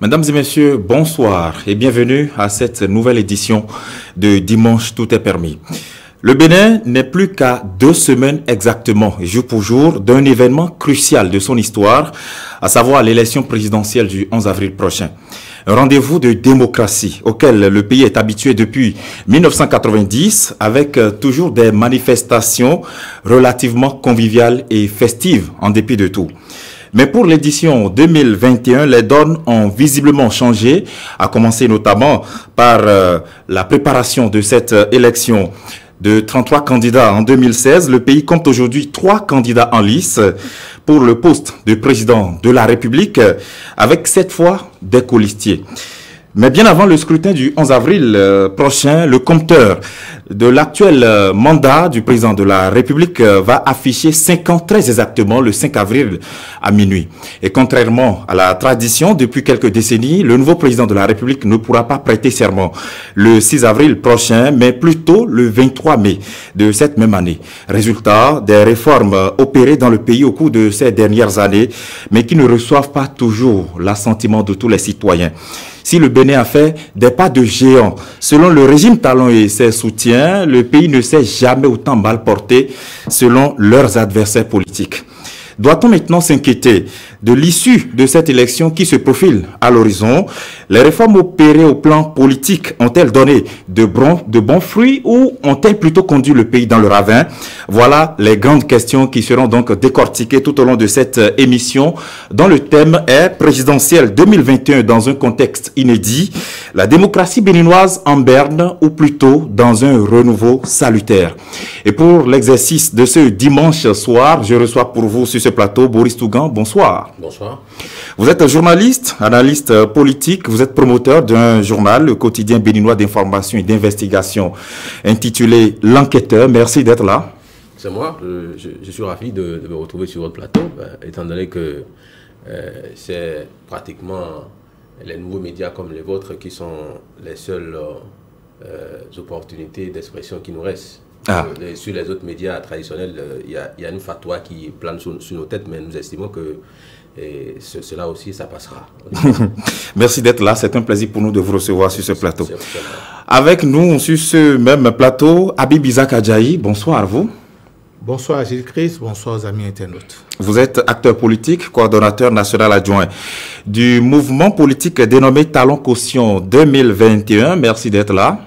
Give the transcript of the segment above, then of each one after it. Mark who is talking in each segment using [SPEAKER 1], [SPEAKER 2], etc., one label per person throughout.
[SPEAKER 1] Mesdames et messieurs, bonsoir et bienvenue à cette nouvelle édition de Dimanche Tout est permis. Le Bénin n'est plus qu'à 2 semaines exactement, jour pour jour, d'un événement crucial de son histoire, à savoir l'élection présidentielle du 11 avril prochain. Un rendez-vous de démocratie auquel le pays est habitué depuis 1990 avec toujours des manifestations relativement conviviales et festives en dépit de tout. Mais pour l'édition 2021, les donnes ont visiblement changé, à commencer notamment par la préparation de cette élection. De 33 candidats en 2016, le pays compte aujourd'hui 3 candidats en lice pour le poste de président de la République, avec cette fois des colistiers. Mais bien avant le scrutin du 11 avril prochain, le compteur de l'actuel mandat du président de la République va afficher 5 ans très exactement le 5 avril à minuit. Et contrairement à la tradition, depuis quelques décennies, le nouveau président de la République ne pourra pas prêter serment le 6 avril prochain, mais plutôt le 23 mai de cette même année. Résultat des réformes opérées dans le pays au cours de ces dernières années, mais qui ne reçoivent pas toujours l'assentiment de tous les citoyens. Si le Bénin a fait des pas de géant, selon le régime Talon et ses soutiens, le pays ne s'est jamais autant mal porté selon leurs adversaires politiques. Doit-on maintenant s'inquiéter de l'issue de cette élection qui se profile à l'horizon? Les réformes opérées au plan politique ont-elles donné de bons fruits ou ont-elles plutôt conduit le pays dans le ravin? Voilà les grandes questions qui seront donc décortiquées tout au long de cette émission, dont le thème est présidentiel 2021 dans un contexte inédit, la démocratie béninoise en berne ou plutôt dans un renouveau salutaire. Et pour l'exercice de ce dimanche soir, je reçois pour vous sur ce plateau Boris Tougan. Bonsoir.
[SPEAKER 2] Bonsoir.
[SPEAKER 1] Vous êtes journaliste, analyste politique, vous êtes promoteur d'un journal, le quotidien béninois d'information et d'investigation, intitulé L'Enquêteur. Merci d'être là.
[SPEAKER 2] C'est moi, je suis ravi de me retrouver sur votre plateau, étant donné que c'est pratiquement les nouveaux médias comme les vôtres qui sont les seules opportunités d'expression qui nous restent. Sur les autres médias traditionnels, il y a une fatwa qui plane sur nos têtes, mais nous estimons que cela aussi, ça passera.
[SPEAKER 1] Merci d'être là. C'est un plaisir pour nous de vous recevoir sur ce plateau. Avec nous, sur ce même plateau, Habib Isaac Adjaï. Bonsoir à vous.
[SPEAKER 3] Bonsoir Gilles Christ, bonsoir aux amis internautes.
[SPEAKER 1] Vous êtes acteur politique, coordonnateur national adjoint du mouvement politique dénommé Talon Caution 2021. Merci d'être là.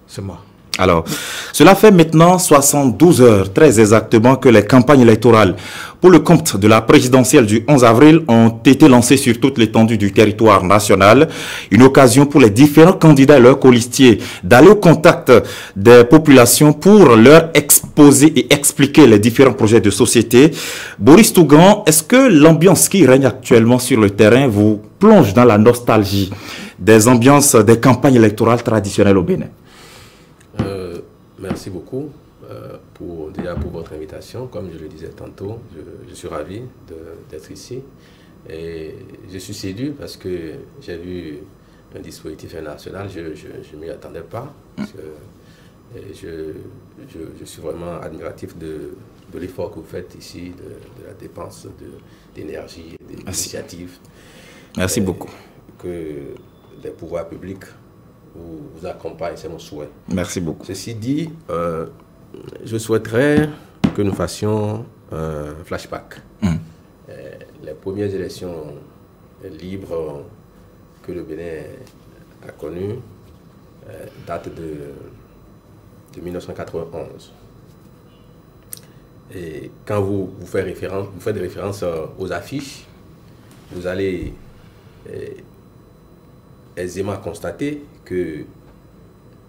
[SPEAKER 3] C'est moi.
[SPEAKER 1] Alors, cela fait maintenant 72 heures, très exactement, que les campagnes électorales pour le compte de la présidentielle du 11 avril ont été lancées sur toute l'étendue du territoire national. Une occasion pour les différents candidats et leurs colistiers d'aller au contact des populations pour leur exposer et expliquer les différents projets de société. Boris Tougan, est-ce que l'ambiance qui règne actuellement sur le terrain vous plonge dans la nostalgie des ambiances des campagnes électorales traditionnelles au Bénin?
[SPEAKER 2] Merci beaucoup pour votre invitation. Comme je le disais tantôt, je suis ravi d'être ici. Et je suis séduit parce que j'ai vu un dispositif national, je ne m'y attendais pas. Je suis vraiment admiratif de l'effort que vous faites ici, de la dépense d'énergie, d'initiatives.
[SPEAKER 1] Merci beaucoup.
[SPEAKER 2] Que les pouvoirs publics vous accompagne, c'est mon souhait.
[SPEAKER 1] Merci beaucoup.
[SPEAKER 2] Ceci dit, je souhaiterais que nous fassions un flashback. Les premières élections libres que le Bénin a connues datent de 1991. Et quand vous faites référence aux affiches, vous allez aisément constater que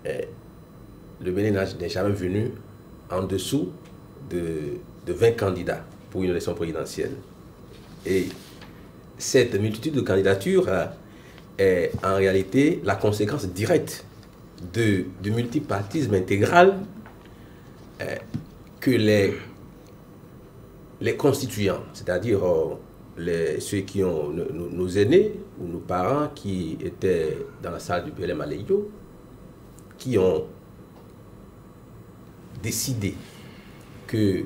[SPEAKER 2] le Bénin n'est jamais venu en dessous de 20 candidats pour une élection présidentielle. Et cette multitude de candidatures est en réalité la conséquence directe du multipartisme intégral que les constituants, c'est-à-dire ceux qui ont nos aînés ou nos parents qui étaient dans la salle du PLM à Leyo, qui ont décidé que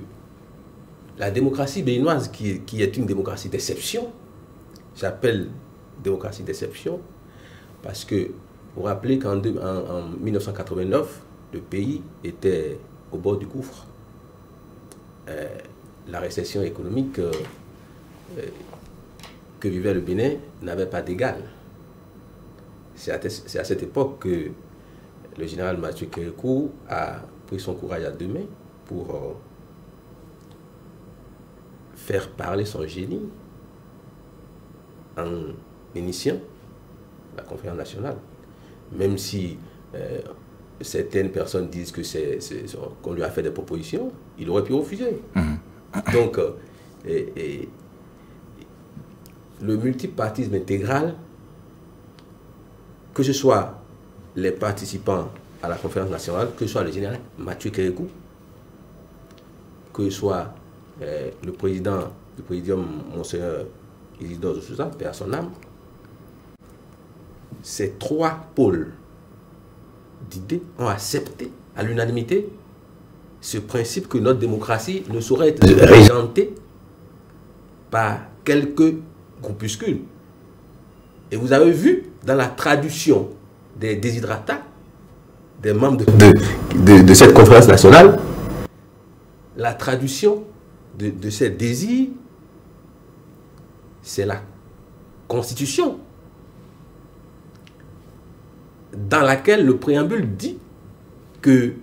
[SPEAKER 2] la démocratie béninoise, qui est une démocratie d'exception, j'appelle démocratie d'exception, parce que vous vous rappelez qu'en 1989, le pays était au bord du gouffre. La récession économique que vivait le Bénin n'avait pas d'égal. C'est à cette époque que le général Mathieu Kérékou a pris son courage à deux mains pour faire parler son génie en initiant la conférence nationale. Même si certaines personnes disent que qu'on lui a fait des propositions, il aurait pu refuser. Donc, le multipartisme intégral, que ce soit les participants à la conférence nationale, que ce soit le général Mathieu Kérékou, que ce soit le président du présidium, Monseigneur Isidore de Souza, paix à son âme, ces trois pôles d'idées ont accepté à l'unanimité ce principe que notre démocratie ne saurait être régentée par quelques groupuscules. Et vous avez vu dans la traduction des desiderata des membres de cette conférence nationale, la traduction de ces désirs, c'est la Constitution, dans laquelle le préambule dit que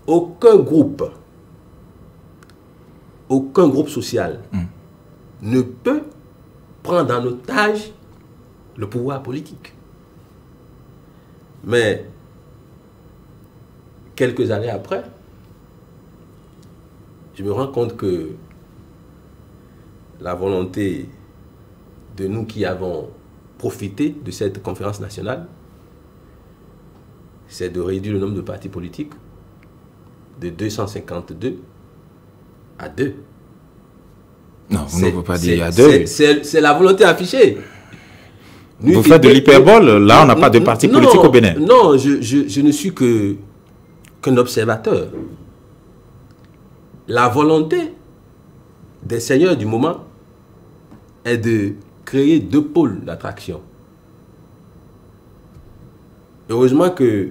[SPEAKER 2] aucun groupe social ne peut prendre en otage le pouvoir politique. Mais quelques années après, je me rends compte que la volonté de nous qui avons profité de cette conférence nationale, c'est de réduire le nombre de partis politiques de 252 à 2.
[SPEAKER 1] Non, vous ne pouvez pas dire à 2.
[SPEAKER 2] C'est la volonté affichée.
[SPEAKER 1] Vous faites de l'hyperbole, là on n'a pas de parti politique au Bénin.
[SPEAKER 2] Non, je ne suis qu'un observateur. La volonté des seigneurs du moment est de créer deux pôles d'attraction. Heureusement que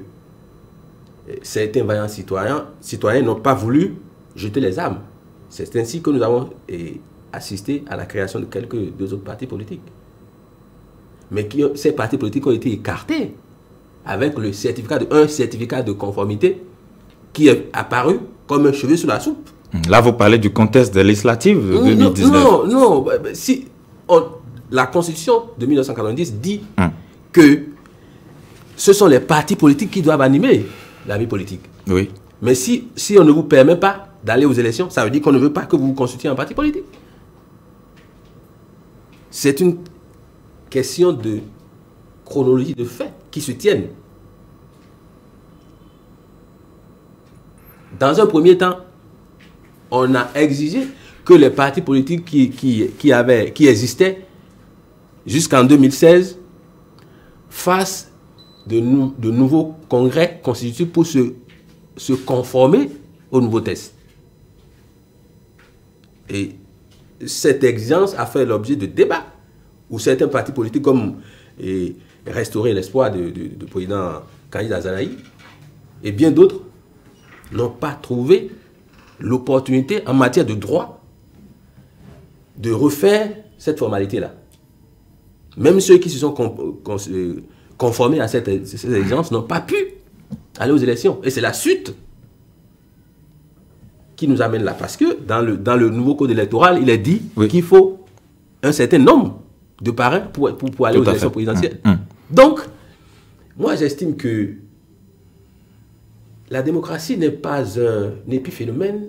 [SPEAKER 2] certains vaillants citoyens n'ont pas voulu jeter les armes. C'est ainsi que nous avons assisté à la création de deux autres partis politiques. Mais ces partis politiques ont été écartés avec un certificat de conformité qui est apparu comme un cheveu sur la soupe.
[SPEAKER 1] Là, vous parlez du contexte de législative de 2019.
[SPEAKER 2] Non. Si la Constitution de 1990 dit que ce sont les partis politiques qui doivent animer la vie politique.
[SPEAKER 1] Oui.
[SPEAKER 2] Mais si on ne vous permet pas d'aller aux élections, ça veut dire qu'on ne veut pas que vous vous constituiez un parti politique. C'est une question de chronologie de faits qui se tiennent. Dans un premier temps, on a exigé que les partis politiques qui existaient jusqu'en 2016 fassent de nouveaux congrès constitutifs pour se conformer aux nouveaux tests. Et cette exigence a fait l'objet de débats où certains partis politiques comme Restaurer l'espoir du président Khalid Azanaï et bien d'autres n'ont pas trouvé l'opportunité en matière de droit de refaire cette formalité-là. Même ceux qui se sont conformés à cette exigence n'ont pas pu aller aux élections. Et c'est la suite qui nous amène là. Parce que dans le nouveau code électoral, il est dit qu'il faut un certain nombre de parrains pour aller aux élections présidentielles. Donc, moi j'estime que la démocratie n'est pas un épiphénomène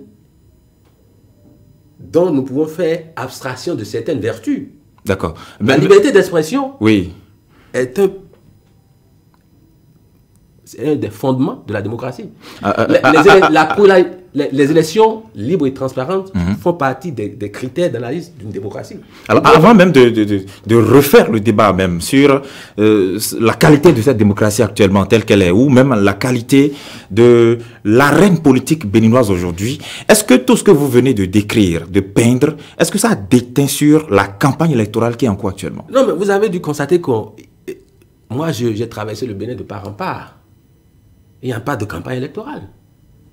[SPEAKER 2] dont nous pouvons faire abstraction de certaines vertus.
[SPEAKER 1] D'accord.
[SPEAKER 2] La liberté d'expression
[SPEAKER 1] est
[SPEAKER 2] un C'est un des fondements de la démocratie. Les élections libres et transparentes font partie des critères d'analyse d'une démocratie.
[SPEAKER 1] Alors, avant même de refaire le débat même sur la qualité de cette démocratie actuellement telle qu'elle est, ou même la qualité de l'arène politique béninoise aujourd'hui, est-ce que tout ce que vous venez de décrire, de peindre, est-ce que ça a déteint sur la campagne électorale qui est en cours actuellement?
[SPEAKER 2] Non, mais vous avez dû constater que moi, j'ai traversé le Bénin de part en part. Il n'y a pas de campagne électorale.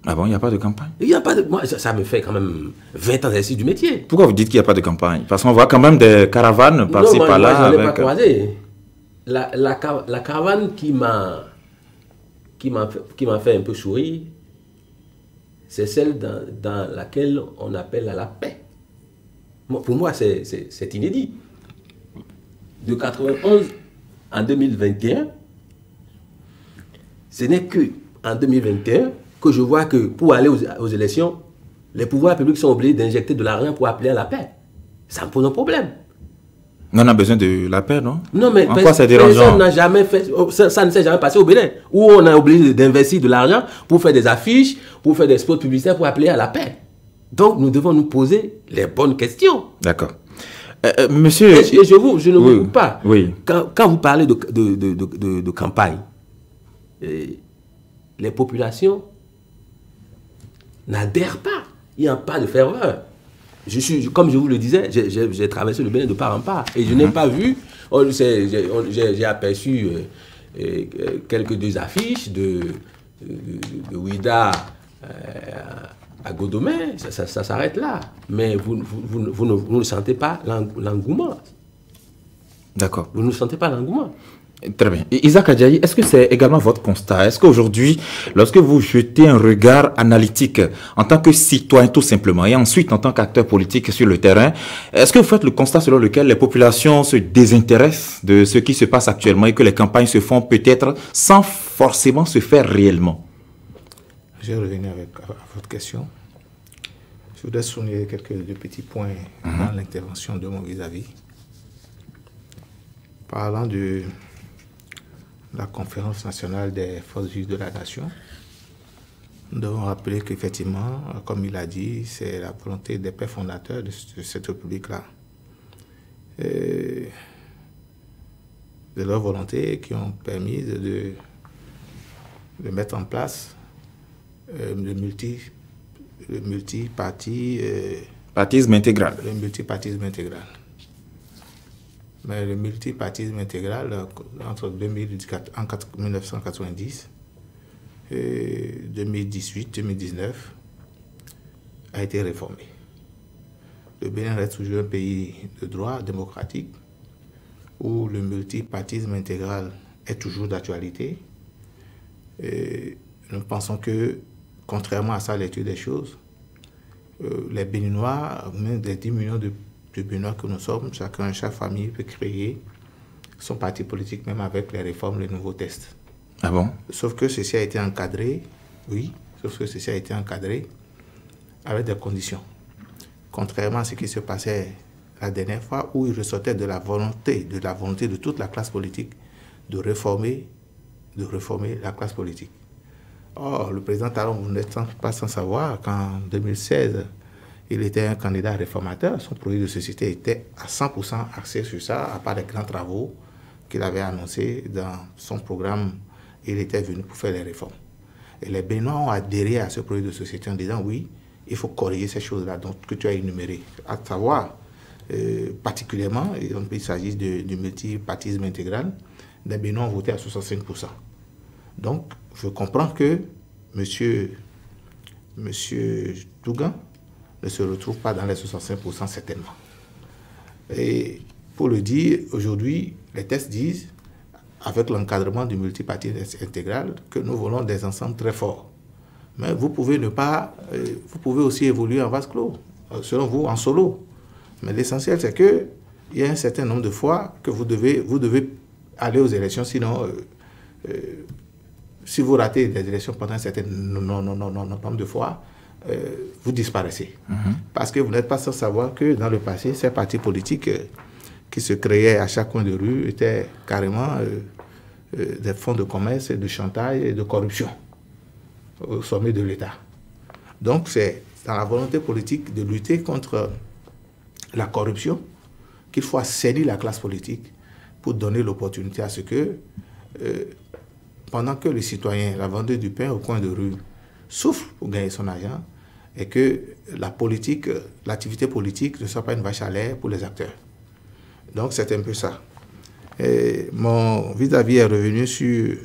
[SPEAKER 1] Ah bon, il n'y a pas de campagne?
[SPEAKER 2] Il n'y a pas de... Moi, ça me fait quand même 20 ans d'exercice du métier.
[SPEAKER 1] Pourquoi vous dites qu'il n'y a pas de campagne? Parce qu'on voit quand même des caravanes par-ci, par-là.
[SPEAKER 2] Moi, je ne l'ai pas croisé. La caravane qui m'a fait un peu sourire, c'est celle dans laquelle on appelle à la paix. Pour moi, c'est inédit. De 91 en 2021, ce n'est qu'en 2021 que je vois que pour aller aux élections, les pouvoirs publics sont obligés d'injecter de l'argent pour appeler à la paix. Ça me pose un problème.
[SPEAKER 1] On a besoin de la paix, non? Non,
[SPEAKER 2] mais personne n'a jamais fait... Ça ne s'est jamais passé au Bénin, où on a obligé d'investir de l'argent pour faire des affiches, pour faire des spots publicitaires, pour appeler à la paix. Donc, nous devons nous poser les bonnes questions.
[SPEAKER 1] D'accord. Monsieur...
[SPEAKER 2] Et je ne vous coupe pas.
[SPEAKER 1] Oui.
[SPEAKER 2] Quand vous parlez de campagne, les populations n'adhèrent pas. Il n'y a pas de ferveur. Comme je vous le disais, j'ai traversé le Bénin de part en part. Et je n'ai pas vu... J'ai aperçu quelques deux affiches de Ouida à Godomé. Ça s'arrête là. Mais vous ne sentez pas l'engouement.
[SPEAKER 1] D'accord.
[SPEAKER 2] Vous ne sentez pas l'engouement.
[SPEAKER 1] Très bien. Isaac Adjaye, est-ce que c'est également votre constat? Est-ce qu'aujourd'hui, lorsque vous jetez un regard analytique en tant que citoyen tout simplement et ensuite en tant qu'acteur politique sur le terrain, est-ce que vous faites le constat selon lequel les populations se désintéressent de ce qui se passe actuellement et que les campagnes se font peut-être sans forcément se faire réellement?
[SPEAKER 3] Je vais revenir à votre question. Je voudrais souligner quelques petits points dans l'intervention de mon vis-à-vis. Parlant de la conférence nationale des forces vives de la nation, nous devons rappeler qu'effectivement, comme il a dit, c'est la volonté des pères fondateurs de cette république-là. De leur volonté qui ont permis de mettre en place le multipartisme intégral. Le multipartisme intégral. Mais le multipartisme intégral, entre 1990 et 2018-2019, a été réformé. Le Bénin reste toujours un pays de droit démocratique où le multipartisme intégral est toujours d'actualité. Nous pensons que, contrairement à sa lecture des choses, les Béninois, même des 10 millions de Béninois que nous sommes, chaque famille peut créer son parti politique, même avec les réformes, les nouveaux tests.
[SPEAKER 1] Ah bon?
[SPEAKER 3] Sauf que ceci a été encadré, oui, sauf que ceci a été encadré avec des conditions. Contrairement à ce qui se passait la dernière fois, où il ressortait de la volonté de toute la classe politique de réformer la classe politique. Or, le président Talon, vous n'êtes pas sans savoir qu'en 2016, il était un candidat réformateur. Son projet de société était à 100% axé sur ça, à part les grands travaux qu'il avait annoncés dans son programme. Il était venu pour faire les réformes. Et les Béninois ont adhéré à ce projet de société en disant oui, il faut corriger ces choses-là que tu as énumérées. À savoir, particulièrement, il s'agit du multipartisme intégral, les Béninois ont voté à 65%. Donc, je comprends que M. Tougan ne se retrouve pas dans les 65% certainement. Et pour le dire, aujourd'hui, les tests disent, avec l'encadrement du multipartisme intégral, que nous voulons des ensembles très forts. Mais vous pouvez vous pouvez aussi évoluer en vase clos, selon vous, en solo. Mais l'essentiel, c'est qu'il y a un certain nombre de fois que vous devez aller aux élections, sinon, si vous ratez des élections pendant un certain nombre de fois, vous disparaissez. Parce que vous n'êtes pas sans savoir que dans le passé, ces partis politiques qui se créaient à chaque coin de rue étaient carrément des fonds de commerce et de chantage et de corruption au sommet de l'État. Donc c'est dans la volonté politique de lutter contre la corruption qu'il faut assainir la classe politique pour donner l'opportunité à ce que, pendant que les citoyens, la vendeuse du pain au coin de rue, souffrent pour gagner son argent, et que la politique, l'activité politique ne soit pas une vache à lait pour les acteurs. Donc c'est un peu ça. Et mon vis-à-vis est revenu sur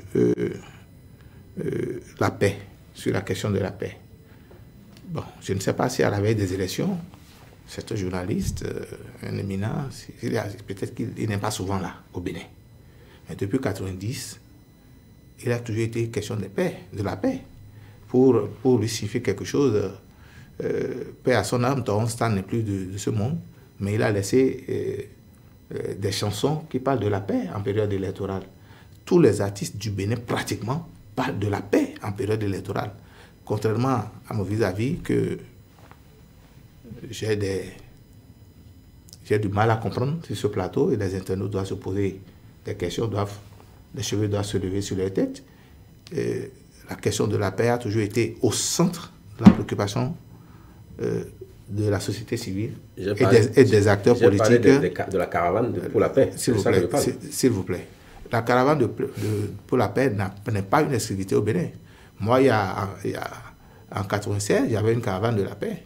[SPEAKER 3] la paix, sur la question de la paix. Bon, je ne sais pas si à la veille des élections, c'est un journaliste, un éminent, peut-être qu'il n'est pas souvent là, au Bénin. Mais depuis 1990, il a toujours été question de paix, de la paix. Pour lui signifier quelque chose, paix à son âme, Toron Stan n'est plus de ce monde, mais il a laissé des chansons qui parlent de la paix en période électorale. Tous les artistes du Bénin, pratiquement, parlent de la paix en période électorale. Contrairement à mon vis-à-vis, que j'ai du mal à comprendre sur ce plateau, et les internautes doivent se poser des questions, les cheveux doivent se lever sur leur tête. La question de la paix a toujours été au centre de la préoccupation de la société civile et des acteurs politiques.
[SPEAKER 2] De la caravane pour la paix.
[SPEAKER 3] S'il vous plaît. La caravane pour la paix n'est pas une exclusivité au Bénin. Moi, en 1996, il y avait une caravane de la paix.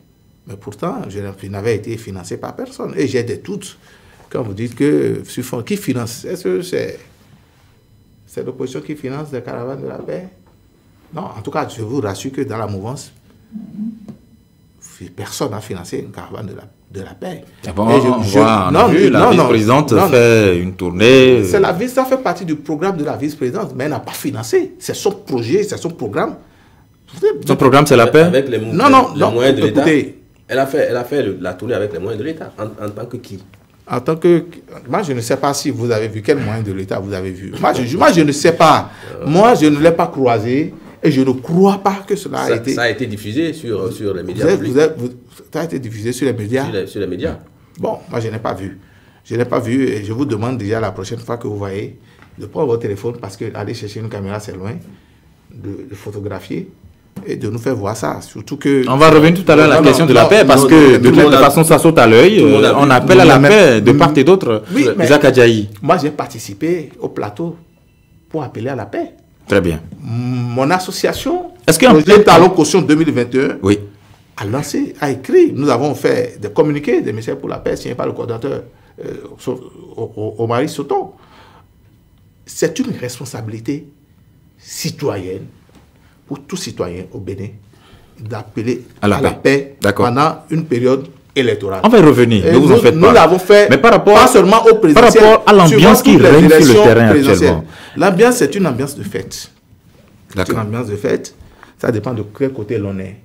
[SPEAKER 3] Mais pourtant, je n'avais été financé par personne. Et j'ai des doutes quand vous dites que qui finance. Est-ce que c'est l'opposition qui finance les caravanes de la paix? Non, en tout cas, je vous rassure que dans la mouvance, personne n'a financé une caravane de la paix.
[SPEAKER 1] Bon, la vice-présidente fait une tournée.
[SPEAKER 3] Ça fait partie du programme de la vice-présidente, mais elle n'a pas financé. C'est son projet, c'est son programme.
[SPEAKER 1] Son programme, c'est la paix?
[SPEAKER 2] Avec les moyens de l'État. Elle a fait la tournée avec les moyens de l'État. En tant que qui?
[SPEAKER 3] En tant que... Moi, je ne sais pas si vous avez vu, quels moyens de l'État vous avez vu. Moi, je ne sais pas. Moi, je ne l'ai pas croisé. Et je ne crois pas que cela a été...
[SPEAKER 2] Ça a été diffusé sur les médias publics.
[SPEAKER 3] Ça a été diffusé sur les médias?
[SPEAKER 2] Sur les médias.
[SPEAKER 3] Bon, moi, je n'ai pas vu. Je n'ai pas vu et je vous demande déjà la prochaine fois que vous voyez de prendre votre téléphone parce que aller chercher une caméra, c'est loin, de photographier et de nous faire voir ça. Surtout que...
[SPEAKER 1] On va revenir tout à l'heure à la question de la paix parce que de toute façon, ça saute à l'œil. On appelle à la paix de part et d'autre.
[SPEAKER 3] Oui,
[SPEAKER 1] Isaac Adjahi.
[SPEAKER 3] Moi, j'ai participé au plateau pour appeler à la paix.
[SPEAKER 1] Très bien.
[SPEAKER 3] Mon association,
[SPEAKER 1] projet
[SPEAKER 3] Talon Caution 2021,
[SPEAKER 1] oui,
[SPEAKER 3] a écrit. Nous avons fait des communiqués des messages pour la paix signés par le coordinateur Omari Soton. C'est une responsabilité citoyenne pour tout citoyen au Bénin d'appeler à la paix pendant une période électorale.
[SPEAKER 1] On va y revenir.
[SPEAKER 3] Nous l'avons fait,
[SPEAKER 1] mais par rapport,
[SPEAKER 3] pas seulement au présidentiel,
[SPEAKER 1] par rapport à l'ambiance qui règne sur le terrain actuellement.
[SPEAKER 3] L'ambiance, c'est une ambiance de fête. C'est une ambiance de fête. Ça dépend de quel côté l'on est,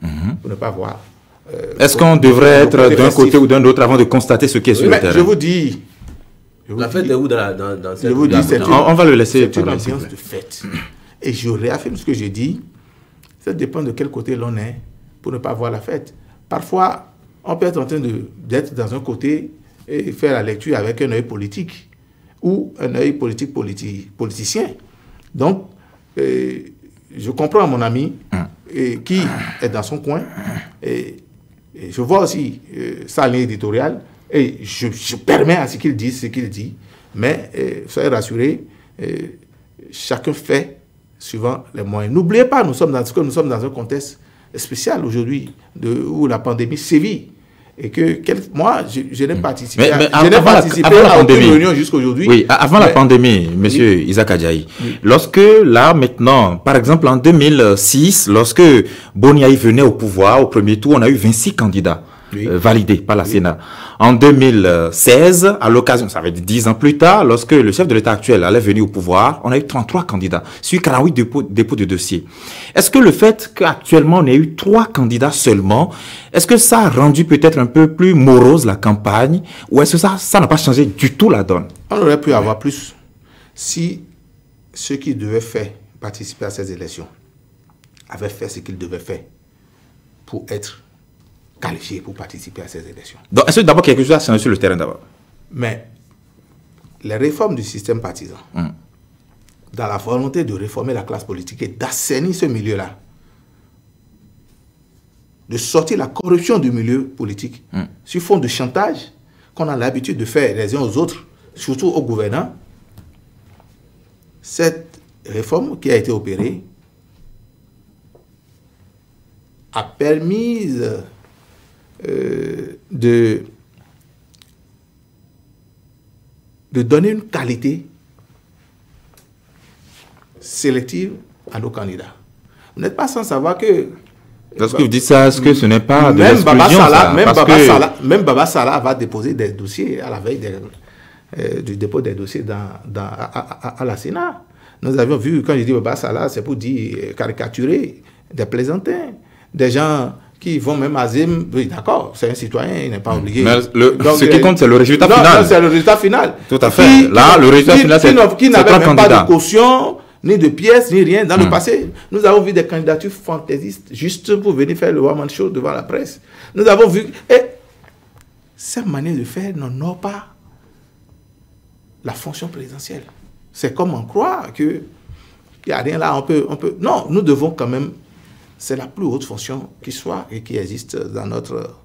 [SPEAKER 3] pour ne pas voir.
[SPEAKER 1] Est-ce qu'on devrait être d'un côté ou d'un autre avant de constater ce qui est sur le terrain?
[SPEAKER 3] Je vous dis...
[SPEAKER 2] La fête est où dans cette...
[SPEAKER 3] Je vous dis,
[SPEAKER 1] on va le laisser.
[SPEAKER 3] C'est une ambiance de fête. Et je réaffirme ce que j'ai dit. Ça dépend de quel côté l'on est pour ne pas voir la fête. Parfois, on peut être en train d'être dans un côté et faire la lecture avec un œil politique ou un œil politicien. Donc, je comprends mon ami qui est dans son coin et je vois aussi sa ligne éditoriale et je permets à ce qu'il dise ce qu'il dit, mais soyez rassurés, chacun fait suivant les moyens. N'oubliez pas, nous sommes dans un contexte spécial aujourd'hui où la pandémie sévit. Et que moi, je n'ai participé à aucune réunion jusqu'à aujourd'hui.
[SPEAKER 1] Oui, avant la pandémie, monsieur Isaac Adjahi, lorsque là, maintenant, par exemple en 2006, lorsque Boniaï venait au pouvoir, au premier tour, on a eu 26 candidats validés par la Sénat. En 2016, à l'occasion, ça veut dire 10 ans plus tard, lorsque le chef de l'État actuel allait venir au pouvoir, on a eu 33 candidats, sur 48 dépôts de dossiers. Est-ce que le fait qu'actuellement on ait eu 3 candidats seulement, est-ce que ça a rendu peut-être un peu plus morose la campagne, ou est-ce que ça n'a pas changé du tout la donne?
[SPEAKER 3] On aurait pu avoir plus si ceux qui devaient participer à ces élections avaient fait ce qu'ils devaient faire pour être qualifiés pour participer à ces élections.
[SPEAKER 1] Donc, est-ce que d'abord quelque chose a changé sur le terrain d'abord?
[SPEAKER 3] Mais les réformes du système partisan dans la volonté de réformer la classe politique et d'assainir ce milieu-là, de sortir la corruption du milieu politique sur fond de chantage qu'on a l'habitude de faire les uns aux autres, surtout aux gouvernants. Cette réforme qui a été opérée a permis de donner une qualité sélective à nos candidats. Vous n'êtes pas sans savoir que...
[SPEAKER 1] Lorsque vous dites ça, est-ce que ce n'est pas de
[SPEAKER 3] même
[SPEAKER 1] l'exclusion,
[SPEAKER 3] même Baba Salah va déposer des dossiers à la veille du dépôt des dossiers à la Sénat. Nous avions vu, quand je dis Baba Salah, c'est pour dire caricaturer des plaisantins, des gens qui vont même à Zim. Oui, d'accord, c'est un citoyen, il n'est pas obligé.
[SPEAKER 1] Mais ce qui compte, c'est le résultat final.
[SPEAKER 3] Non, c'est le résultat final.
[SPEAKER 1] Tout à fait. Là, le résultat final, c'est
[SPEAKER 3] qui n'avait même
[SPEAKER 1] candidats.
[SPEAKER 3] pas de caution, ni de pièces, ni rien dans le passé. Nous avons vu des candidatures fantaisistes juste pour venir faire le one-man show devant la presse. Nous avons vu... Et cette manière de faire n'honore pas la fonction présidentielle. C'est comme en croire qu'il n'y a rien là, on peut... Non, nous devons quand même... C'est la plus haute fonction qui soit et qui existe dans notre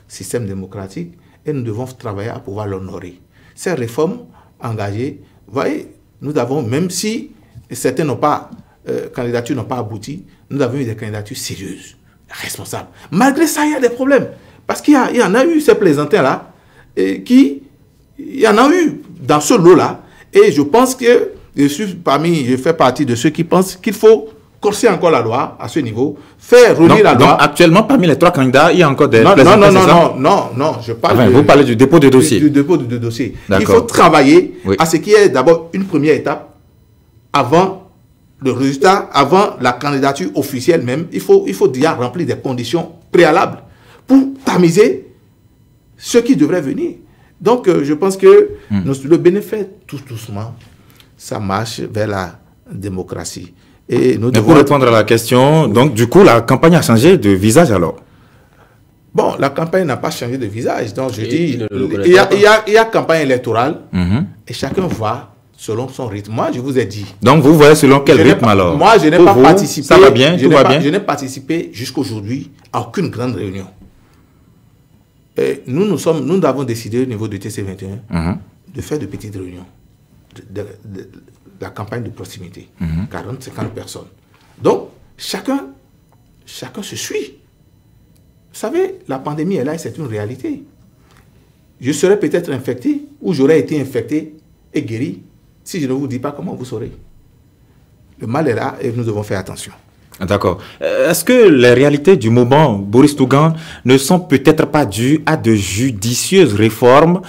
[SPEAKER 3] système démocratique et nous devons travailler à pouvoir l'honorer. Ces réformes engagées, vous voyez, nous avons, même si certaines candidatures n'ont pas abouti, nous avons eu des candidatures sérieuses, responsables. Malgré ça, il y a des problèmes. Parce qu'il y en a eu ces plaisantins-là, il y en a eu dans ce lot-là, et je pense que je fais partie de ceux qui pensent qu'il faut corser encore la loi à ce niveau, faire relire la loi.
[SPEAKER 1] Donc actuellement, parmi les 3 candidats, il y a encore des
[SPEAKER 3] non, je parle
[SPEAKER 1] vous parlez du dépôt de dossier.
[SPEAKER 3] Du dépôt de dossier. Il faut travailler à ce qui est d'abord une première étape avant le résultat, avant la candidature officielle même. Il faut déjà remplir des conditions préalables pour tamiser ce qui devrait venir. Donc, je pense que le bénéfice, tout doucement, ça marche vers la démocratie. Et nous devons...
[SPEAKER 1] pour répondre à la question, donc du coup, la campagne a changé de visage alors?
[SPEAKER 3] Bon, la campagne n'a pas changé de visage. Donc, je dis, il y a campagne électorale et chacun va selon son rythme. Moi, je vous ai dit.
[SPEAKER 1] Donc, vous voyez selon quel rythme alors?
[SPEAKER 3] Moi, je n'ai pas participé.
[SPEAKER 1] Ça va bien, tout va bien?
[SPEAKER 3] Je n'ai participé jusqu'aujourd'hui à aucune grande réunion. Et nous avons décidé au niveau du TC21 de faire de petites réunions. De la campagne de proximité. 40-50 personnes. Donc, chacun se suit. Vous savez, la pandémie est là et c'est une réalité. Je serais peut-être infecté ou j'aurais été infecté et guéri. Si je ne vous dis pas, comment vous saurez? Le mal est là et nous devons faire attention.
[SPEAKER 1] D'accord. Est-ce que les réalités du moment Boris Tougan ne sont peut-être pas dues à de judicieuses réformes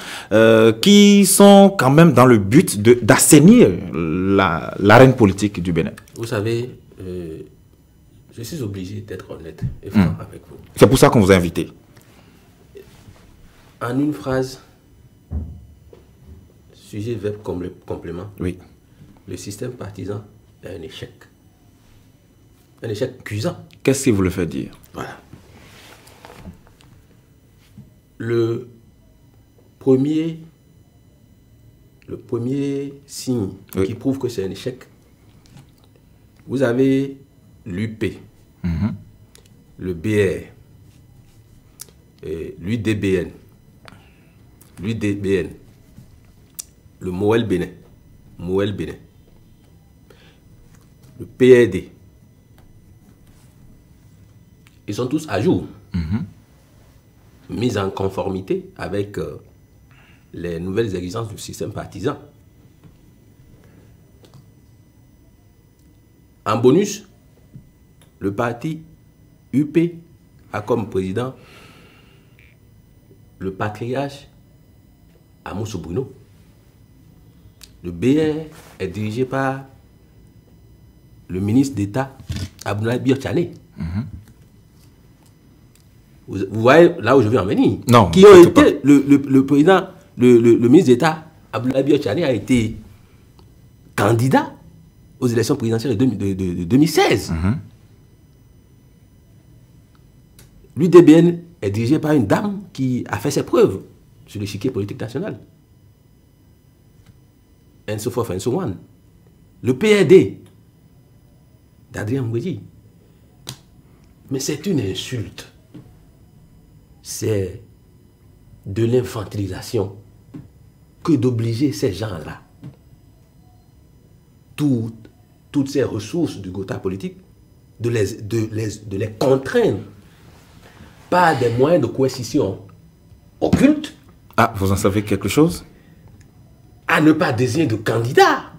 [SPEAKER 1] qui sont quand même dans le but d'assainir l'arène politique du Bénin?
[SPEAKER 2] Vous savez, je suis obligé d'être honnête et franc avec vous.
[SPEAKER 1] C'est pour ça qu'on vous a invité.
[SPEAKER 2] En une phrase, sujet, verbe, complément,
[SPEAKER 1] oui.
[SPEAKER 2] Le système partisan est un échec. Un échec cuisant.
[SPEAKER 1] Qu'est-ce qui vous le fait dire?
[SPEAKER 2] Voilà. Le premier signe qui prouve que c'est un échec, vous avez l'UP, le BR, l'UDBN, le Moël Bénin, le PRD. Ils sont tous à jour, mis en conformité avec les nouvelles exigences du système partisan. En bonus, le parti UP a comme président le patriarche Amoussou Bruno. Le BR est dirigé par le ministre d'État Abdoulaye Biotchane. Vous voyez là où je veux en venir.
[SPEAKER 1] Non.
[SPEAKER 2] Qui ont été le président, le ministre d'État Abdoulaye Biotchane a été candidat aux élections présidentielles de 2016. L'UDBN est dirigé par une dame qui a fait ses preuves sur l'échiquier politique national. And so forth and so on. le PRD d'Adrien Ngouédi. Mais c'est une insulte. C'est de l'infantilisation que d'obliger ces gens-là, toutes ces ressources du Gotha politique, de les contraindre par des moyens de coercition occultes.
[SPEAKER 1] Ah, vous en savez quelque chose?
[SPEAKER 2] À ne pas désigner de candidat.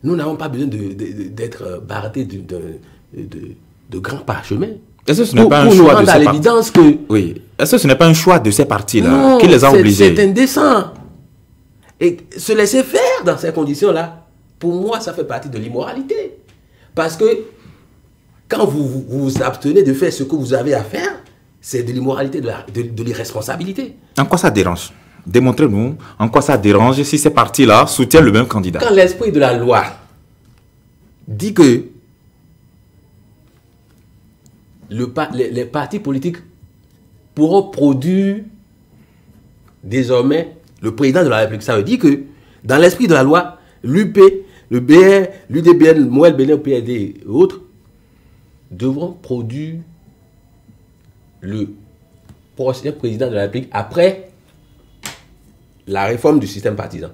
[SPEAKER 2] Nous n'avons pas besoin d'être bardés de grands parchemins.
[SPEAKER 1] Est-ce que ce n'est pas un choix de ces
[SPEAKER 2] partis que...
[SPEAKER 1] Oui. Est-ce que ce n'est pas un choix de ces partis-là qui les a obligés?
[SPEAKER 2] C'est indécent. Et se laisser faire dans ces conditions-là, pour moi, ça fait partie de l'immoralité. Parce que quand vous vous abstenez de faire ce que vous avez à faire, c'est de l'immoralité, de l'irresponsabilité.
[SPEAKER 1] En quoi ça dérange? Démontrez-nous en quoi ça dérange si ces partis-là soutiennent le même candidat.
[SPEAKER 2] Quand l'esprit de la loi dit que les partis politiques pourront produire désormais le président de la République. Ça veut dire que dans l'esprit de la loi, l'UP, le BR, l'UDBN, le MOEL, le PRD et autres devront produire le prochain président de la République après la réforme du système partisan.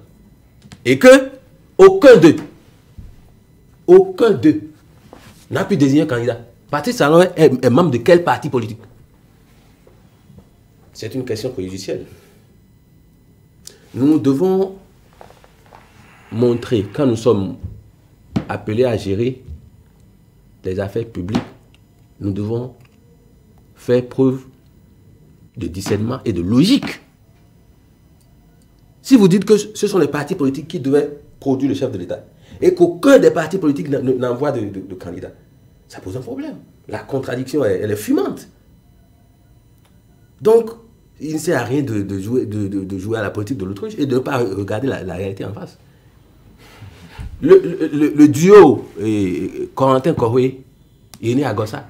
[SPEAKER 2] Et que aucun d'eux n'a pu désigner un candidat. Patrice Talon est membre de quel parti politique? C'est une question préjudicielle. Nous devons montrer, quand nous sommes appelés à gérer les affaires publiques, nous devons faire preuve de discernement et de logique. Si vous dites que ce sont les partis politiques qui devaient produire le chef de l'État et qu'aucun des partis politiques n'envoie de candidat, ça pose un problème. La contradiction, elle est fumante. Donc, il ne sert à rien de jouer à la politique de l'autruche et de ne pas regarder la réalité en face. Le duo Corentin Koroué et Né Agossa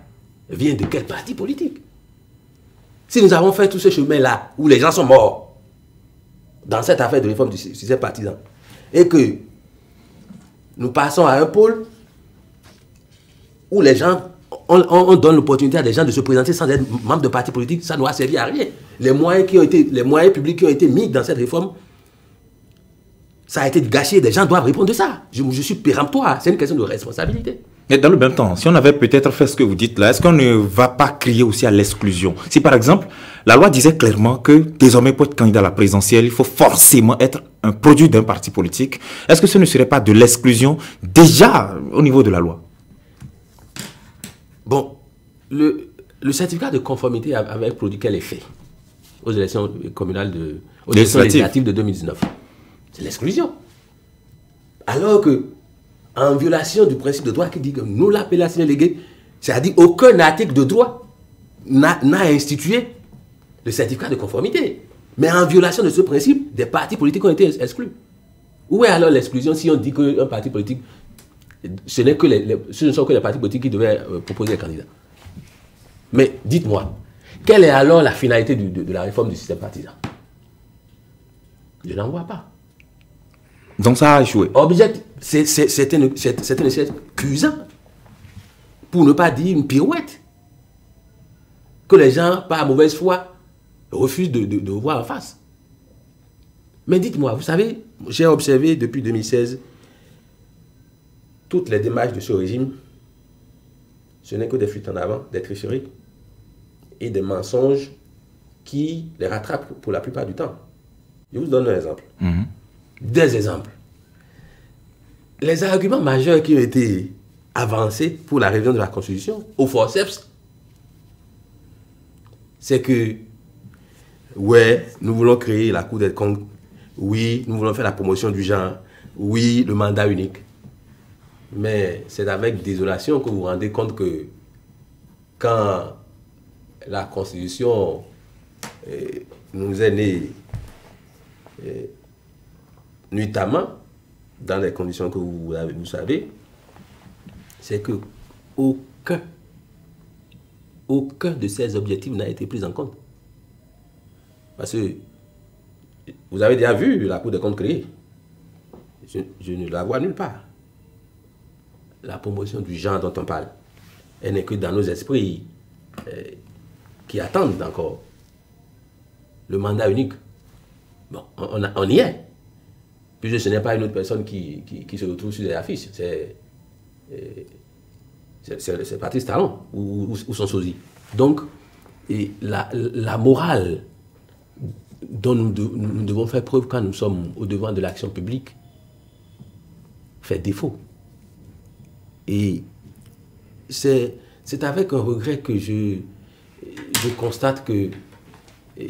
[SPEAKER 2] vient de quel parti politique? Si nous avons fait tout ce chemin-là où les gens sont morts dans cette affaire de réforme du système partisan et que nous passons à un pôle où les gens, on donne l'opportunité à des gens de se présenter sans être membres de partis politiques, ça n'aura servi à rien. Les moyens publics qui ont été mis dans cette réforme, ça a été gâché, des gens doivent répondre de ça. Je suis péremptoire, c'est une question de responsabilité.
[SPEAKER 1] Mais dans le même temps, si on avait peut-être fait ce que vous dites là, est-ce qu'on ne va pas crier aussi à l'exclusion? Si par exemple, la loi disait clairement que désormais pour être candidat à la présidentielle, il faut forcément être un produit d'un parti politique, est-ce que ce ne serait pas de l'exclusion déjà au niveau de la loi?
[SPEAKER 2] Bon, le certificat de conformité avait produit quel effet aux élections communales aux élections législatives de 2019? C'est l'exclusion. Alors que, en violation du principe de droit qui dit que nous l'appellation déléguée, c'est-à-dire aucun article de droit n'a institué le certificat de conformité. Mais en violation de ce principe, des partis politiques ont été exclus. Où est alors l'exclusion si on dit qu'un parti politique, ce ne sont que les partis politiques qui devaient proposer des candidats? Mais dites-moi, quelle est alors la finalité de la réforme du système partisan? Je n'en vois pas.
[SPEAKER 1] Donc ça a échoué.
[SPEAKER 2] Objectif, c'est un échec cuisant, pour ne pas dire une pirouette, que les gens, par mauvaise foi, refusent de voir en face. Mais dites-moi, vous savez, j'ai observé depuis 2016 toutes les démarches de ce régime, ce n'est que des fuites en avant, des tricheries et des mensonges qui les rattrapent pour la plupart du temps. Je vous donne un exemple. Des exemples. Les arguments majeurs qui ont été avancés pour la révision de la Constitution au forceps, c'est que, ouais, nous voulons créer la Cour des comptes, oui, nous voulons faire la promotion du genre, oui, le mandat unique. Mais c'est avec désolation que vous vous rendez compte que quand la Constitution nous est née nuitamment, dans les conditions que vous savez, c'est que aucun de ces objectifs n'a été pris en compte. Parce que vous avez déjà vu la Cour des comptes créée. je ne la vois nulle part. La promotion du genre dont on parle, elle n'est que dans nos esprits qui attendent encore le mandat unique. Bon, on y est. Puisque ce n'est pas une autre personne qui se retrouve sur les affiches. C'est Patrice Talon ou son sosie. Donc, la morale dont nous devons faire preuve quand nous sommes au devant de l'action publique fait défaut. Et c'est avec un regret que je constate que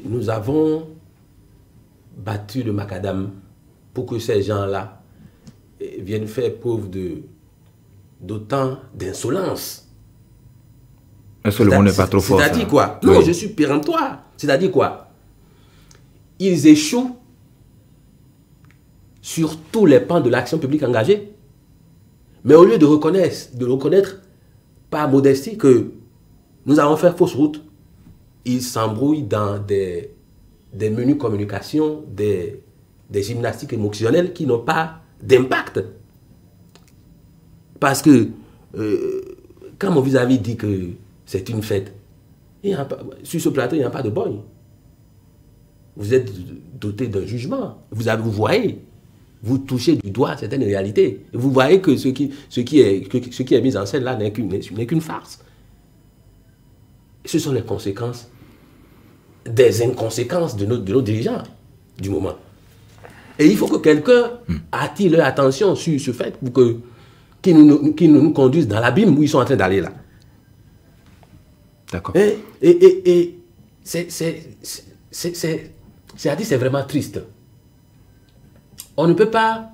[SPEAKER 2] nous avons battu le macadam pour que ces gens-là viennent faire preuve d'autant d'insolence.
[SPEAKER 1] Est-ce que le mot n'est pas trop fort?
[SPEAKER 2] C'est-à-dire quoi? Non, je suis péremptoire. C'est-à-dire quoi? Ils échouent sur tous les pans de l'action publique engagée. Mais au lieu de reconnaître par modestie que nous allons faire fausse route, ils s'embrouillent dans des menus communication, des gymnastiques émotionnelles qui n'ont pas d'impact. Parce que quand mon vis-à-vis dit que c'est une fête, sur ce plateau, il n'y a pas de boy. Vous êtes doté d'un jugement. Vous voyez, vous touchez du doigt certaines réalités. Vous voyez que ce qui est mis en scène là n'est qu'une farce. Ce sont les conséquences des inconséquences de nos dirigeants du moment. Et il faut que quelqu'un attire leur attention sur ce fait pour qu'ils nous conduisent dans l'abîme où ils sont en train d'aller là.
[SPEAKER 1] D'accord.
[SPEAKER 2] Et c'est vraiment triste. On ne peut pas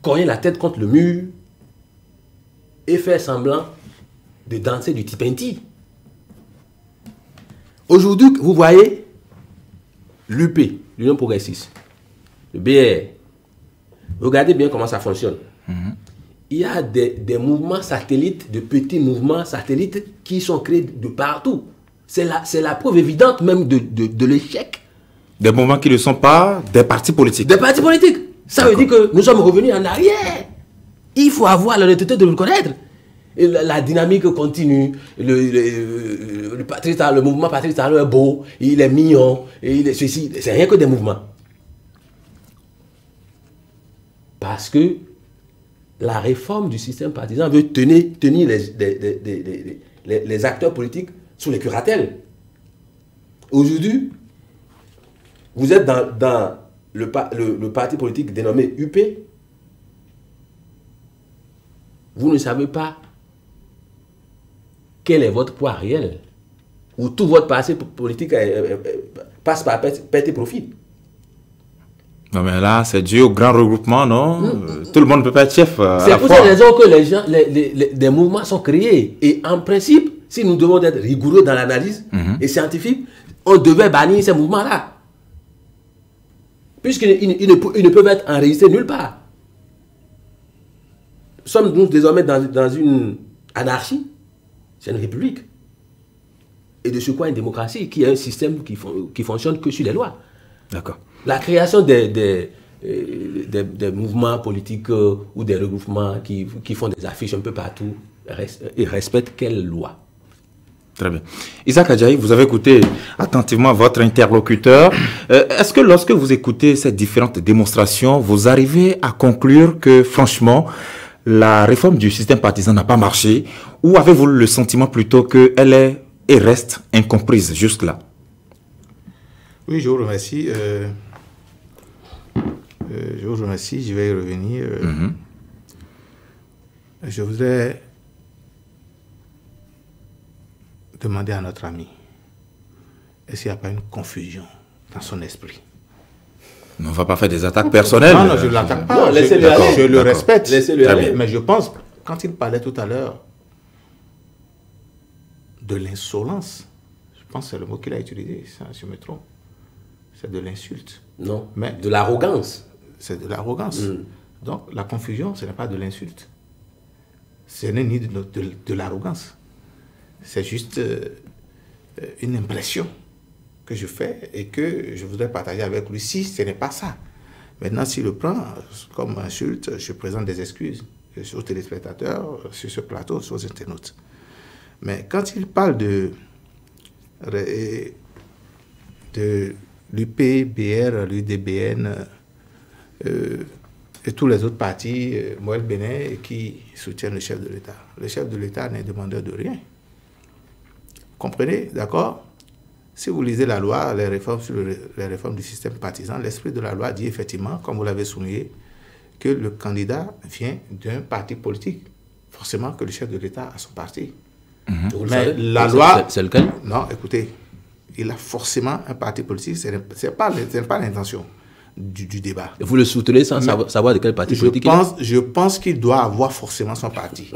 [SPEAKER 2] cogner la tête contre le mur et faire semblant de danser du tipenti. Aujourd'hui, vous voyez l'UP, l'Union progressiste, le BR. Regardez bien comment ça fonctionne. Il y a des mouvements satellites, de petits mouvements satellites qui sont créés de partout. C'est la preuve évidente même de l'échec.
[SPEAKER 1] Des mouvements qui ne sont pas des partis politiques.
[SPEAKER 2] Des partis politiques. Ça veut dire que nous sommes revenus en arrière. Il faut avoir l'honnêteté de le connaître. Et la dynamique continue. Le mouvement Patrice Talon est beau, il est mignon, et il est ceci. C'est rien que des mouvements. Parce que la réforme du système partisan veut tenir les acteurs politiques sous les curatelles. Aujourd'hui, vous êtes dans le parti politique dénommé UP. Vous ne savez pas quel est votre poids réel. Ou tout votre passé politique passe par perte et profit.
[SPEAKER 1] Non, mais là, c'est dû au grand regroupement, non? Tout le monde ne peut pas être chef.
[SPEAKER 2] C'est pour cette raison que des mouvements sont créés. Et en principe, si nous devons être rigoureux dans l'analyse et scientifique, on devait bannir ces mouvements-là. Puisqu'ils ne peuvent être enregistrés nulle part. Sommes-nous désormais dans une anarchie? C'est une république. Et de ce quoi une démocratie qui est un système qui fonctionne que sur les lois.
[SPEAKER 1] D'accord.
[SPEAKER 2] La création des mouvements politiques ou des regroupements qui font des affiches un peu partout, ils respectent quelle loi?
[SPEAKER 1] Très bien. Isaac Adjaï, vous avez écouté attentivement votre interlocuteur. Est-ce que lorsque vous écoutez ces différentes démonstrations, vous arrivez à conclure que franchement, la réforme du système partisan n'a pas marché, ou avez-vous le sentiment plutôt qu'elle est et reste incomprise jusque-là?
[SPEAKER 3] Oui, je vous remercie. Je vous remercie, je vais y revenir. Je voudrais demander à notre ami, est-ce qu'il n'y a pas une confusion dans son esprit?
[SPEAKER 1] On ne va pas faire des attaques personnelles.
[SPEAKER 3] Non, je ne l'attaque pas.
[SPEAKER 2] Laissez-le aller.
[SPEAKER 3] Je le respecte.
[SPEAKER 2] Laissez-le aller.
[SPEAKER 3] Mais je pense, quand il parlait tout à l'heure de l'insolence, je pense que c'est le mot qu'il a utilisé, ça, je me trompe. C'est de l'insulte.
[SPEAKER 2] Non,
[SPEAKER 3] mais
[SPEAKER 2] de l'arrogance.
[SPEAKER 3] C'est de l'arrogance. Donc, la confusion, ce n'est pas de l'insulte. Ce n'est ni de l'arrogance. C'est juste une impression que je fais et que je voudrais partager avec lui si ce n'est pas ça. Maintenant, s'il le prend comme insulte, je présente des excuses aux téléspectateurs, sur ce plateau, aux internautes. Mais quand il parle de l'UPBR, l'UDBN et tous les autres partis, Moël Bénin, qui soutiennent le chef de l'État. Le chef de l'État n'est demandeur de rien. Comprenez, d'accord? Si vous lisez la loi, les réformes du système partisan, l'esprit de la loi dit effectivement, comme vous l'avez souligné, que le candidat vient d'un parti politique. Forcément que le chef de l'État a son parti. Mais la loi...
[SPEAKER 2] C'est lequel?
[SPEAKER 3] Non, écoutez, il a forcément un parti politique, ce n'est pas l'intention du débat.
[SPEAKER 2] Et vous le soutenez sans savoir de quel parti politique
[SPEAKER 3] je pense qu'il doit avoir forcément son parti.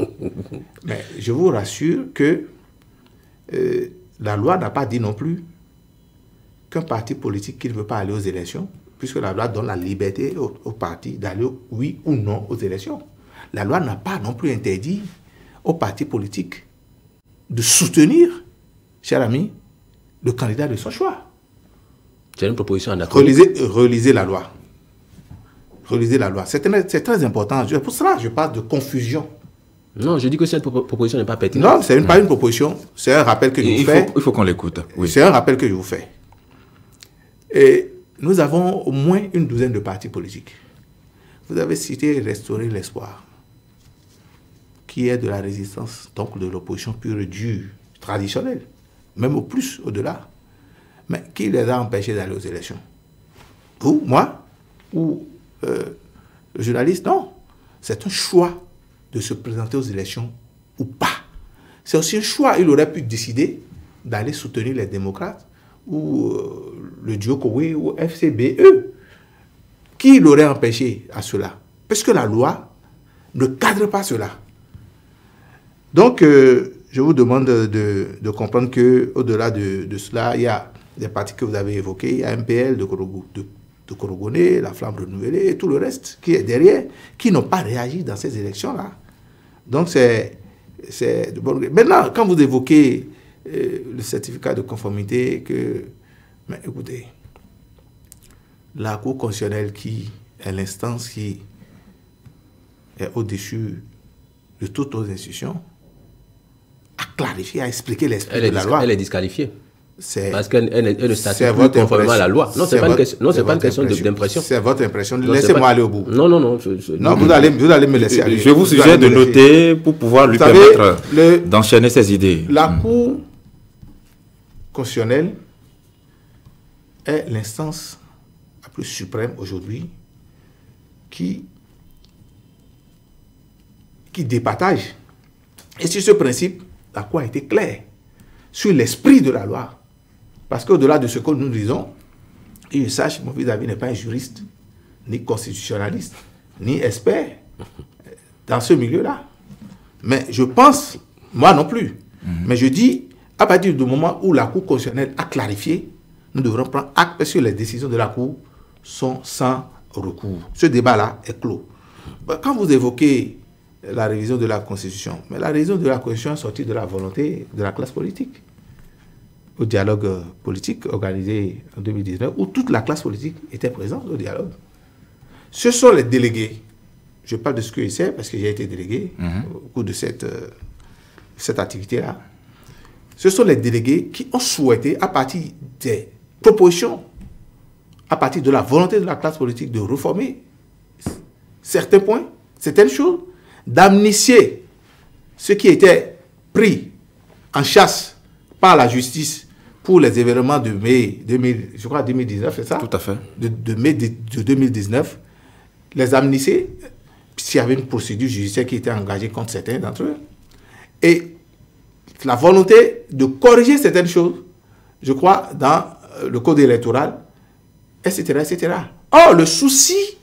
[SPEAKER 3] Mais je vous rassure que la loi n'a pas dit non plus qu'un parti politique qui ne veut pas aller aux élections, puisque la loi donne la liberté au parti d'aller oui ou non aux élections. La loi n'a pas non plus interdit aux partis politiques de soutenir, cher ami, le candidat de son choix.
[SPEAKER 2] C'est une proposition en accord.
[SPEAKER 3] Relisez la loi. Relisez la loi. C'est très important. Pour cela, je parle de confusion.
[SPEAKER 2] Non, je dis que cette proposition n'est pas pertinente.
[SPEAKER 3] Non, ce n'est pas une proposition. C'est un rappel que je vous fais.
[SPEAKER 1] Il faut qu'on l'écoute. Oui.
[SPEAKER 3] C'est un rappel que je vous fais. Et nous avons au moins une douzaine de partis politiques. Vous avez cité Restaurer l'espoir, qui est de la résistance, donc de l'opposition pure et dure, traditionnelle, même au plus, au-delà. Mais qui les a empêchés d'aller aux élections? Vous, moi, ou le journaliste? Non. C'est un choix de se présenter aux élections ou pas. C'est aussi un choix. Il aurait pu décider d'aller soutenir les démocrates ou le duo Kowe ou FCBE. Qui l'aurait empêché à cela? Parce que la loi ne cadre pas cela. Donc, je vous demande de comprendre qu'au-delà de cela, il y a des partis que vous avez évoqués. Il y a MPL de Korogoné, la Flamme renouvelée et tout le reste qui est derrière, qui n'ont pas réagi dans ces élections-là. Donc, c'est de bonne... Maintenant, quand vous évoquez le certificat de conformité, mais écoutez, la Cour constitutionnelle qui est l'instance qui est au-dessus de toutes nos institutions, a clarifié, a expliqué l'esprit de la loi.
[SPEAKER 2] Elle est disqualifiée. Parce qu'elle ne statue
[SPEAKER 3] plus
[SPEAKER 2] plus conformément à la loi. Non, ce n'est pas une question d'impression.
[SPEAKER 3] C'est votre impression. Laissez-moi aller au bout.
[SPEAKER 2] Non.
[SPEAKER 3] Non, vous allez me laisser aller.
[SPEAKER 1] Je vous suggère de noter pour pouvoir lui permettre d'enchaîner ses idées.
[SPEAKER 3] La Cour constitutionnelle est l'instance la plus suprême aujourd'hui qui départage. Et sur ce principe, la Cour a été claire sur l'esprit de la loi. Parce qu'au-delà de ce que nous disons, et je sache, mon vis-à-vis n'est pas un juriste, ni constitutionnaliste, ni expert dans ce milieu-là. Mais je pense, moi non plus, mais je dis, à partir du moment où la Cour constitutionnelle a clarifié, nous devrons prendre acte parce que les décisions de la Cour sont sans recours. Ce débat-là est clos. Quand vous évoquez la révision de la Constitution, mais la révision de la Constitution est sortie de la volonté de la classe politique, au dialogue politique organisé en 2019, où toute la classe politique était présente au dialogue. Ce sont les délégués, je parle de ce que je sais parce que j'ai été délégué au cours de cette activité-là, ce sont les délégués qui ont souhaité, à partir des propositions, à partir de la volonté de la classe politique de réformer certains points, certaines choses, d'amnistier ce qui était pris en chasse par la justice pour les événements de mai 2019, c'est ça?
[SPEAKER 1] Tout à fait.
[SPEAKER 3] De mai de 2019, les amnistier, s'il y avait une procédure judiciaire qui était engagée contre certains d'entre eux. Et la volonté de corriger certaines choses, je crois, dans le code électoral, etc., etc. Or, le souci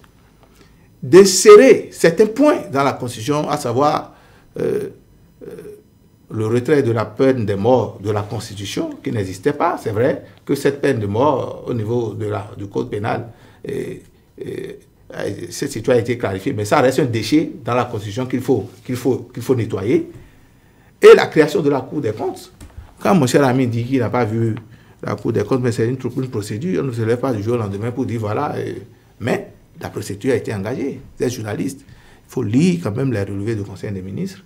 [SPEAKER 3] d'insérer certains points dans la Constitution, à savoir le retrait de la peine de mort de la Constitution, qui n'existait pas. C'est vrai que cette peine de mort, au niveau du Code pénal, cette situation a été clarifiée, mais ça reste un déchet dans la Constitution qu'il faut nettoyer. Et la création de la Cour des comptes. Quand mon cher ami dit qu'il n'a pas vu la Cour des comptes, mais c'est une procédure, on ne se lève pas du jour au lendemain pour dire voilà. Mais la procédure a été engagée. Vous êtes journaliste. Il faut lire quand même les relevés du Conseil des ministres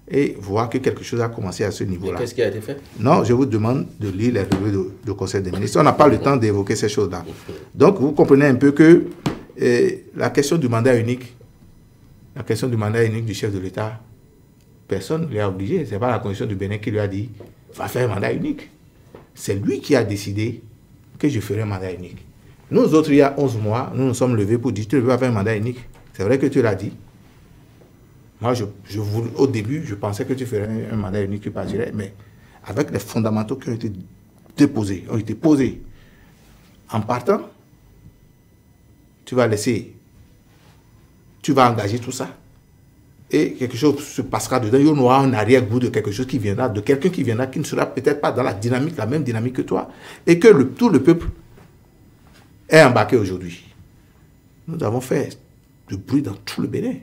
[SPEAKER 3] et voir que quelque chose a commencé à ce niveau-là.
[SPEAKER 2] Qu'est-ce qui a été fait?
[SPEAKER 3] Non, je vous demande de lire les relevés du Conseil des ministres. On n'a pas le temps d'évoquer ces choses-là. Donc, vous comprenez un peu que la question du mandat unique, du chef de l'État, personne ne lui a obligé. Ce n'est pas la Constitution du Bénin qui lui a dit « va faire un mandat unique ». C'est lui qui a décidé que je ferai un mandat unique. Nous autres, il y a 11 mois, nous nous sommes levés pour dire « tu ne veux pas faire un mandat unique ». C'est vrai que tu l'as dit. Moi, au début, je pensais que tu ferais un mandat unique, tu partirais, mais avec les fondamentaux qui ont été posés, en partant, tu vas engager tout ça. Et quelque chose se passera dedans. Il y aura un arrière-goût de quelque chose qui viendra, de quelqu'un qui viendra, qui ne sera peut-être pas dans la même dynamique que toi. Et que tout le peuple est embarqué aujourd'hui. Nous avons fait du bruit dans tout le Bénin.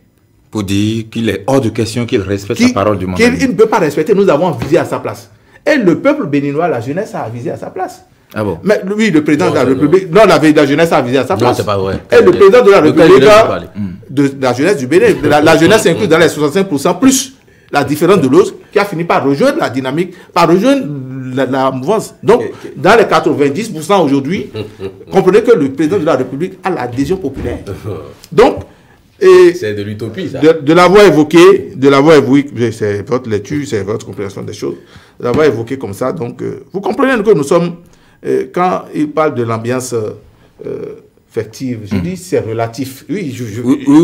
[SPEAKER 1] Pour dire qu'il est hors de question qu'il respecte la parole du mandat.
[SPEAKER 3] Qu'il ne peut pas respecter, nous avons visé à sa place. Et le peuple béninois, la jeunesse, a visé à sa place.
[SPEAKER 1] Ah bon?
[SPEAKER 3] Mais oui, le président de la République, la jeunesse a visé à sa place.
[SPEAKER 2] Non, c'est pas vrai.
[SPEAKER 3] Et le président de la République, de la jeunesse du Bénin, la jeunesse inclus dans les 65%, plus la différence de l'autre, qui a fini par rejoindre la dynamique, par rejoindre la mouvance. Donc, dans les 90% aujourd'hui, comprenez que le président de la République a l'adhésion populaire. Donc,
[SPEAKER 2] c'est de l'utopie, ça.
[SPEAKER 3] De l'avoir évoqué, c'est votre lecture, c'est votre compréhension des choses, de l'avoir évoqué comme ça. Donc, vous comprenez que nous sommes, quand il parle de l'ambiance festive, je dis c'est relatif. Oui,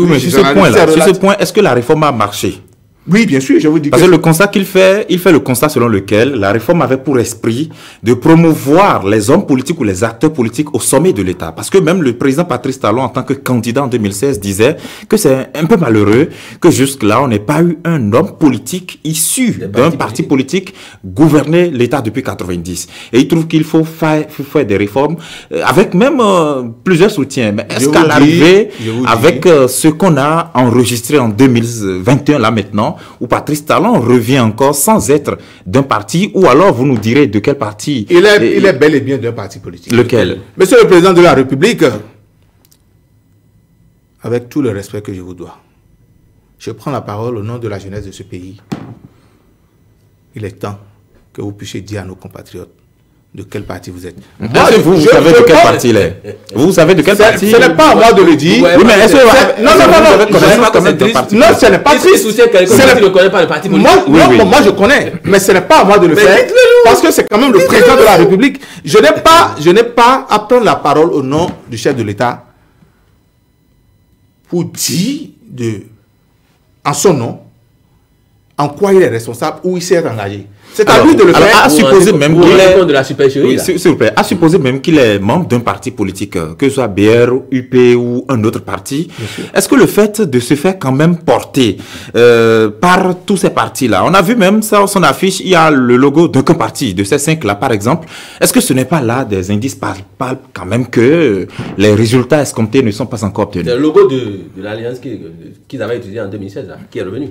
[SPEAKER 1] mais sur ce point, est-ce que la réforme a marché?
[SPEAKER 3] Oui, bien sûr, je vous dis
[SPEAKER 1] Parce que le constat qu'il fait, il fait le constat selon lequel la réforme avait pour esprit de promouvoir les hommes politiques ou les acteurs politiques au sommet de l'État. Parce que même le président Patrice Talon, en tant que candidat en 2016, disait que c'est un peu malheureux que jusque-là, on n'ait pas eu un homme politique issu d'un parti politique gouverner l'État depuis 90. Et il trouve qu'il faut faire des réformes avec même plusieurs soutiens. Mais est-ce qu'à l'arrivée, avec ce qu'on a enregistré en 2021, là maintenant, où Patrice Talon revient encore sans être d'un parti, ou alors vous nous direz de quel parti
[SPEAKER 3] il est bel et bien d'un parti politique.
[SPEAKER 1] Lequel?
[SPEAKER 3] Monsieur le Président de la République, avec tout le respect que je vous dois, je prends la parole au nom de la jeunesse de ce pays. Il est temps que vous puissiez dire à nos compatriotes de quel parti vous êtes.
[SPEAKER 1] Vous savez de quel parti il est. Vous savez de quel parti?
[SPEAKER 3] Ce n'est pas à moi de le dire.
[SPEAKER 1] Oui, mais est-ce que
[SPEAKER 3] non, ce n'est pas triste.
[SPEAKER 2] Tu ne connais pas le parti politique.
[SPEAKER 3] Moi, je connais. Mais ce n'est pas à moi de le faire. Parce que c'est quand même le président de la République. Je n'ai pas à prendre la parole au nom du chef de l'État pour dire en son nom en quoi il est responsable ou il s'est engagé. C'est à lui de le faire.
[SPEAKER 1] À supposer même qu'il est
[SPEAKER 2] de la supercherie.
[SPEAKER 1] S'il vous plaît, à supposer même qu'il est membre d'un parti politique, que ce soit BR, UP ou un autre parti. Est-ce que le fait de se faire quand même porter par tous ces partis-là, on a vu même ça, son affiche, il y a le logo d'aucun parti, de ces 5-là par exemple. Est-ce que ce n'est pas là des indices palpables quand même que les résultats escomptés ne sont pas encore obtenus?
[SPEAKER 2] C'est le logo de l'alliance qu'ils avaient utilisé en 2016, là, qui est revenu.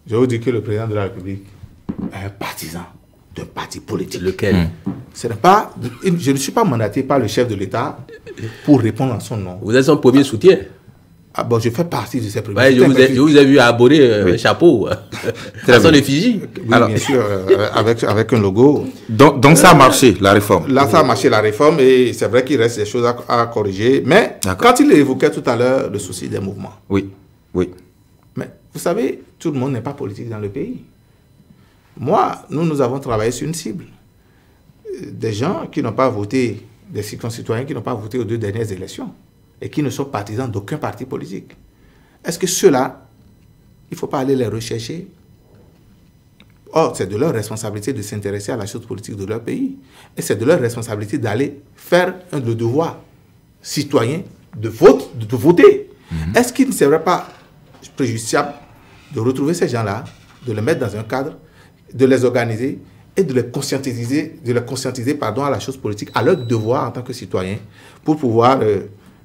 [SPEAKER 3] Je vous dis que le président de la République est un partisan d'un parti politique.
[SPEAKER 2] Lequel?
[SPEAKER 3] Ce n'est pas, je ne suis pas mandaté par le chef de l'État pour répondre en son nom.
[SPEAKER 2] Vous êtes son premier soutien.
[SPEAKER 3] Ah bon, je fais partie de ces premiers
[SPEAKER 2] soutiens. Je vous ai vu aborder un chapeau à son effigie.
[SPEAKER 3] Oui, alors, bien sûr, avec un logo.
[SPEAKER 1] Donc ça a marché, la réforme.
[SPEAKER 3] Là, ça a marché, la réforme, et c'est vrai qu'il reste des choses à corriger. Mais quand il évoquait tout à l'heure le souci des mouvements.
[SPEAKER 1] Oui.
[SPEAKER 3] Mais vous savez, tout le monde n'est pas politique dans le pays. Moi, nous avons travaillé sur une cible. Des gens qui n'ont pas voté, des concitoyens qui n'ont pas voté aux 2 dernières élections et qui ne sont partisans d'aucun parti politique. Est-ce que ceux-là, il ne faut pas aller les rechercher? Or, c'est de leur responsabilité de s'intéresser à la chose politique de leur pays. Et c'est de leur responsabilité d'aller faire le devoir citoyen de voter. Est-ce qu'il ne serait pas préjudiciable de retrouver ces gens-là, de les mettre dans un cadre, de les organiser et de les conscientiser, à la chose politique, à leur devoir en tant que citoyen, pour pouvoir...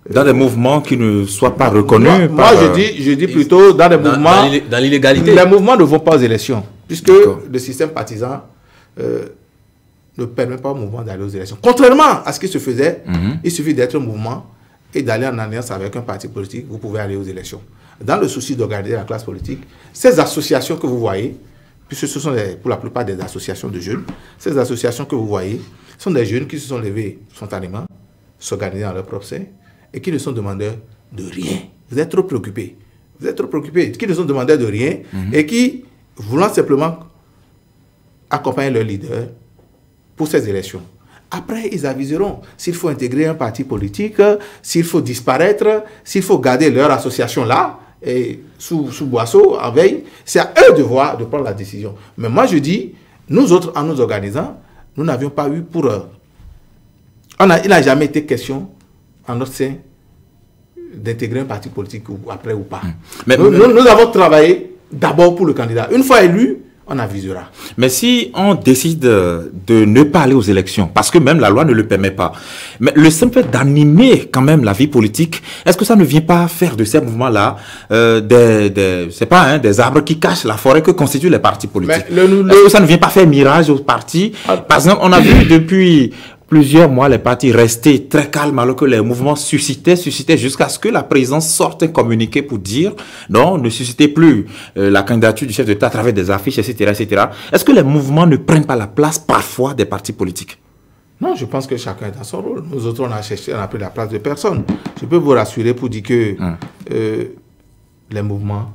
[SPEAKER 1] dans des mouvements qui ne soient pas reconnus
[SPEAKER 3] Moi, je dis plutôt dans des mouvements...
[SPEAKER 2] Dans l'illégalité.
[SPEAKER 3] Les mouvements ne vont pas aux élections, puisque le système partisan ne permet pas au mouvement d'aller aux élections. Contrairement à ce qui se faisait, il suffit d'être un mouvement et d'aller en alliance avec un parti politique, vous pouvez aller aux élections. Dans le souci d'organiser la classe politique, ces associations que vous voyez, puisque ce sont pour la plupart des associations de jeunes, ces associations que vous voyez sont des jeunes qui se sont levés spontanément, s'organiser dans leur propre sein, et qui ne sont demandeurs de rien. Vous êtes trop préoccupés. Vous êtes trop préoccupés. Qui ne sont demandeurs de rien et qui, voulant simplement accompagner leur leader pour ces élections. Après, ils aviseront s'il faut intégrer un parti politique, s'il faut disparaître, s'il faut garder leur association là, et sous boisseau, en veille. C'est à eux de voir, de prendre la décision. Mais moi, je dis, nous autres, en nous organisant, nous n'avions pas eu pour... il n'a jamais été question, en notre sein, d'intégrer un parti politique après ou pas. Nous avons travaillé d'abord pour le candidat. Une fois élu, on avisera.
[SPEAKER 1] Mais si on décide de ne pas aller aux élections, parce que même la loi ne le permet pas, mais le simple fait d'animer quand même la vie politique, est-ce que ça ne vient pas faire de ces mouvements-là des arbres qui cachent la forêt que constituent les partis politiques? Est-ce que ça ne vient pas faire mirage aux partis? Par exemple, on a vu depuis plusieurs mois les partis restaient très calmes alors que les mouvements suscitaient jusqu'à ce que la présidence sorte un communiqué pour dire non, ne suscitez plus la candidature du chef d'État à travers des affiches, etc., etc. Est-ce que les mouvements ne prennent pas la place parfois des partis politiques?
[SPEAKER 3] Non, je pense que chacun est dans son rôle. Nous autres, on a pris la place de personne. Je peux vous rassurer pour dire que les mouvements,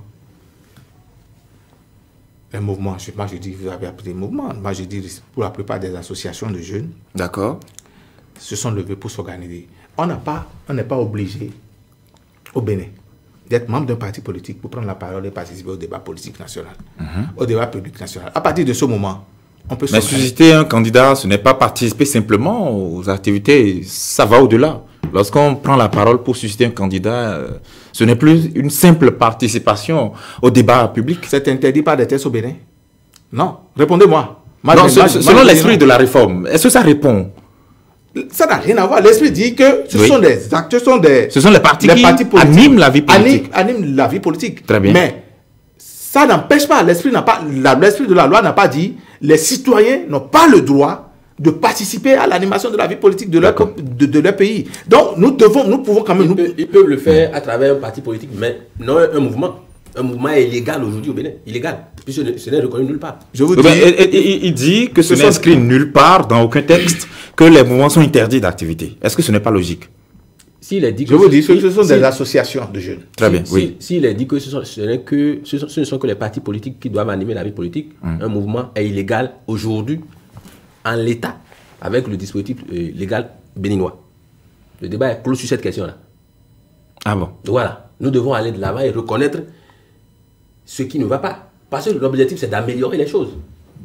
[SPEAKER 3] moi je dis, vous avez appris des mouvements. Moi je dis, pour la plupart des associations de jeunes,
[SPEAKER 1] d'accord,
[SPEAKER 3] se sont levés pour s'organiser. On n'est pas obligé au Bénin d'être membre d'un parti politique pour prendre la parole et participer au débat politique national, au débat public national. À partir de ce moment, on peut s'organiser.
[SPEAKER 1] Mais susciter un candidat, ce n'est pas participer simplement aux activités, ça va au-delà. Lorsqu'on prend la parole pour susciter un candidat, ce n'est plus une simple participation au débat public.
[SPEAKER 3] C'est interdit par des tests au Bénin? Non. Répondez-moi.
[SPEAKER 1] Selon l'esprit de la réforme, est-ce que ça répond?
[SPEAKER 3] Ça n'a rien à voir. L'esprit dit que ce sont des actes,
[SPEAKER 1] ce sont les partis qui animent la vie politique.
[SPEAKER 3] Animent la vie politique.
[SPEAKER 1] Très bien.
[SPEAKER 3] Mais ça n'empêche pas, l'esprit de la loi n'a pas dit les citoyens n'ont pas le droit de participer à l'animation de la vie politique de leur pays. Donc, nous pouvons quand même...
[SPEAKER 2] Ils peuvent le faire à travers un parti politique, mais non un mouvement. Un mouvement est illégal aujourd'hui au Bénin. Illégal. Puisque ce n'est reconnu nulle part.
[SPEAKER 3] Je vous dis...
[SPEAKER 1] Il dit que ce n'est inscrit nulle part, dans aucun texte, que les mouvements sont interdits d'activité. Est-ce que ce n'est pas logique?
[SPEAKER 3] Je vous dis que ce sont des associations de jeunes.
[SPEAKER 1] Très bien, oui.
[SPEAKER 2] S'il est dit que ce ne sont que les partis politiques qui doivent animer la vie politique, un mouvement est illégal aujourd'hui en l'état avec le dispositif légal béninois. Le débat est clos sur cette question-là.
[SPEAKER 1] Ah bon?
[SPEAKER 2] Voilà. Nous devons aller de l'avant et reconnaître ce qui ne va pas. Parce que l'objectif, c'est d'améliorer les choses.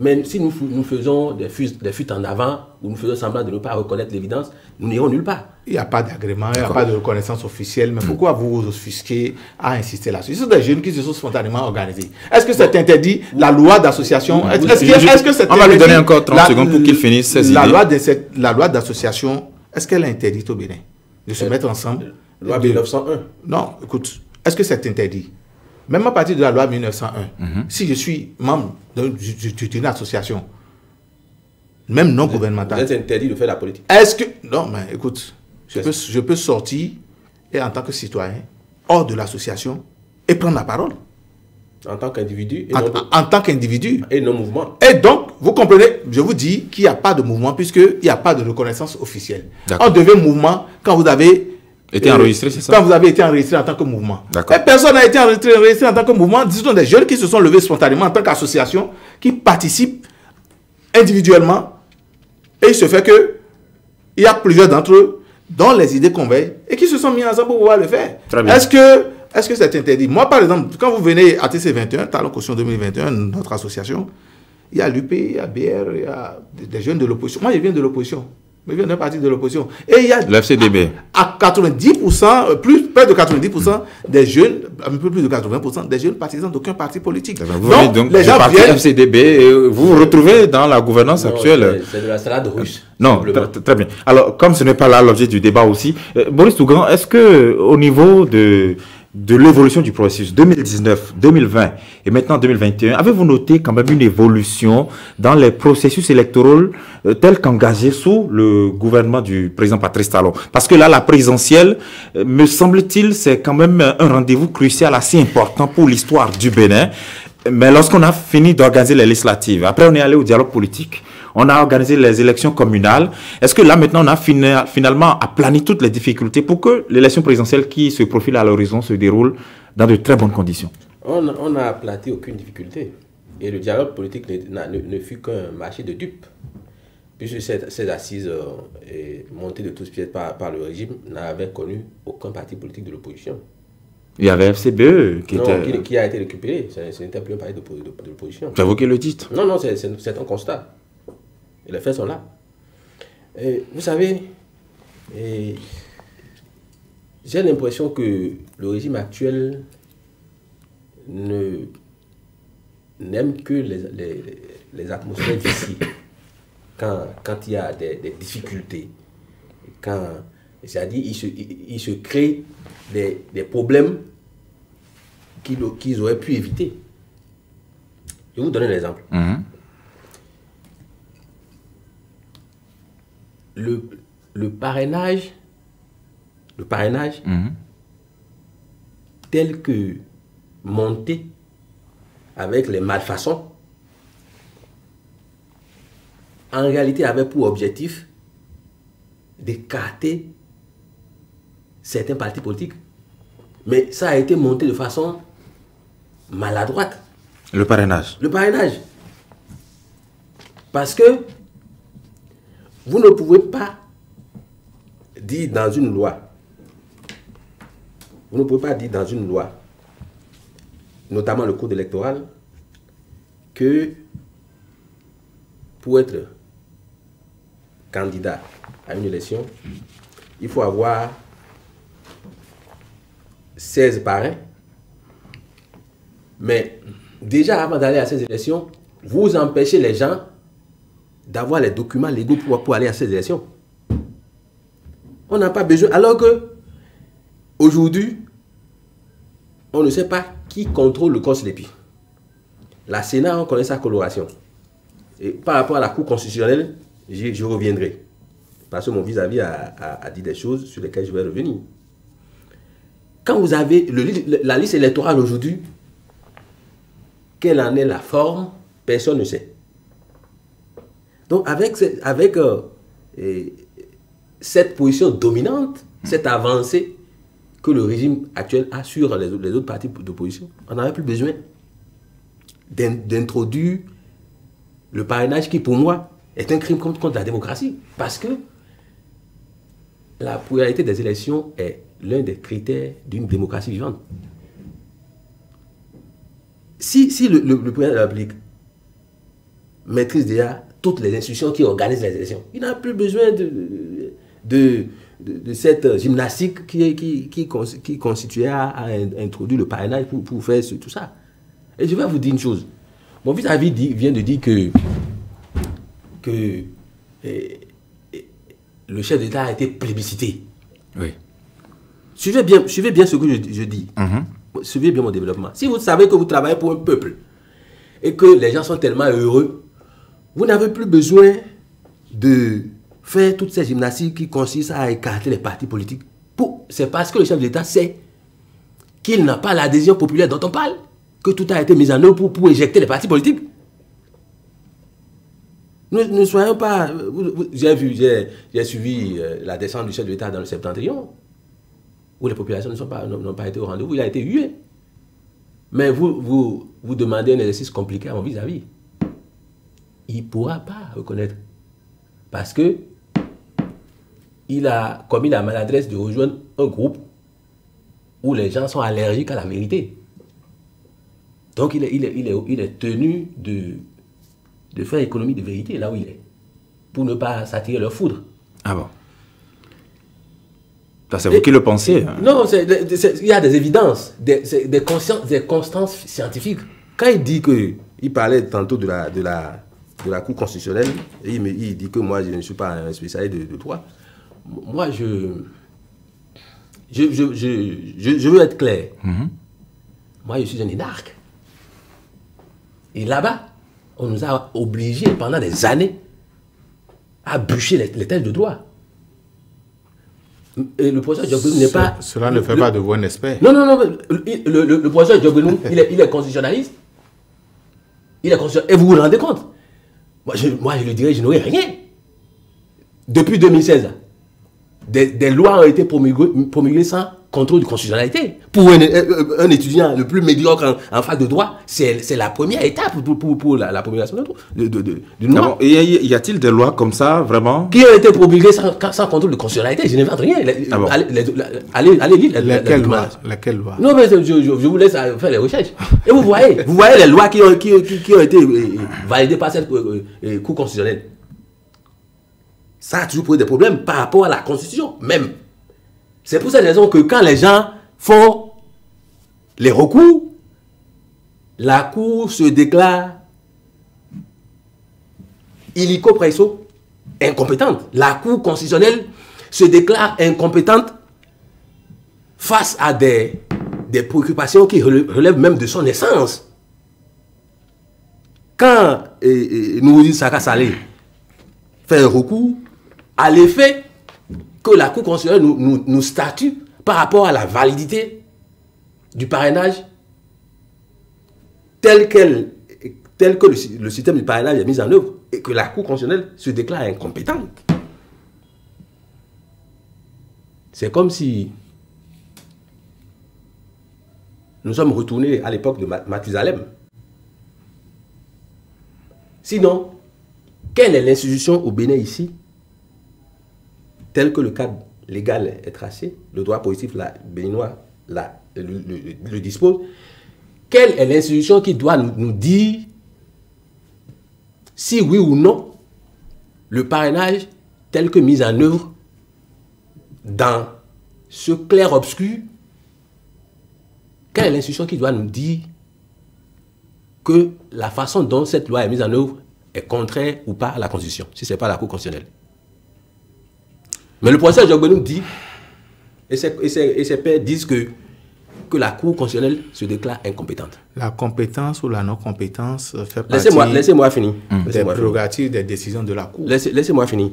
[SPEAKER 2] Mais si nous faisons des fuites en avant, ou nous faisons semblant de ne pas reconnaître l'évidence, nous n'irons nulle part.
[SPEAKER 3] Il n'y a pas d'agrément, il n'y a pas de reconnaissance officielle. Mais pourquoi vous vous offusquez à insister là-dessus? Ce sont des jeunes qui se sont spontanément organisés. Est-ce que c'est interdit? La loi d'association... Est-ce que c'est...
[SPEAKER 1] On va lui donner encore 30 secondes pour qu'il finisse ses idées.
[SPEAKER 3] La loi d'association, est-ce qu'elle est interdite au Bénin? De se mettre ensemble?
[SPEAKER 2] Loi 1901.
[SPEAKER 3] Non, écoute, est-ce que c'est interdit? Même à partir de la loi 1901, si je suis membre d'une association, même non gouvernementale...
[SPEAKER 2] Vous êtes interdit de faire la politique.
[SPEAKER 3] Est-ce que... Non, mais écoute, je peux sortir et en tant que citoyen, hors de l'association, et prendre la parole.
[SPEAKER 2] En tant qu'individu
[SPEAKER 3] en tant qu'individu.
[SPEAKER 2] Et non mouvement.
[SPEAKER 3] Et donc, vous comprenez, je vous dis qu'il n'y a pas de mouvement puisqu'il n'y a pas de reconnaissance officielle. On devient mouvement quand vous avez...
[SPEAKER 1] été enregistré, c'est ça?
[SPEAKER 3] Quand vous avez été enregistré en tant que mouvement.
[SPEAKER 1] Et
[SPEAKER 3] personne n'a été enregistré en tant que mouvement. Ce sont des jeunes qui se sont levés spontanément en tant qu'association, qui participent individuellement. Et il se fait que il y a plusieurs d'entre eux dont les idées conveillent et qui se sont mis ensemble pour pouvoir le faire. Est-ce que c'est interdit? Moi, par exemple, quand vous venez à TC21, Talon Caution 2021, notre association, il y a l'UP, il y a BR, il y a des jeunes de l'opposition. Moi, je viens de l'opposition. Je viens d'un parti de l'opposition. Et il y a
[SPEAKER 1] l'FCDB.
[SPEAKER 3] À 90%, près de 90% des jeunes, un peu plus de 80% des jeunes partisans d'aucun parti politique.
[SPEAKER 1] Vous venez donc du parti FCDB et vous vous retrouvez dans la gouvernance actuelle.
[SPEAKER 2] C'est de la salade russe.
[SPEAKER 1] Non, très bien. Alors, comme ce n'est pas là l'objet du débat aussi, Boris Tougan, est-ce que au niveau de de l'évolution du processus 2019, 2020 et maintenant 2021, avez-vous noté quand même une évolution dans les processus électoraux tels qu'engagés sous le gouvernement du président Patrice Talon? Parce que là, la présidentielle, me semble-t-il, c'est quand même un rendez-vous crucial assez important pour l'histoire du Bénin. Mais lorsqu'on a fini d'organiser les législatives, après on est allé au dialogue politique, on a organisé les élections communales. Est-ce que là maintenant on a finalement aplani toutes les difficultés pour que l'élection présidentielle qui se profile à l'horizon se déroule dans de très bonnes conditions?
[SPEAKER 2] On n'a aplati aucune difficulté. Et le dialogue politique ne fut qu'un marché de dupes. Puisque ces assises montées de tous pieds par le régime n'avaient connu aucun parti politique de l'opposition.
[SPEAKER 1] Il y avait FCBE
[SPEAKER 2] qui a été récupéré. Ce n'était plus un parti de l'opposition.
[SPEAKER 1] C'est vous qui le dites.
[SPEAKER 2] Non, c'est un constat. Et les faits sont là. Et vous savez, j'ai l'impression que le régime actuel n'aime que les atmosphères d'ici. Quand il y a des difficultés, c'est-à-dire il se crée des problèmes qu'ils auraient pu éviter. Je vais vous donner un exemple. Le parrainage tel que monté avec les malfaçons, en réalité avait pour objectif d'écarter certains partis politiques. Mais ça a été monté de façon maladroite.
[SPEAKER 1] Le parrainage.
[SPEAKER 2] Le parrainage. Parce que vous ne pouvez pas dire dans une loi, notamment le code électoral, que pour être candidat à une élection, il faut avoir 16 parrains. Mais déjà avant d'aller à ces élections, vous empêchez les gens d'avoir les documents légaux pour aller à ces élections. On n'a pas besoin. Alors que aujourd'hui, on ne sait pas qui contrôle le COSLEPI. La Sénat, on connaît sa coloration. Et par rapport à la Cour constitutionnelle, je reviendrai. Parce que mon vis-à-vis a dit des choses sur lesquelles je vais revenir. Quand vous avez la liste électorale aujourd'hui, quelle en est la forme, personne ne sait. Donc avec cette position dominante, cette avancée que le régime actuel a sur les autres partis d'opposition, on n'avait plus besoin d'introduire le parrainage qui, pour moi, est un crime contre la démocratie. Parce que la pluralité des élections est l'un des critères d'une démocratie vivante. Si le président de la République maîtrise déjà toutes les institutions qui organisent les élections, il n'a plus besoin de cette gymnastique qui constituait à introduire le parrainage pour faire tout ça. Et je vais vous dire une chose. Mon vis-à-vis vient de dire que le chef d'État a été plébiscité.
[SPEAKER 1] Oui.
[SPEAKER 2] Suivez bien ce que je dis. Suivez bien mon développement. Si vous savez que vous travaillez pour un peuple et que les gens sont tellement heureux, vous n'avez plus besoin de faire toutes ces gymnastiques qui consistent à écarter les partis politiques. C'est parce que le chef d'État sait qu'il n'a pas l'adhésion populaire dont on parle, que tout a été mis en œuvre pour éjecter les partis politiques. Ne soyons pas... J'ai suivi la descente du chef de l'État dans le Septentrion, où les populations n'ont pas été au rendez-vous, il a été hué. Mais vous demandez un exercice compliqué à mon vis-à-vis. Il ne pourra pas reconnaître. Parce que il a commis la maladresse de rejoindre un groupe où les gens sont allergiques à la vérité. Donc il est tenu de faire économie de vérité là où il est, pour ne pas s'attirer leur foudre.
[SPEAKER 1] Ah bon? C'est vous qui le pensez. Hein?
[SPEAKER 2] Non, il y a des évidences, des constances scientifiques. Quand il dit que, il parlait tantôt de la Cour constitutionnelle, et il dit que moi je ne suis pas un spécialiste de droit. Moi je veux être clair. Moi, je suis un énarque. Et là-bas, on nous a obligés pendant des années à bûcher les textes de droit. Et le professeur Diogbenou n'est pas...
[SPEAKER 3] Cela ne fait pas de vous un expert.
[SPEAKER 2] Non, le professeur Diogbenou, il est constitutionnaliste. Il est constitutionnaliste. Et vous vous rendez compte? Moi, je le dirais, je n'aurais rien. Depuis 2016, des lois ont été promulguées sans contrôle de constitutionnalité. Pour un étudiant le plus médiocre en fac de droit, c'est la première étape pour la promulgation d'une loi.
[SPEAKER 1] Y a-t-il des lois comme ça, vraiment?
[SPEAKER 2] Qui ont été promulguées sans contrôle de constitutionnalité? Je n'invente rien. Allez lire.
[SPEAKER 3] Laquelle loi?
[SPEAKER 2] Non, mais je vous laisse faire les recherches. Et vous voyez les lois qui ont été validées par cette Cour constitutionnelle. Ça a toujours posé des problèmes par rapport à la Constitution, même. C'est pour cette raison que quand les gens font les recours, la Cour se déclare illico presso incompétente. La Cour constitutionnelle se déclare incompétente face à des préoccupations qui relèvent même de son essence. Quand Nouroudine Saka Saleh fait un recours, à l'effet que la Cour constitutionnelle nous statue par rapport à la validité du parrainage tel que le système du parrainage est mis en œuvre et que la Cour constitutionnelle se déclare incompétente. C'est comme si nous sommes retournés à l'époque de Mathusalem. Sinon, quelle est l'institution au Bénin ici, tel que le cadre légal est tracé, le droit positif béninois le dispose, quelle est l'institution qui doit nous dire si oui ou non le parrainage tel que mis en œuvre dans ce clair-obscur, quelle est l'institution qui doit nous dire que la façon dont cette loi est mise en œuvre est contraire ou pas à la Constitution, si ce n'est pas la Cour constitutionnelle. Mais le professeur Diogbenou dit, et ses pairs disent que la Cour constitutionnelle se déclare incompétente.
[SPEAKER 3] La compétence ou la non-compétence fait partie
[SPEAKER 2] laissez-moi finir.
[SPEAKER 3] des prérogatives des décisions de la Cour.
[SPEAKER 2] Laissez-moi finir.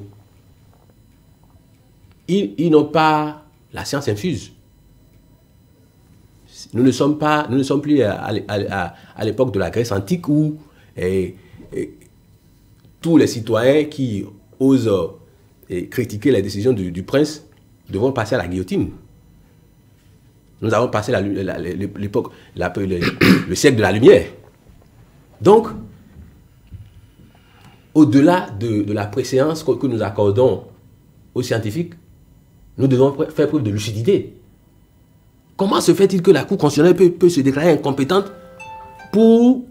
[SPEAKER 2] Ils n'ont pas la science infuse. Nous ne sommes plus à l'époque de la Grèce antique où tous les citoyens qui osent critiquer les décisions du prince devront passer à la guillotine. Nous avons passé l'époque, le siècle de la lumière. Donc, au-delà de la préséance que nous accordons aux scientifiques, nous devons faire preuve de lucidité. Comment se fait-il que la Cour constitutionnelle peut se déclarer incompétente pour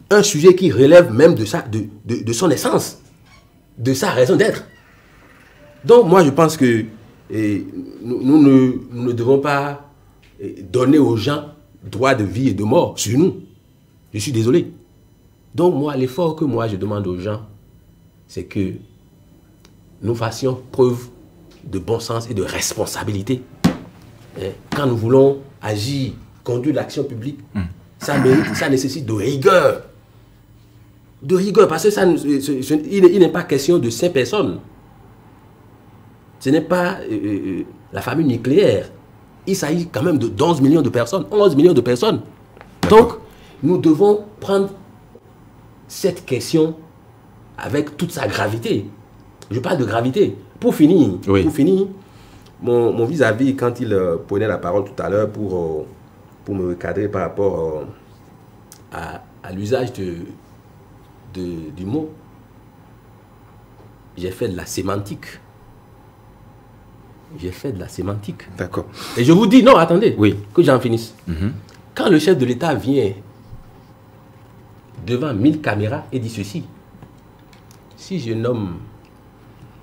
[SPEAKER 2] un sujet qui relève même de son essence, de sa raison d'être? Donc moi je pense que nous ne devons pas donner aux gens droit de vie et de mort sur nous. Je suis désolé. Donc moi, l'effort que moi je demande aux gens, c'est que nous fassions preuve de bon sens et de responsabilité. Quand nous voulons agir, conduire l'action publique, ça nécessite de rigueur. De rigueur, parce que il n'est pas question de 5 personnes. Ce n'est pas la famille nucléaire. Il s'agit quand même de 11 millions de personnes. 11 millions de personnes. Donc, nous devons prendre cette question avec toute sa gravité. Je parle de gravité. Pour finir, mon vis-à-vis, quand il prenait la parole tout à l'heure pour me recadrer par rapport à l'usage du mot, j'ai fait de la sémantique. J'ai fait de la sémantique.
[SPEAKER 1] D'accord.
[SPEAKER 2] Et je vous dis, non, attendez, que j'en finisse. Quand le chef de l'État vient devant 1000 caméras et dit ceci, si je nomme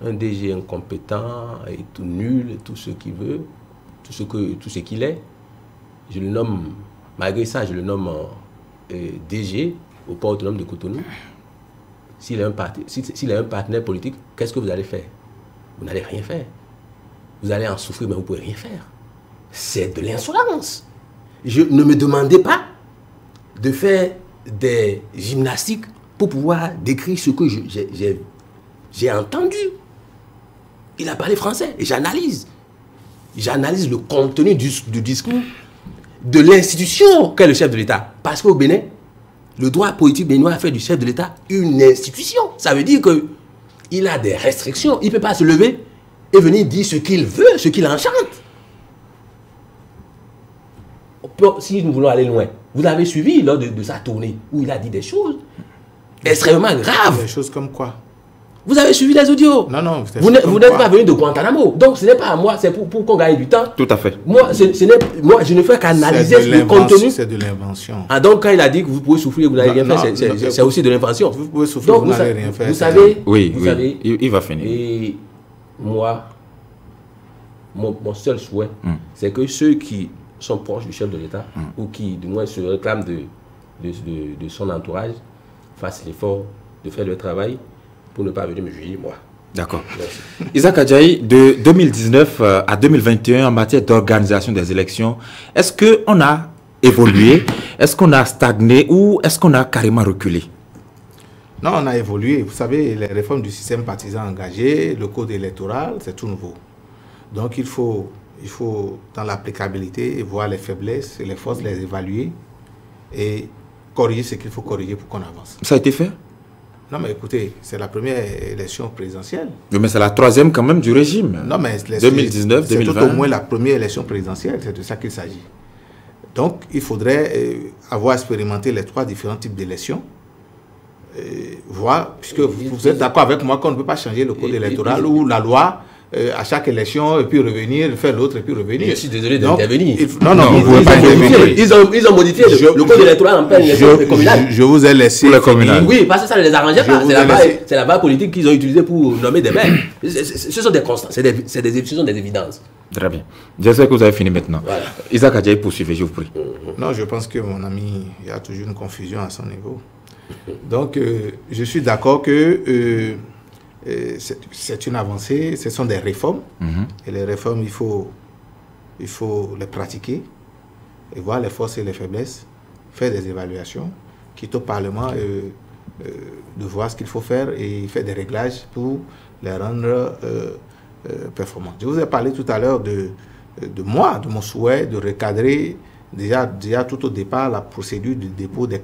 [SPEAKER 2] un DG incompétent et tout nul, et tout ce qu'il veut, tout ce qu'il est, je le nomme, malgré ça, je le nomme DG au port autonome de Cotonou. S'il est un partenaire politique, qu'est-ce que vous allez faire? Vous n'allez rien faire. vous allez en souffrir, mais vous ne pouvez rien faire. C'est de l'insolence. Ne me demandez pas de faire des gymnastiques pour pouvoir décrire ce que j'ai entendu. Il a parlé français et j'analyse. J'analyse le contenu du discours de l'institution qu'est le chef de l'État. Parce qu'au Bénin, le droit politique béninois a fait du chef de l'État une institution. Ça veut dire qu'il a des restrictions. Il ne peut pas se lever et venir dire ce qu'il veut, ce qu'il enchante. Si nous voulons aller loin, vous avez suivi lors de sa tournée où il a dit des choses extrêmement graves.
[SPEAKER 3] Des choses comme quoi?
[SPEAKER 2] Vous avez suivi les audios?
[SPEAKER 3] Non, non.
[SPEAKER 2] Vous n'êtes pas venu de Guantanamo. Donc ce n'est pas à moi, c'est pour qu'on gagne du temps.
[SPEAKER 1] Tout à fait.
[SPEAKER 2] Moi, je ne fais qu'analyser le contenu.
[SPEAKER 3] C'est de l'invention.
[SPEAKER 2] Ah, donc quand il a dit que vous pouvez souffrir, vous n'allez rien faire, c'est aussi de l'invention.
[SPEAKER 3] Vous pouvez souffrir,
[SPEAKER 2] donc,
[SPEAKER 3] vous n'allez rien faire.
[SPEAKER 2] Vous savez,
[SPEAKER 1] oui,
[SPEAKER 2] vous
[SPEAKER 1] oui.
[SPEAKER 2] savez,
[SPEAKER 1] Il va finir.
[SPEAKER 2] Et moi, mon seul souhait, c'est que ceux qui sont proches du chef de l'État, ou qui du moins se réclament de son entourage, fassent l'effort de faire le travail pour ne pas venir me juger, moi.
[SPEAKER 1] D'accord. Isaac Adjaye, de 2019 à 2021, en matière d'organisation des élections, est-ce qu'on a évolué, est-ce qu'on a stagné ou est-ce qu'on a carrément reculé?
[SPEAKER 3] Non, on a évolué. Vous savez, les réformes du système partisan engagé, le code électoral, c'est tout nouveau. Donc il faut dans l'applicabilité, voir les faiblesses et les forces, les évaluer et corriger ce qu'il faut corriger pour qu'on avance.
[SPEAKER 1] Ça a été fait?
[SPEAKER 3] Non, mais écoutez, c'est la première élection présidentielle.
[SPEAKER 1] Oui, mais c'est la troisième quand même du régime.
[SPEAKER 3] Non, mais
[SPEAKER 1] 2019, 2020.
[SPEAKER 3] C'est tout au moins la première élection présidentielle, c'est de ça qu'il s'agit. Donc, il faudrait avoir expérimenté les 3 différents types d'élections. Voir, puisque vous êtes d'accord avec moi qu'on ne peut pas changer le code électoral ou la loi à chaque élection et puis revenir, faire l'autre et puis revenir.
[SPEAKER 2] Je suis désolé d'intervenir.
[SPEAKER 3] Non, vous ne pouvez pas intervenir.
[SPEAKER 2] Ils ont modifié le code électoral en pleine élection communale.
[SPEAKER 3] Je vous ai laissé.
[SPEAKER 1] Pour le communal.
[SPEAKER 2] Oui, parce que ça ne les arrangeait pas. C'est la base politique qu'ils ont utilisée pour nommer des maires. Ce sont des constants, ce sont des évidences.
[SPEAKER 1] Très bien. J'espère que vous avez fini maintenant. Voilà. Isaac Adjaye, poursuivez, je vous prie.
[SPEAKER 3] Non, je pense que mon ami, il y a toujours une confusion à son niveau. Donc, je suis d'accord que c'est une avancée, ce sont des réformes. Et les réformes, il faut les pratiquer et voir les forces et les faiblesses, faire des évaluations, quitter au Parlement de voir ce qu'il faut faire et faire des réglages pour les rendre performants. Je vous ai parlé tout à l'heure de mon souhait de recadrer déjà tout au départ la procédure de dépôt des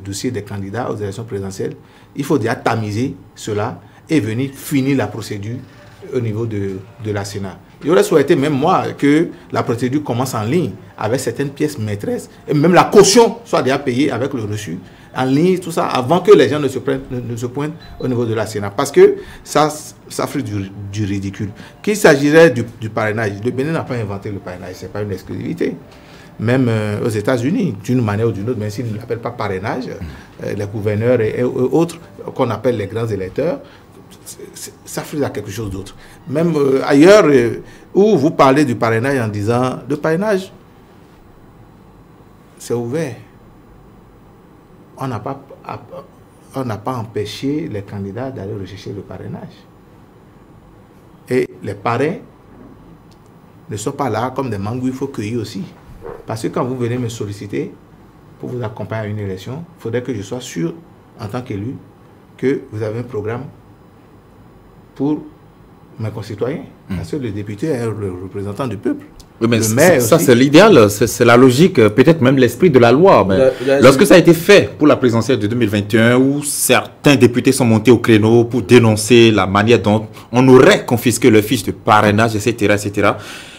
[SPEAKER 3] dossiers des candidats aux élections présidentielles. Il faut déjà tamiser cela et venir finir la procédure au niveau de la Sénat. J'aurais souhaité même moi que la procédure commence en ligne avec certaines pièces maîtresses et même la caution soit déjà payée avec le reçu en ligne, tout ça, avant que les gens ne se pointent au niveau de la Sénat. Parce que ça fait du ridicule. Qu'il s'agirait du parrainage, le Bénin n'a pas inventé le parrainage, ce n'est pas une exclusivité. Même aux États-Unis, d'une manière ou d'une autre, même s'ils ne l'appellent pas parrainage, les gouverneurs et autres, qu'on appelle les grands électeurs, ça fait à quelque chose d'autre. Même ailleurs, où vous parlez du parrainage en disant, le parrainage, c'est ouvert. On n'a pas empêché les candidats d'aller rechercher le parrainage. Et les parrains ne sont pas là comme des mangouilles, il faut cueillir aussi. Parce que quand vous venez me solliciter pour vous accompagner à une élection, il faudrait que je sois sûr, en tant qu'élu, que vous avez un programme pour mes concitoyens. Parce que le député est le représentant du peuple.
[SPEAKER 1] Oui, mais ça c'est l'idéal, c'est la logique, peut-être même l'esprit de la loi. Mais lorsque ça a été fait pour la présidentielle de 2021, où certains députés sont montés au créneau pour dénoncer la manière dont on aurait confisqué le fiche de parrainage, etc., etc.,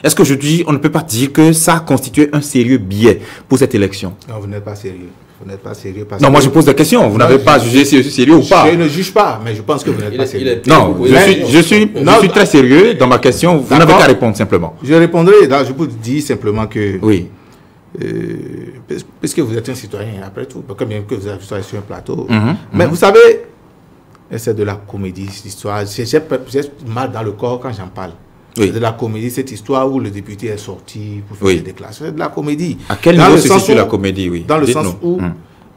[SPEAKER 1] est-ce qu'aujourd'hui, on ne peut pas dire que ça a constitué un sérieux biais pour cette élection?
[SPEAKER 3] Non, vous n'êtes pas sérieux. Vous n'êtes pas sérieux. Parce
[SPEAKER 1] non, moi je pose des questions. Vous n'avez pas jugé si c'est sérieux ou pas?
[SPEAKER 3] Je ne juge pas, mais je pense que vous n'êtes pas sérieux.
[SPEAKER 1] Non, je suis très sérieux dans ma question. Vous n'avez qu'à répondre simplement.
[SPEAKER 3] Je répondrai. Je vous dis simplement que... Oui. Puisque vous êtes un citoyen, après tout, comme bien que vous êtes sur un plateau. Mais vous savez, c'est de la comédie, cette histoire. J'ai mal dans le corps quand j'en parle. Oui. C'est de la comédie, cette histoire où le député est sorti pour faire des déclarations. C'est de la comédie.
[SPEAKER 1] À quel niveau se situe la comédie, oui?
[SPEAKER 3] Dans le sens où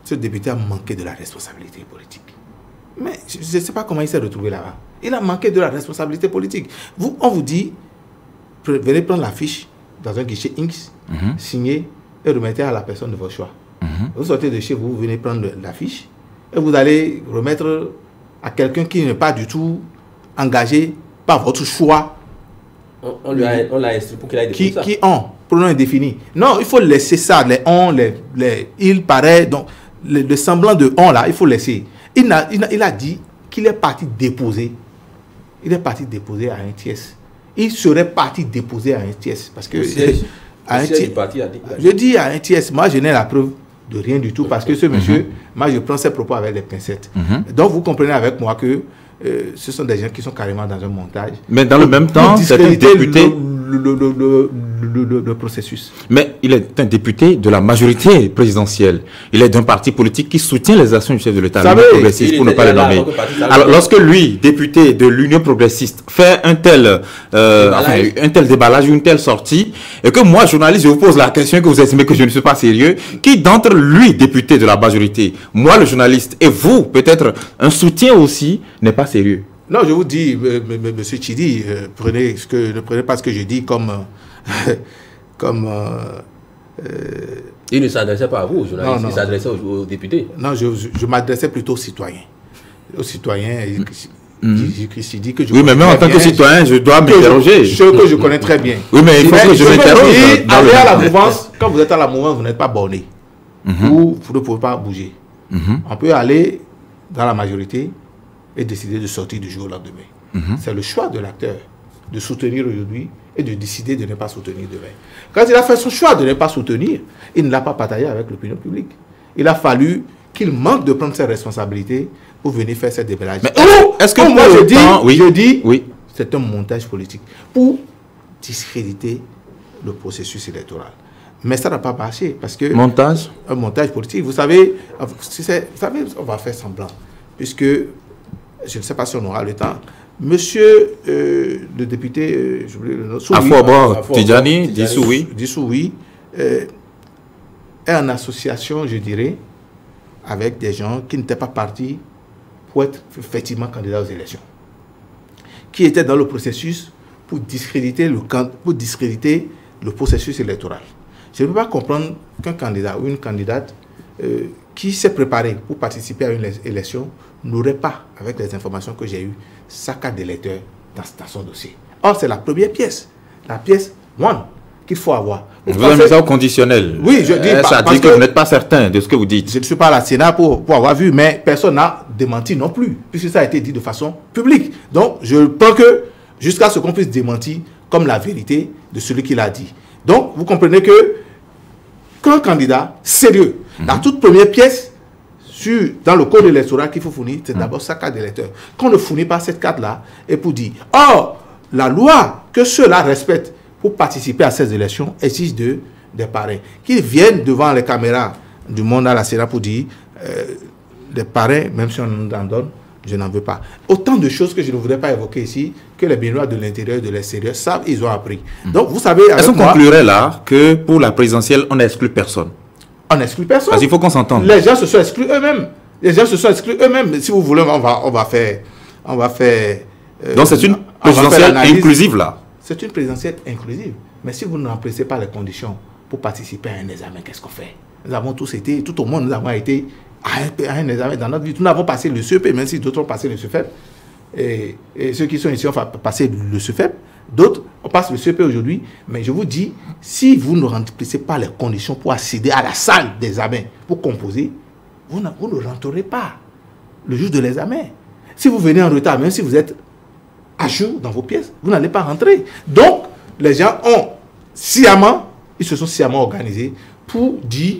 [SPEAKER 3] ce député a manqué de la responsabilité politique. Mais je ne sais pas comment il s'est retrouvé là-bas. Il a manqué de la responsabilité politique. On vous dit, venez prendre la fiche dans un guichet Inks, signez et remettez à la personne de votre choix. Vous sortez de chez vous, vous venez prendre la fiche et vous allez remettre à quelqu'un qui n'est pas du tout engagé par votre choix.
[SPEAKER 2] On l'a instruit pour qu'il aille déposer ça.
[SPEAKER 3] Qui ont, pronom indéfini. Non, il faut laisser ça, les on, il paraît, donc le semblant de on là, il faut laisser. Il a dit qu'il est parti déposer. Il est parti déposer à un tiers. Il serait parti déposer à un tiers. Parce que je dis à un tiers, moi je n'ai la preuve de rien du tout parce que ce monsieur, moi je prends ses propos avec des pincettes. Donc vous comprenez avec moi que ce sont des gens qui sont carrément dans un montage.
[SPEAKER 1] Mais dans le même temps, c'est un député.
[SPEAKER 3] Le processus.
[SPEAKER 1] Mais il est un député de la majorité présidentielle. Il est d'un parti politique qui soutient les actions du chef de l'État, l'Union progressiste, pour ne pas le nommer. Alors, lorsque lui, député de l'Union progressiste, fait un tel déballage, une telle sortie, et que moi, journaliste, je vous pose la question, que vous estimez que je ne suis pas sérieux, qui d'entre lui, député de la majorité, moi, le journaliste, et vous, peut-être un soutien aussi, n'est pas sérieux?
[SPEAKER 3] Non, je vous dis, monsieur Chidi, ne prenez pas ce que je dis comme...
[SPEAKER 2] il ne s'adressait pas à vous, aux journalistes, il s'adressait aux députés.
[SPEAKER 3] Non, je m'adressais plutôt aux citoyens. Aux citoyens, Chidi, que je
[SPEAKER 1] oui, mais même en tant que citoyen, je dois m'interroger.
[SPEAKER 3] Que je connais très bien.
[SPEAKER 1] Oui, mais il faut que je m'interroge.
[SPEAKER 3] Allez à la mouvance, quand vous êtes à la mouvance, vous n'êtes pas borné. Vous ne pouvez pas bouger. On peut aller dans la majorité et décider de sortir du jour au lendemain. C'est le choix de l'acteur de soutenir aujourd'hui et de décider de ne pas soutenir demain. Quand il a fait son choix de ne pas soutenir, il ne l'a pas partagé avec l'opinion publique. Il a fallu qu'il manque de prendre ses responsabilités pour venir faire cette déballage. Mais
[SPEAKER 1] est-ce que
[SPEAKER 3] moi je dis,
[SPEAKER 1] oui,
[SPEAKER 3] c'est un montage politique pour discréditer le processus électoral. Mais ça n'a pas marché parce que... Un montage politique. Vous savez, on va faire semblant. Puisque, je ne sais pas si on aura le temps, monsieur le député,
[SPEAKER 1] Afouaba Tidjani,
[SPEAKER 3] Dissouwi, est en association, je dirais, avec des gens qui n'étaient pas partis pour être effectivement candidats aux élections. Qui étaient dans le processus pour discréditer le processus électoral. Je ne peux pas comprendre qu'un candidat ou une candidate qui s'est préparé pour participer à une élection n'aurait pas, avec les informations que j'ai eues, sa carte d'électeur dans son dossier. Or, c'est la première pièce, la pièce 1 qu'il faut avoir.
[SPEAKER 1] Vous avez mis ça au conditionnel.
[SPEAKER 3] Oui, je dis
[SPEAKER 1] ça dit que vous n'êtes pas certain de ce que vous dites.
[SPEAKER 3] Je ne suis pas à la Sénat pour avoir vu, mais personne n'a démenti non plus, puisque ça a été dit de façon publique. Donc, je pense que jusqu'à ce qu'on puisse démentir comme la vérité de celui qui l'a dit. Donc, vous comprenez qu'un candidat sérieux, la toute première pièce dans le code électoral qu'il faut fournir, c'est d'abord sa carte d'électeur. Qu'on ne fournit pas cette carte-là, et pour dire, or, la loi que ceux-là respectent pour participer à ces élections exige des parrains. Qu'ils viennent devant les caméras du monde à la Sénat pour dire, les parrains, même si on nous en donne, je n'en veux pas. Autant de choses que je ne voudrais pas évoquer ici, que les Béninois de l'intérieur et de l'extérieur savent, ils ont appris. Donc, vous savez...
[SPEAKER 1] Est-ce qu'on conclurait là que pour la présidentielle, on n'exclut personne?
[SPEAKER 3] On n'exclut personne.
[SPEAKER 1] Parce qu'il faut qu'on s'entende.
[SPEAKER 3] Les gens se sont exclus eux-mêmes. Si vous voulez, on va faire...
[SPEAKER 1] Donc, c'est une présidentielle inclusive, là?
[SPEAKER 3] C'est une présidentielle inclusive. Mais si vous ne remplissez pas les conditions pour participer à un examen, qu'est-ce qu'on fait? Nous avons tous été, tout au monde, nous avons été à un examen dans notre vie. Nous avons passé le CEP, même si d'autres ont passé le CEFEP. Et ceux qui sont ici ont passé le CEFEP. D'autres, on passe le CEP aujourd'hui. Mais je vous dis, si vous ne remplissez pas les conditions pour accéder à la salle d'examen pour composer, vous ne rentrerez pas le jour de l'examen. Si vous venez en retard, même si vous êtes à jour dans vos pièces, vous n'allez pas rentrer. Donc, les gens ils se sont sciemment organisés pour dire,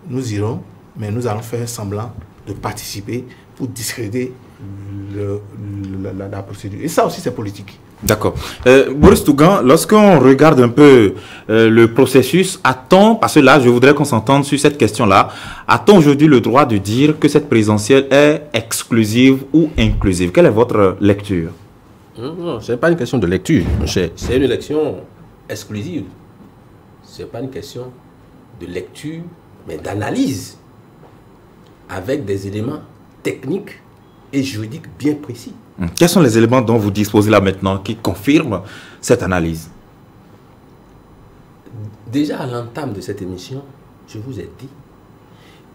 [SPEAKER 3] nous irons, mais nous allons faire semblant de participer pour discréditer la procédure. Et ça aussi, c'est politique.
[SPEAKER 1] D'accord. Boris Tougan, lorsqu'on regarde un peu le processus, a-t-on, parce que là, je voudrais qu'on s'entende sur cette question-là, a-t-on aujourd'hui le droit de dire que cette présidentielle est exclusive ou inclusive? Quelle est votre lecture?
[SPEAKER 2] Non, ce n'est pas une question de lecture. C'est une élection exclusive. Ce n'est pas une question de lecture, mais d'analyse, avec des éléments techniques et juridiques bien précis.
[SPEAKER 1] Quels sont les éléments dont vous disposez là maintenant qui confirment cette analyse?
[SPEAKER 2] Déjà à l'entame de cette émission, je vous ai dit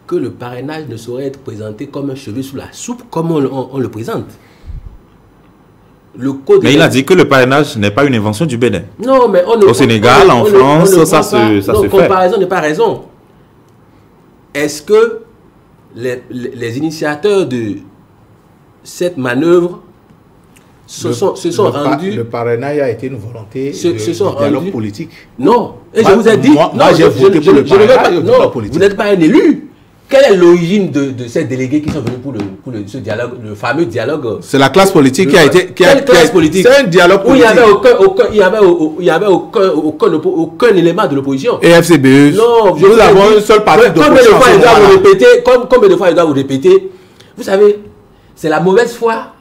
[SPEAKER 2] que le parrainage ne saurait être présenté comme un cheveu sous la soupe, comme on le présente. Le code
[SPEAKER 1] mais il a dit que le parrainage n'est pas une invention du Bénin.
[SPEAKER 2] Non, mais
[SPEAKER 1] au Sénégal, en France, ça se fait.
[SPEAKER 2] Comparaison n'est pas raison. Est-ce que les initiateurs de cette manœuvre se sont rendus...
[SPEAKER 3] Le parrainage a été une volonté
[SPEAKER 2] de
[SPEAKER 3] dialogue politique.
[SPEAKER 2] Non. Et je vous ai dit...
[SPEAKER 3] Moi, j'ai voté pour le parrainage
[SPEAKER 2] non, politique. Vous n'êtes pas un élu. Quelle est l'origine de ces délégués qui sont venus pour ce dialogue, le fameux dialogue?
[SPEAKER 3] C'est la classe politique qui a été...
[SPEAKER 2] Quelle classe politique?
[SPEAKER 3] C'est un dialogue politique.
[SPEAKER 2] Où il n'y avait aucun élément de l'opposition.
[SPEAKER 3] Et FCBE,
[SPEAKER 2] non,
[SPEAKER 3] nous avons une seule partie d'opposition.
[SPEAKER 2] Combien de fois il doit vous répéter? Vous savez, c'est la mauvaise foi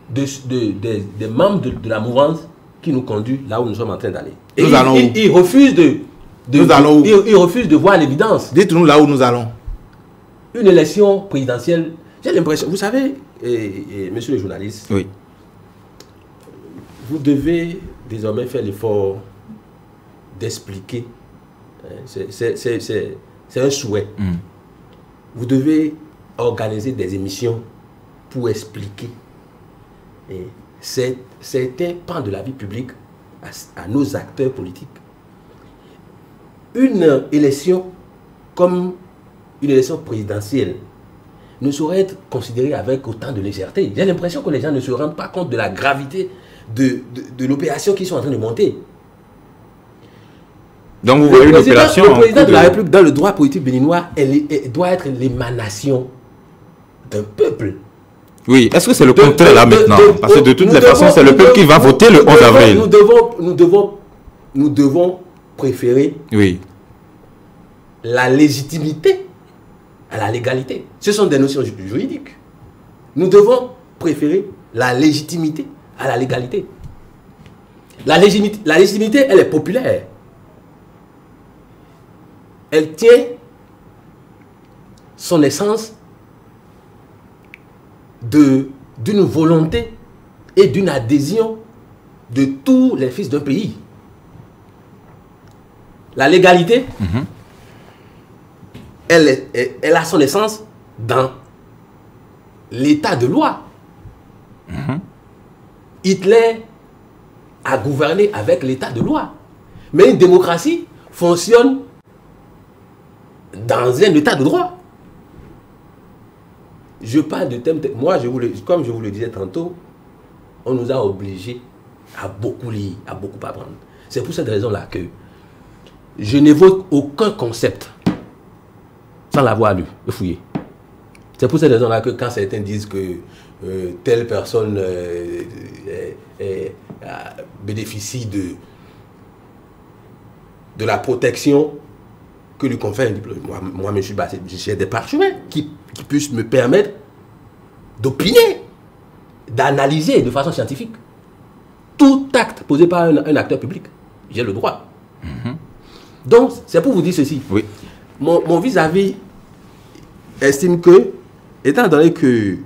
[SPEAKER 2] des membres de la mouvance qui nous conduit là où nous sommes en train d'aller. Et ils refusent ils refusent de voir l'évidence.
[SPEAKER 3] Dites-nous là où nous allons.
[SPEAKER 2] Une élection présidentielle, j'ai l'impression, vous savez, monsieur le journaliste,
[SPEAKER 1] oui,
[SPEAKER 2] vous devez désormais faire l'effort d'expliquer. C'est un souhait. Vous devez organiser des émissions pour expliquer certains pans de la vie publique à nos acteurs politiques. Une élection comme une élection présidentielle ne saurait être considérée avec autant de légèreté. J'ai l'impression que les gens ne se rendent pas compte de la gravité de l'opération qu'ils sont en train de monter.
[SPEAKER 1] Donc vous voyez une opération...
[SPEAKER 2] Le président de la République, dans le droit politique béninois, doit être l'émanation d'un peuple.
[SPEAKER 1] Oui, est-ce que c'est le contraire là maintenant? Parce que de toutes les façons, c'est le peuple qui va voter le 11 avril.
[SPEAKER 2] Nous devons préférer la légitimité à la légalité. Ce sont des notions juridiques. Nous devons préférer la légitimité à la légalité. La légitimité, elle est populaire. Elle tient son essence d'une volonté et d'une adhésion de tous les fils d'un pays. La légalité, elle a son essence dans l'état de loi. Hitler a gouverné avec l'état de loi. Mais une démocratie fonctionne dans un état de droit. Je parle de thème... Moi, comme je vous le disais tantôt, on nous a obligés à beaucoup lire, à beaucoup apprendre. C'est pour cette raison-là que je n'évoque aucun concept sans l'avoir lu, fouillé. C'est pour cette raison-là que quand certains disent que telle personne bénéficie de la protection que lui confère un diplôme, moi je suis basé, j'ai des parchemins qui puissent me permettre d'opiner, d'analyser de façon scientifique tout acte posé par un acteur public. J'ai le droit. Donc, c'est pour vous dire ceci.
[SPEAKER 1] Oui.
[SPEAKER 2] Mon vis-à-vis estime que, étant donné que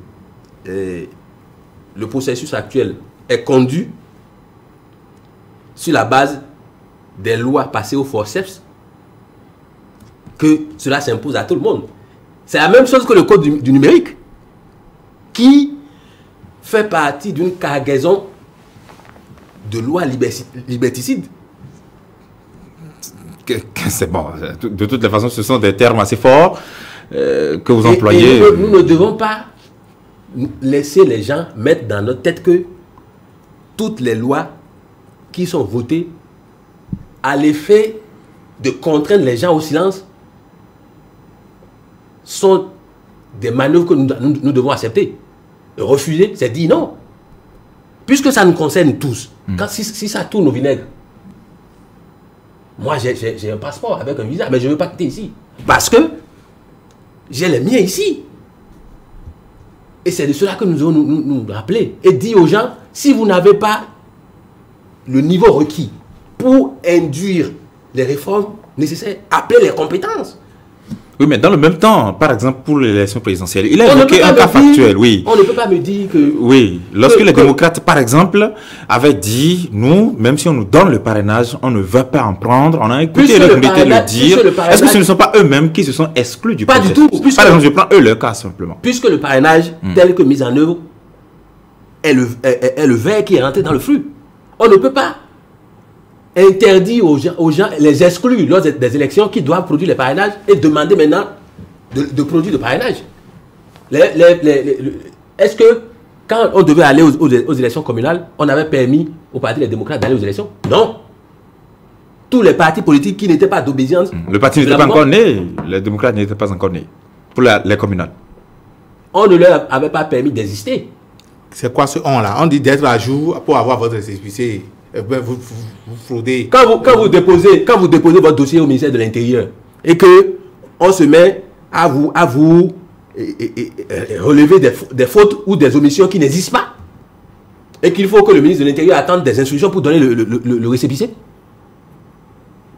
[SPEAKER 2] le processus actuel est conduit sur la base des lois passées au forceps, que cela s'impose à tout le monde. C'est la même chose que le code du numérique, qui fait partie d'une cargaison de lois liberticides.
[SPEAKER 1] C'est bon. De toutes les façons, ce sont des termes assez forts que vous employez.
[SPEAKER 2] Et nous ne devons pas laisser les gens mettre dans notre tête que toutes les lois qui sont votées à l'effet de contraindre les gens au silence sont des manœuvres que nous devons accepter. Refuser, c'est dire non. Puisque ça nous concerne tous. Si ça tourne au vinaigre, moi j'ai un passeport avec un visa, mais je ne veux pas quitter ici. Parce que j'ai les miens ici. Et c'est de cela que nous devons nous rappeler. Et dire aux gens, si vous n'avez pas le niveau requis pour induire les réformes nécessaires, appelez les compétences.
[SPEAKER 1] Oui, mais dans le même temps, par exemple, pour l'élection présidentielle, il a évoqué un cas factuel, oui.
[SPEAKER 2] On ne peut pas me dire que...
[SPEAKER 1] Oui, lorsque les démocrates, par exemple, avaient dit, nous, même si on nous donne le parrainage, on ne veut pas en prendre, on a écouté les communautés le dire. Est-ce que ce ne sont pas eux-mêmes qui se sont exclus du processus?
[SPEAKER 2] Pas du tout.
[SPEAKER 1] Par exemple, je prends eux leur cas simplement.
[SPEAKER 2] Puisque le parrainage, tel que mis en œuvre, est le verre qui est rentré dans le flux. On ne peut pas interdire aux gens, les exclure lors des élections qui doivent produire les parrainages et demander maintenant de produire le parrainage. Est-ce que quand on devait aller aux élections communales, on avait permis aux partis des démocrates d'aller aux élections? Non. Tous les partis politiques qui n'étaient pas d'obéissance.
[SPEAKER 1] Le parti n'était pas encore né. Les démocrates n'étaient pas encore nés. Pour les communales.
[SPEAKER 2] On ne leur avait pas permis d'exister.
[SPEAKER 3] C'est quoi ce on-là? On dit d'être à jour pour avoir votre récépissé. Vous fraudez.
[SPEAKER 2] Quand vous déposez votre dossier au ministère de l'Intérieur et que on se met à vous relever des fautes ou des omissions qui n'existent pas et qu'il faut que le ministre de l'Intérieur attende des instructions pour donner le récépissé.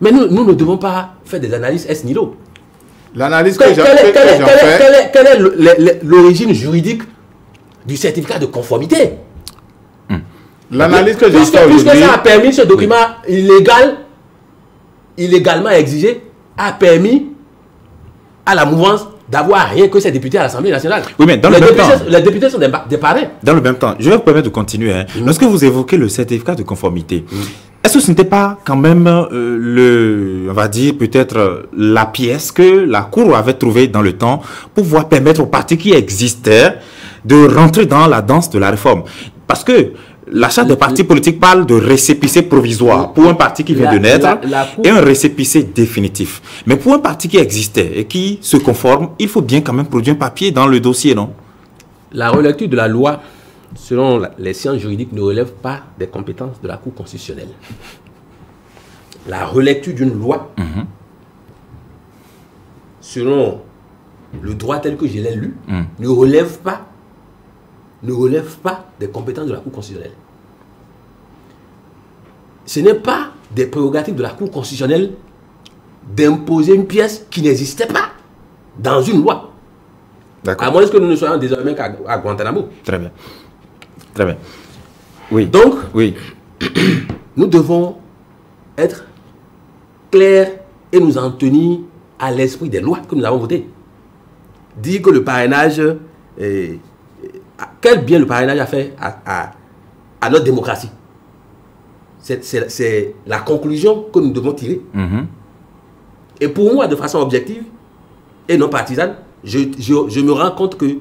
[SPEAKER 2] Mais nous ne devons pas faire des analyses ex nihilo.
[SPEAKER 3] L'analyse que j'en
[SPEAKER 2] fais... Quelle est l'origine juridique du certificat de conformité?
[SPEAKER 3] L'analyse que j'en fais
[SPEAKER 2] aujourd'hui... Puisque ça a permis, ce document illégalement exigé, a permis à la mouvance d'avoir rien que ses députés à l'Assemblée nationale.
[SPEAKER 1] Oui, mais dans le même temps...
[SPEAKER 2] Les députés sont des parrains.
[SPEAKER 1] Dans le même temps, je vais vous permettre de continuer. Lorsque vous évoquez le certificat de conformité, est-ce que ce n'était pas quand même on va dire peut-être la pièce que la Cour avait trouvée dans le temps pour pouvoir permettre aux partis qui existaient de rentrer dans la danse de la réforme? Parce que la charte des partis politiques parle de récépissé provisoire pour un parti qui vient de naître et un récépissé définitif. Mais pour un parti qui existait et qui se conforme, il faut bien quand même produire un papier dans le dossier, non?
[SPEAKER 2] La relecture de la loi, selon les sciences juridiques, ne relève pas des compétences de la Cour constitutionnelle. La relecture d'une loi, selon le droit tel que je l'ai lu, ne relève pas des compétences de la Cour constitutionnelle. Ce n'est pas des prérogatives de la Cour constitutionnelle d'imposer une pièce qui n'existait pas dans une loi.
[SPEAKER 1] D'accord.
[SPEAKER 2] À moins que nous ne soyons désormais qu'à Guantanamo.
[SPEAKER 1] Très bien. Très bien. Oui.
[SPEAKER 2] Donc,
[SPEAKER 1] oui,
[SPEAKER 2] nous devons être clairs et nous en tenir à l'esprit des lois que nous avons votées. Dire que le parrainage... quel bien le parrainage a fait à notre démocratie? C'est la conclusion que nous devons tirer. Et pour moi, de façon objective et non partisane, je me rends compte que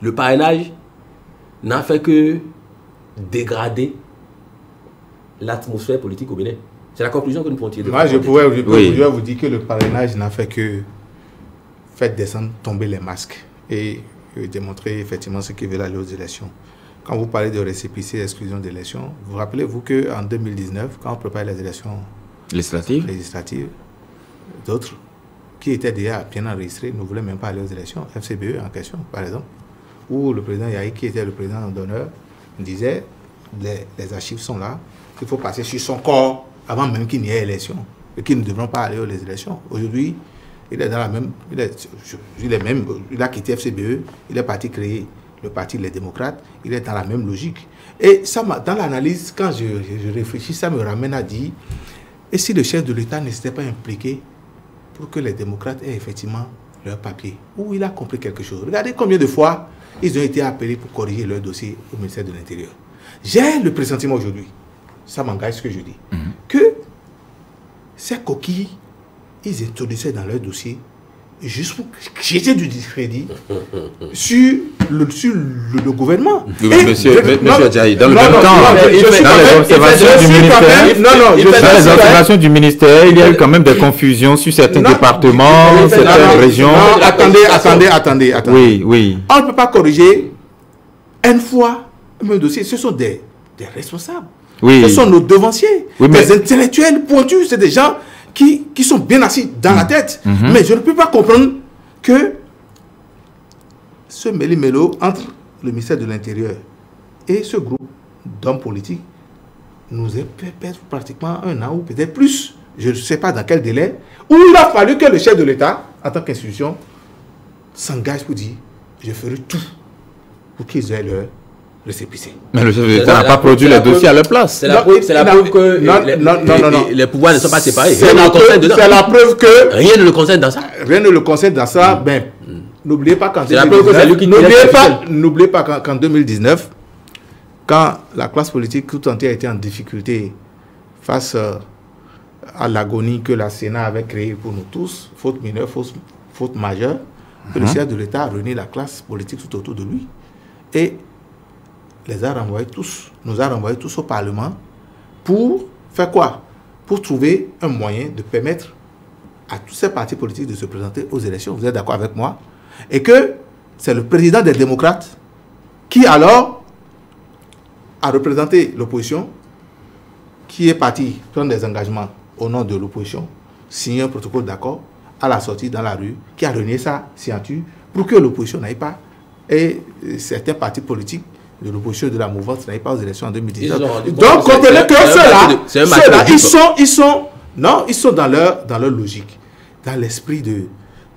[SPEAKER 2] le parrainage n'a fait que dégrader l'atmosphère politique au Bénin. C'est la conclusion que nous pouvons tirer.
[SPEAKER 3] Moi, je pourrais vous dire que le parrainage n'a fait que faire descendre, tomber les masques et démontrer effectivement ce qui veut aller aux élections. Quand vous parlez de récépissé d'exclusion d'élections, vous rappelez-vous qu'en 2019, quand on prépare les élections législatives, d'autres qui étaient déjà bien enregistrés ne voulaient même pas aller aux élections. FCBE en question, par exemple, où le président Yahi, qui était le président d'honneur, disait les archives sont là, il faut passer sur son corps avant même qu'il n'y ait élection et qu'ils ne devront pas aller aux élections. Aujourd'hui, il est dans la même, il a quitté FCBE, il est parti créer le parti Les Démocrates, il est dans la même logique. Et ça, dans l'analyse, quand je réfléchis, ça me ramène à dire, et si le chef de l'État ne s'était pas impliqué pour que les démocrates aient effectivement leur papier, où il a compris quelque chose. Regardez combien de fois ils ont été appelés pour corriger leur dossier au ministère de l'Intérieur. J'ai le pressentiment aujourd'hui, ça m'engage ce que je dis, que ces coquilles, ils introduisaient dans leur dossier juste pour jeter du discrédit sur le gouvernement.
[SPEAKER 1] Oui, monsieur Adjaï, dans le même temps, dans les observations du ministère, il y a eu quand même des confusions sur certains départements, certaines régions.
[SPEAKER 3] Attendez.
[SPEAKER 1] Oui.
[SPEAKER 3] On ne peut pas corriger une fois un dossier. Ce sont des responsables.
[SPEAKER 1] Oui.
[SPEAKER 3] Ce sont nos devanciers.
[SPEAKER 1] Oui,
[SPEAKER 3] des intellectuels pointus. C'est des gens qui sont bien assis dans la tête. Mais je ne peux pas comprendre que ce méli-mélo entre le ministère de l'Intérieur et ce groupe d'hommes politiques nous ait fait pratiquement un an ou peut-être plus, je ne sais pas dans quel délai, où il a fallu que le chef de l'État, en tant qu'institution, s'engage pour dire je ferai tout pour qu'ils aient leur récépissé.
[SPEAKER 1] Mais le chef de l'État n'a pas produit les dossiers à leur place.
[SPEAKER 2] C'est la preuve que les pouvoirs ne sont pas séparés.
[SPEAKER 3] C'est la preuve que
[SPEAKER 2] rien ne le concerne dans ça.
[SPEAKER 3] Rien ne le concerne dans ça. Ben, n'oubliez pas qu'en 2019, quand la classe politique tout entière était en difficulté face à l'agonie que la Sénat avait créée pour nous tous, faute mineure, faute majeure, que le chef de l'État a réuni la classe politique tout autour de lui et les a renvoyés tous, nous a renvoyés tous au Parlement pour faire quoi? Pour trouver un moyen de permettre à tous ces partis politiques de se présenter aux élections. Vous êtes d'accord avec moi? Et que c'est le président des démocrates qui alors a représenté l'opposition, qui est parti prendre des engagements au nom de l'opposition, signer un protocole d'accord à la sortie dans la rue, qui a renié sa signature pour que l'opposition n'aille pas, et certains partis politiques de l'opposition de la mouvance n'aillent pas aux élections en 2019. Donc comprenez que ceux-là, ils sont dans leur logique, dans l'esprit de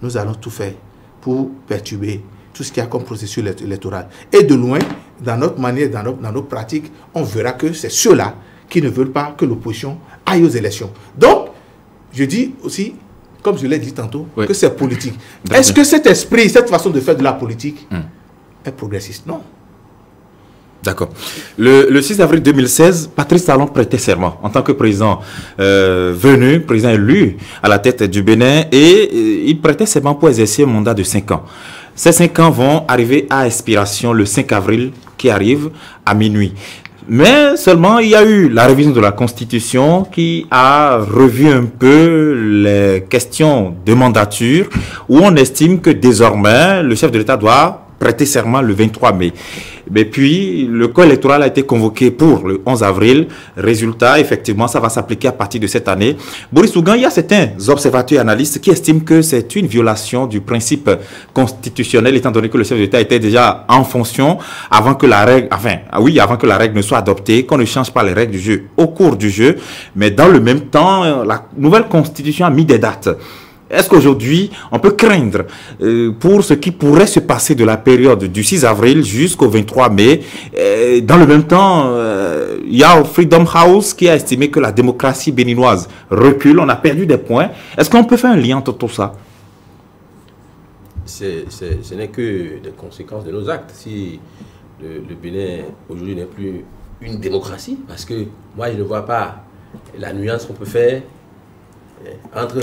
[SPEAKER 3] nous allons tout faire pour perturber tout ce qu'il y a comme processus électoral. Et de loin, dans notre manière, dans nos pratiques, on verra que c'est ceux-là qui ne veulent pas que l'opposition aille aux élections. Donc, je dis aussi, comme je l'ai dit tantôt, que c'est politique. Est-ce que cet esprit, cette façon de faire de la politique est progressiste? Non.
[SPEAKER 1] D'accord. Le 6 avril 2016, Patrice Talon prêtait serment en tant que président président élu à la tête du Bénin, et il prêtait serment pour exercer un mandat de 5 ans. Ces 5 ans vont arriver à expiration le 5 avril qui arrive à minuit. Mais seulement, il y a eu la révision de la Constitution qui a revu un peu les questions de mandature, où on estime que désormais, le chef de l'État doit prêter serment le 23 mai. Mais puis, le corps électoral a été convoqué pour le 11 avril. Résultat, effectivement, ça va s'appliquer à partir de cette année. Boris Ougan, il y a certains observateurs et analystes qui estiment que c'est une violation du principe constitutionnel, étant donné que le chef de l'État était déjà en fonction avant que la règle, avant que la règle ne soit adoptée, qu'on ne change pas les règles du jeu au cours du jeu. Mais dans le même temps, la nouvelle constitution a mis des dates. Est-ce qu'aujourd'hui, on peut craindre pour ce qui pourrait se passer de la période du 6 avril jusqu'au 23 mai? Dans le même temps, il y a Freedom House qui a estimé que la démocratie béninoise recule, on a perdu des points. Est-ce qu'on peut faire un lien entre tout ça?
[SPEAKER 2] Ce n'est que des conséquences de nos actes. Si le Bénin aujourd'hui n'est plus une démocratie, parce que moi je ne vois pas la nuance qu'on peut faire entre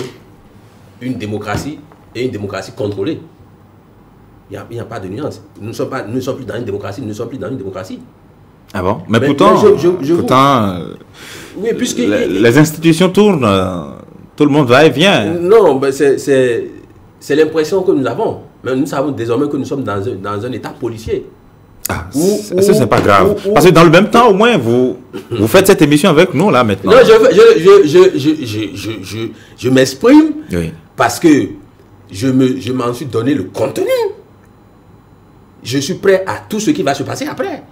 [SPEAKER 2] une démocratie et une démocratie contrôlée. Il n'y a pas de nuance. Nous ne sommes plus dans une démocratie, nous ne sommes plus dans une démocratie.
[SPEAKER 1] Ah bon? Mais pourtant,
[SPEAKER 2] oui, puisque
[SPEAKER 1] les institutions tournent, tout le monde va et vient.
[SPEAKER 2] Non, c'est l'impression que nous avons. Mais nous savons désormais que nous sommes dans un état policier.
[SPEAKER 1] Ah, ça, c'est pas grave. Parce que dans le même temps, au moins, vous faites cette émission avec nous, là, maintenant.
[SPEAKER 2] Non, je m'exprime parce que je m'en suis donné le contenu. Je suis prêt à tout ce qui va se passer après.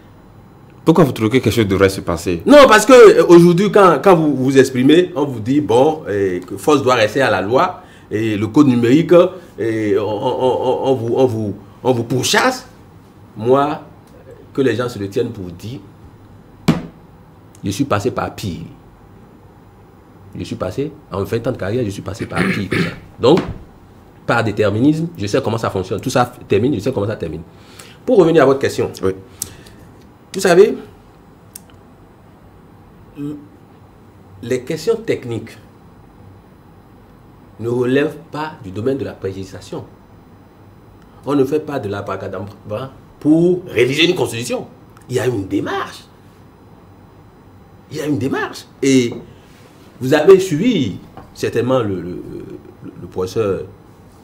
[SPEAKER 1] Pourquoi vous trouvez que quelque chose devrait se passer?
[SPEAKER 2] Non, parce que aujourd'hui, quand vous vous exprimez, on vous dit, bon, que force doit rester à la loi, et le code numérique, et on vous pourchasse. Moi, que les gens se le tiennent pour dire, je suis passé par pire. Je suis passé, en 20 ans de carrière, je suis passé par pire que ça. Donc, par déterminisme, je sais comment ça fonctionne. Tout ça termine, je sais comment ça termine. Pour revenir à votre question, vous savez, les questions techniques ne relèvent pas du domaine de la précisation. On ne fait pas de l'abracadabra pour réviser une constitution. Il y a une démarche. Il y a une démarche. Et vous avez suivi certainement le professeur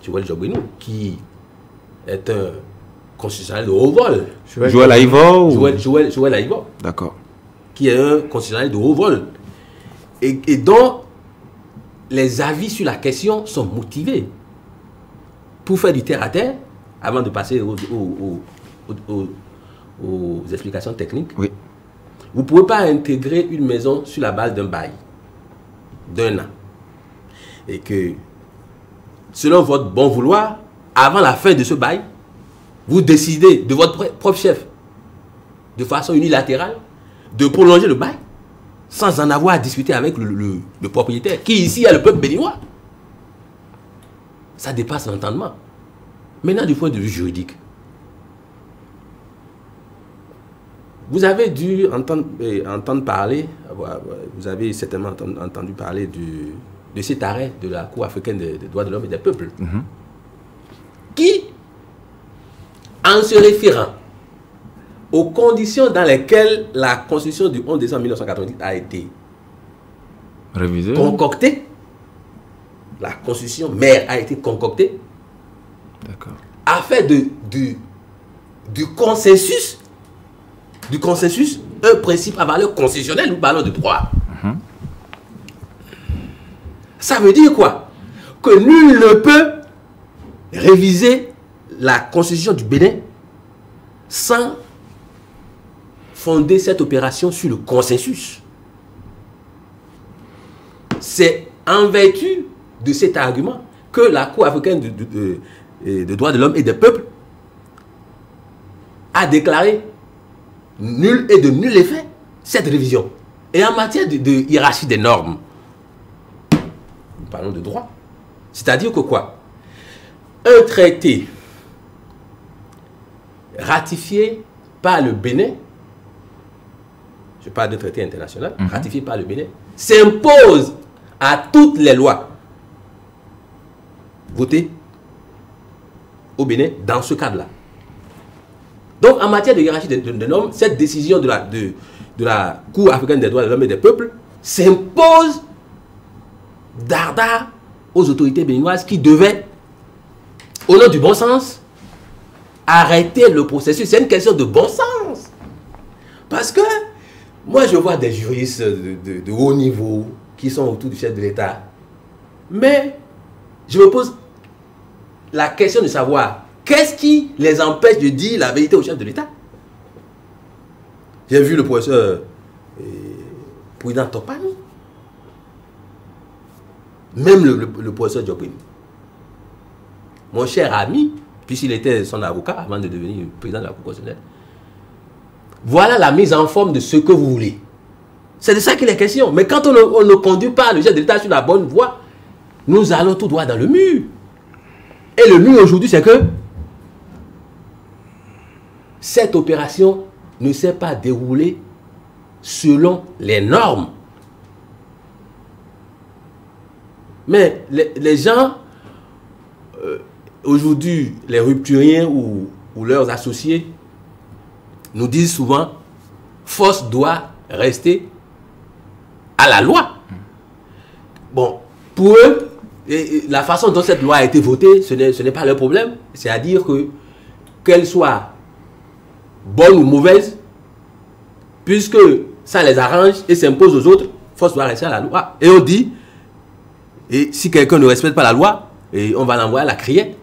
[SPEAKER 2] Joël Jobrenou, qui est un constitutionnel de haut vol.
[SPEAKER 1] Joël Aïvo
[SPEAKER 2] Joël Aïvo.
[SPEAKER 1] D'accord.
[SPEAKER 2] Qui est un constitutionnel de haut vol. Et dont les avis sur la question sont motivés. Pour faire du terre-à-terre, avant de passer aux explications techniques, vous ne pouvez pas intégrer une maison sur la base d'un bail d'un an. Et que selon votre bon vouloir, avant la fin de ce bail, vous décidez de votre propre chef, de façon unilatérale, de prolonger le bail, sans en avoir à discuter avec le propriétaire, qui ici est le peuple béninois. Ça dépasse l'entendement. Maintenant, du point de vue juridique, vous avez dû entendre parler, vous avez certainement entendu parler de cet arrêt de la Cour africaine des droits de l'homme et des peuples, qui, en se référant aux conditions dans lesquelles la Constitution du 11 décembre 1990 a été
[SPEAKER 1] révisée,
[SPEAKER 2] concoctée, la Constitution mère a été concoctée, a fait du consensus un principe à valeur constitutionnelle. Nous parlons de droit. Ça veut dire quoi? Que nul ne peut réviser la Constitution du Bénin sans fonder cette opération sur le consensus. C'est en vertu de cet argument que la Cour africaine des droits de l'homme et des peuples a déclaré nul et de nul effet cette révision. Et en matière de hiérarchie des normes, nous parlons de droit. C'est-à-dire que quoi? Un traité ratifié par le Bénin, je parle de traité international, ratifié par le Bénin, s'impose à toutes les lois votées au Bénin dans ce cadre-là. Donc, en matière de hiérarchie des normes, cette décision de la Cour africaine des droits de l'homme et des peuples s'impose dardard aux autorités béninoises qui devaient, au nom du bon sens, arrêter le processus. C'est une question de bon sens. Parce que moi, je vois des juristes de haut niveau qui sont autour du chef de l'État. Mais je me pose la question de savoir qu'est-ce qui les empêche de dire la vérité au chef de l'État. J'ai vu le professeur Président Topani, même le professeur Diopin, mon cher ami, puisqu'il était son avocat avant de devenir président de la Cour constitutionnelle. Voilà la mise en forme de ce que vous voulez. C'est de ça qu'il est question. Mais quand on ne conduit pas le chef de l'État sur la bonne voie, nous allons tout droit dans le mur. Et le mur aujourd'hui, c'est que cette opération ne s'est pas déroulée selon les normes. Mais les gens, aujourd'hui, les rupturiens ou leurs associés, nous disent souvent, force doit rester à la loi. Bon, pour eux, la façon dont cette loi a été votée, ce n'est pas leur problème. C'est-à-dire qu'elle soit bonne ou mauvaise, puisque ça les arrange et s'impose aux autres, force doit rester à la loi. Et on dit, et si quelqu'un ne respecte pas la loi, et on va l'envoyer à la criette.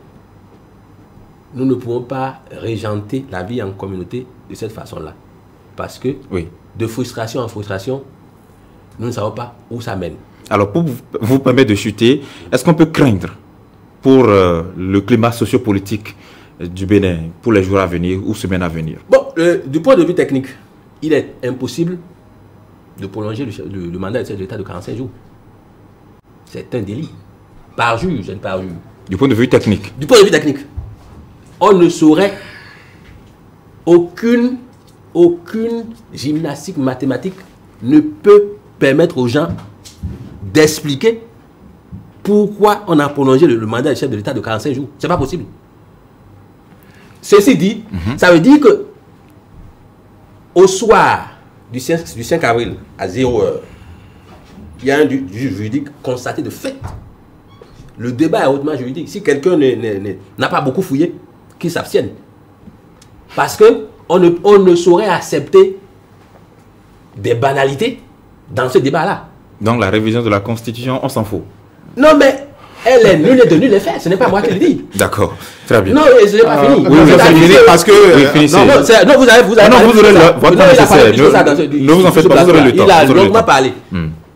[SPEAKER 2] Nous ne pouvons pas régenter la vie en communauté de cette façon-là. Parce que, de frustration en frustration, nous ne savons pas où ça mène.
[SPEAKER 1] Alors, pour vous permettre de chuter, est-ce qu'on peut craindre pour le climat sociopolitique du Bénin pour les jours à venir ou semaines à venir?
[SPEAKER 2] Bon, du point de vue technique, il est impossible de prolonger le mandat de l'État de 45 jours. C'est un délit. Par juge, par juge.
[SPEAKER 1] Du point de vue technique?
[SPEAKER 2] Du point de vue technique. On ne saurait aucune gymnastique mathématique ne peut permettre aux gens d'expliquer pourquoi on a prolongé le mandat du chef de l'État de 45 jours. C'est pas possible. Ceci dit, ça veut dire que au soir du 5 avril à 0 heure, il y a un juge juridique constaté de fait. Le débat est hautement juridique. Si quelqu'un n'a pas beaucoup fouillé, qu'il s'abstienne. Parce qu'on ne saurait accepter des banalités dans ce débat-là.
[SPEAKER 1] Donc la révision de la Constitution, on s'en fout?
[SPEAKER 2] Non, mais elle est nulle et de nul effet. Ce n'est pas moi qui le dis.
[SPEAKER 1] D'accord, très bien.
[SPEAKER 2] Non, ce n'est pas fini.
[SPEAKER 1] Oui, c'est fini parce que...
[SPEAKER 2] Non, vous avez...
[SPEAKER 1] vous aurez votre temps nécessaire. Ne vous en faites pas, vous aurez le temps.
[SPEAKER 2] Il a longuement parlé.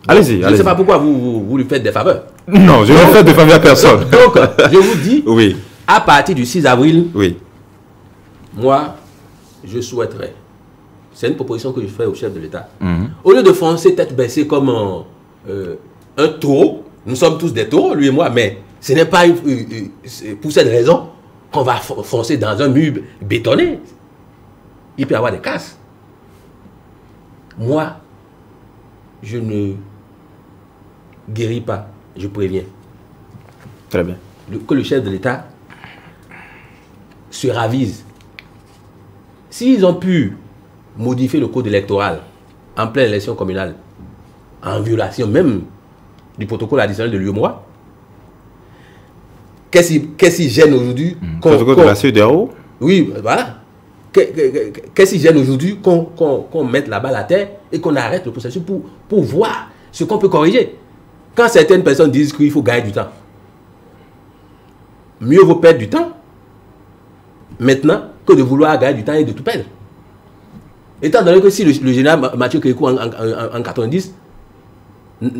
[SPEAKER 1] Allez-y,
[SPEAKER 2] je ne sais pas pourquoi vous lui faites des faveurs.
[SPEAKER 1] Non, je ne fais de famille à personne.
[SPEAKER 2] Donc, je vous dis,
[SPEAKER 1] Oui,
[SPEAKER 2] à partir du 6 avril,
[SPEAKER 1] oui.
[SPEAKER 2] moi, je souhaiterais, c'est une proposition que je fais au chef de l'État, au lieu de foncer tête baissée comme un taureau, nous sommes tous des taureaux, lui et moi, mais ce n'est pas pour cette raison qu'on va foncer dans un mur bétonné. Il peut y avoir des casses. Moi, je ne guéris pas, je préviens.
[SPEAKER 1] Très bien.
[SPEAKER 2] Que le chef de l'État se ravise. S'ils ont pu modifier le code électoral en pleine élection communale, en violation même du protocole additionnel de l'UEMOA, qu'est-ce qui gêne aujourd'hui
[SPEAKER 1] Protocole de la CEDEAO?
[SPEAKER 2] Oui, voilà. Qu'est-ce qui gêne aujourd'hui qu'on mette la balle à terre et qu'on arrête le processus pour voir ce qu'on peut corriger? Quand certaines personnes disent qu'il faut gagner du temps, mieux vaut perdre du temps maintenant que de vouloir gagner du temps et de tout perdre. Étant donné que si le général Mathieu Kékou en 90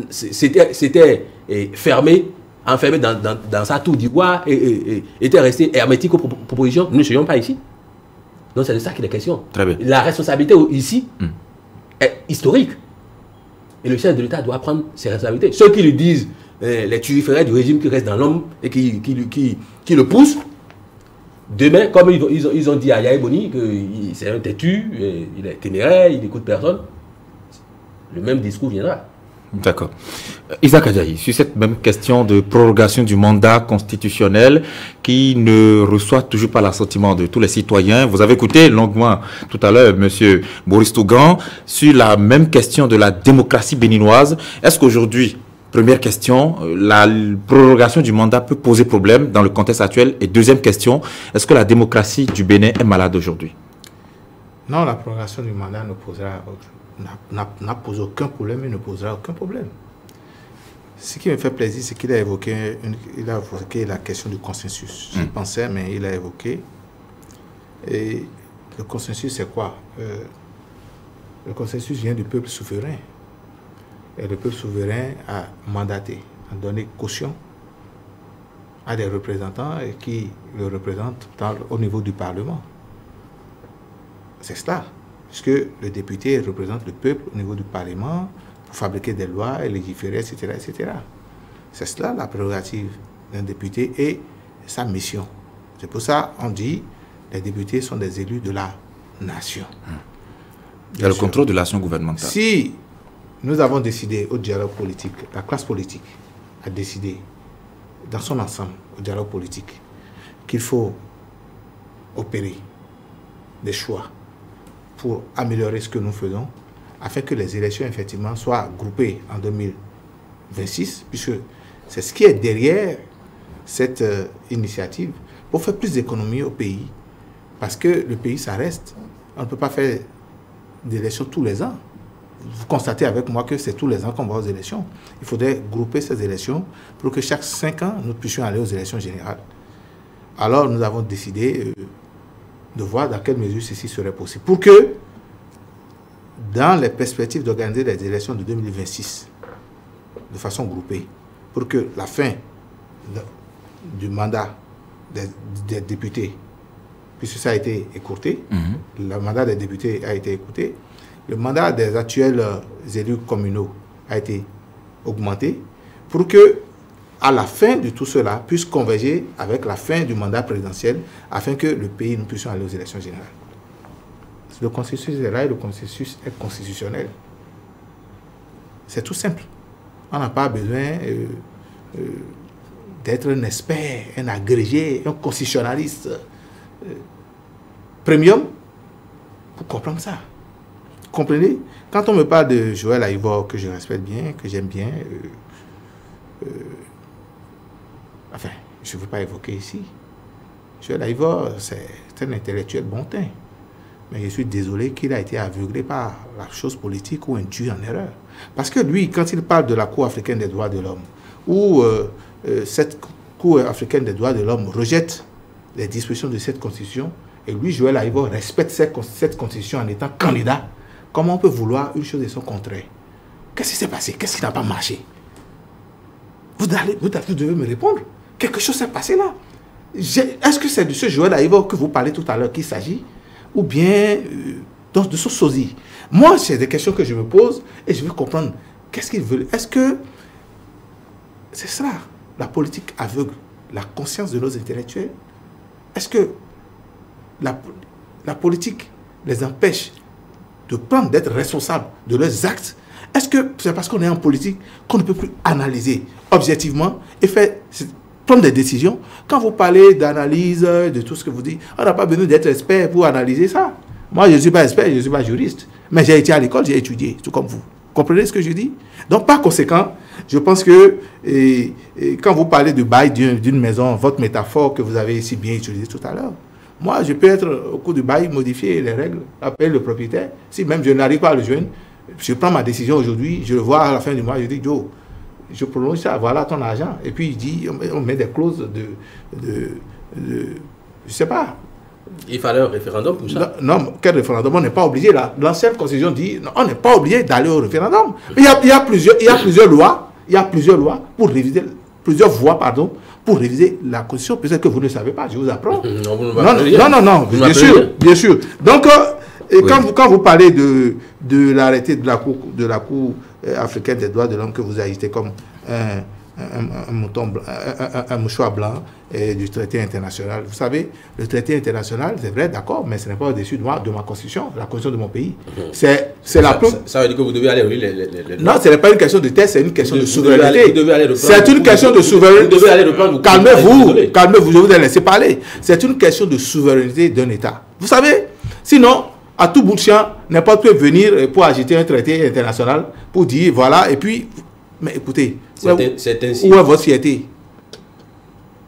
[SPEAKER 2] c'était fermé, enfermé dans sa tour d'ivoire et était resté hermétique aux propositions, nous ne serions pas ici. Donc c'est de ça qu'il est question.
[SPEAKER 1] Très bien.
[SPEAKER 2] La responsabilité ici est historique. Et le chef de l'État doit prendre ses responsabilités. Ceux qui lui disent les turiféraires du régime qui restent dans l'homme et qui le poussent, demain, comme ils ont dit à Yahya Boni que c'est un têtu, il est téméraire, il n'écoute personne, le même discours viendra.
[SPEAKER 1] D'accord. Isaac Adjahi, sur cette même question de prorogation du mandat constitutionnel qui ne reçoit toujours pas l'assentiment de tous les citoyens, vous avez écouté longuement tout à l'heure M. Boris Tougan sur la même question de la démocratie béninoise. Est-ce qu'aujourd'hui, première question, la prorogation du mandat peut poser problème dans le contexte actuel? Et deuxième question, est-ce que la démocratie du Bénin est malade aujourd'hui?
[SPEAKER 3] Non, la prorogation du mandat n'a posé aucun problème et ne posera aucun problème. Ce qui me fait plaisir, c'est qu'il a évoqué la question du consensus. Je pensais, mais il a évoqué. Et le consensus, c'est quoi? Le consensus vient du peuple souverain. Et le peuple souverain a mandaté, a donné caution à des représentants qui le représentent au niveau du Parlement. C'est cela. Puisque le député représente le peuple au niveau du Parlement pour fabriquer des lois et légiférer, etc. etc. C'est cela la prérogative d'un député et sa mission. C'est pour ça qu'on dit que les députés sont des élus de la nation.
[SPEAKER 1] Il y a le contrôle de l'action gouvernementale.
[SPEAKER 3] Si nous avons décidé au dialogue politique, la classe politique a décidé dans son ensemble au dialogue politique qu'il faut opérer des choix pour améliorer ce que nous faisons, afin que les élections, effectivement, soient groupées en 2026, puisque c'est ce qui est derrière cette initiative, pour faire plus d'économies au pays, parce que le pays, ça reste. On ne peut pas faire d'élections tous les ans. Vous constatez avec moi que c'est tous les ans qu'on va aux élections. Il faudrait grouper ces élections pour que chaque 5 ans, nous puissions aller aux élections générales. Alors, nous avons décidé de voir dans quelle mesure ceci serait possible. Pour que, dans les perspectives d'organiser les élections de 2026, de façon groupée, pour que la fin du mandat des députés, puisque ça a été écourté, le mandat des députés a été écourté, le mandat des actuels élus communaux a été augmenté, pour que, à la fin de tout cela, puisse converger avec la fin du mandat présidentiel, afin que le pays, nous puissions aller aux élections générales. Le consensus est là et le consensus est constitutionnel. C'est tout simple. On n'a pas besoin d'être un expert, un agrégé, un constitutionnaliste premium pour comprendre ça. Vous comprenez? Quand on me parle de Joël Aïvor, que je respecte bien, que j'aime bien, enfin, je ne veux pas évoquer ici. Joël Aïvor, c'est un intellectuel bon teint. Mais je suis désolé qu'il a été aveuglé par la chose politique ou induit en erreur. Parce que lui, quand il parle de la Cour africaine des droits de l'homme, où cette Cour africaine des droits de l'homme rejette les dispositions de cette constitution, et lui, Joël Aïvor, respecte cette constitution en étant candidat, comment on peut vouloir une chose et son contraire? Qu'est-ce qui s'est passé? Qu'est-ce qui n'a pas marché? vous devez me répondre. Quelque chose s'est passé là. Est-ce que c'est de ce Joël Aïvo que vous parlez tout à l'heure qu'il s'agit? Ou bien de ce sosie? Moi, c'est des questions que je me pose et je veux comprendre qu'est-ce qu'ils veulent. Est-ce que c'est ça, la politique aveugle, la conscience de nos intellectuels? Est-ce que la politique les empêche de prendre, d'être responsables de leurs actes? Est-ce que c'est parce qu'on est en politique qu'on ne peut plus analyser objectivement et prendre des décisions? Quand vous parlez d'analyse, de tout ce que vous dites, on n'a pas besoin d'être expert pour analyser ça. Moi, je ne suis pas expert, je ne suis pas juriste. Mais j'ai été à l'école, j'ai étudié, tout comme vous. Comprenez ce que je dis? Donc, par conséquent, je pense que quand vous parlez de bail d'une maison, votre métaphore que vous avez si bien utilisée tout à l'heure, moi, je peux être, au cours du bail, modifier les règles, appeler le propriétaire. Si même je n'arrive pas à le joindre, je prends ma décision aujourd'hui, je le vois à la fin du mois, je dis, Joe, je prolonge ça, voilà ton argent. Et puis, il dit, on met des clauses je ne sais pas.
[SPEAKER 2] Il fallait un référendum pour ça.
[SPEAKER 3] Non, quel référendum? On n'est pas obligé. L'ancienne constitution dit, non, on n'est pas obligé d'aller au référendum. Il y a plusieurs lois pour réviser, plusieurs voies, pardon, pour réviser la constitution. Peut-être que vous ne savez pas, je vous apprends. Non, bien sûr. Donc, quand vous parlez de l'arrêté de la Cour africaine des droits de l'homme que vous agitez comme un mouchoir blanc du traité international. Vous savez, le traité international, c'est vrai, d'accord, mais ce n'est pas au-dessus de ma constitution, la constitution de mon pays.
[SPEAKER 2] Ça veut dire que vous devez aller relire les
[SPEAKER 3] Non, ce n'est pas une question de test, c'est une question de souveraineté. C'est une question de souveraineté.
[SPEAKER 2] Vous devez aller reprendre.
[SPEAKER 3] Calmez-vous, je vous ai laissé parler. C'est une question de souveraineté d'un État. Vous savez, sinon, à tout bout de champ, n'importe qui peut venir pour agiter un traité international, pour dire, voilà, et puis, mais écoutez, où est votre fierté?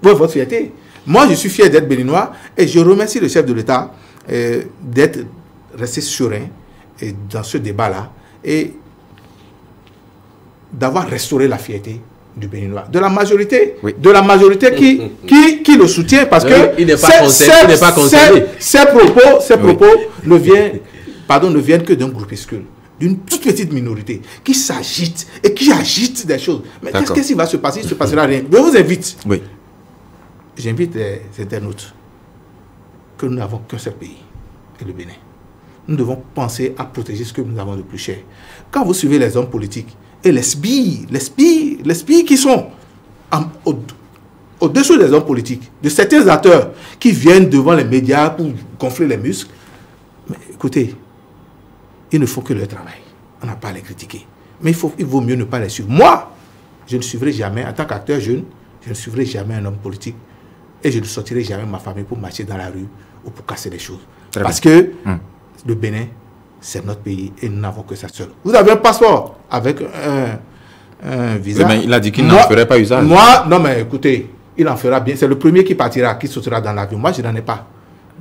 [SPEAKER 3] Où est votre fierté? Moi, je suis fier d'être béninois et je remercie le chef de l'État d'être resté serein dans ce débat-là et d'avoir restauré la fierté du béninois. De la majorité, qui le soutient parce que
[SPEAKER 2] il n'est pas concerné.
[SPEAKER 3] Ces propos ne viennent que d'un groupuscule, d'une toute petite minorité qui s'agite et qui agite des choses. Mais qu'est-ce qui va se passer? Il ne se passera rien. Je vous invite.
[SPEAKER 1] Oui.
[SPEAKER 3] J'invite les internautes que nous n'avons qu'un seul pays, et le Bénin. Nous devons penser à protéger ce que nous avons de plus cher. Quand vous suivez les hommes politiques et les spies qui sont au-dessous des hommes politiques, de certains acteurs qui viennent devant les médias pour gonfler les muscles, mais écoutez, ils ne font que leur travail. On n'a pas à les critiquer. Mais il vaut mieux ne pas les suivre. Moi, je ne suivrai jamais, en tant qu'acteur jeune, je ne suivrai jamais un homme politique et je ne sortirai jamais ma famille pour marcher dans la rue ou pour casser des choses. Parce que le Bénin, c'est notre pays et nous n'avons que ça seul. Vous avez un passeport avec un visa.
[SPEAKER 1] Oui, mais il a dit qu'il n'en ferait pas usage.
[SPEAKER 3] Moi, non mais écoutez, il en fera bien. C'est le premier qui partira, qui sautera dans l'avion. Moi, je n'en ai pas.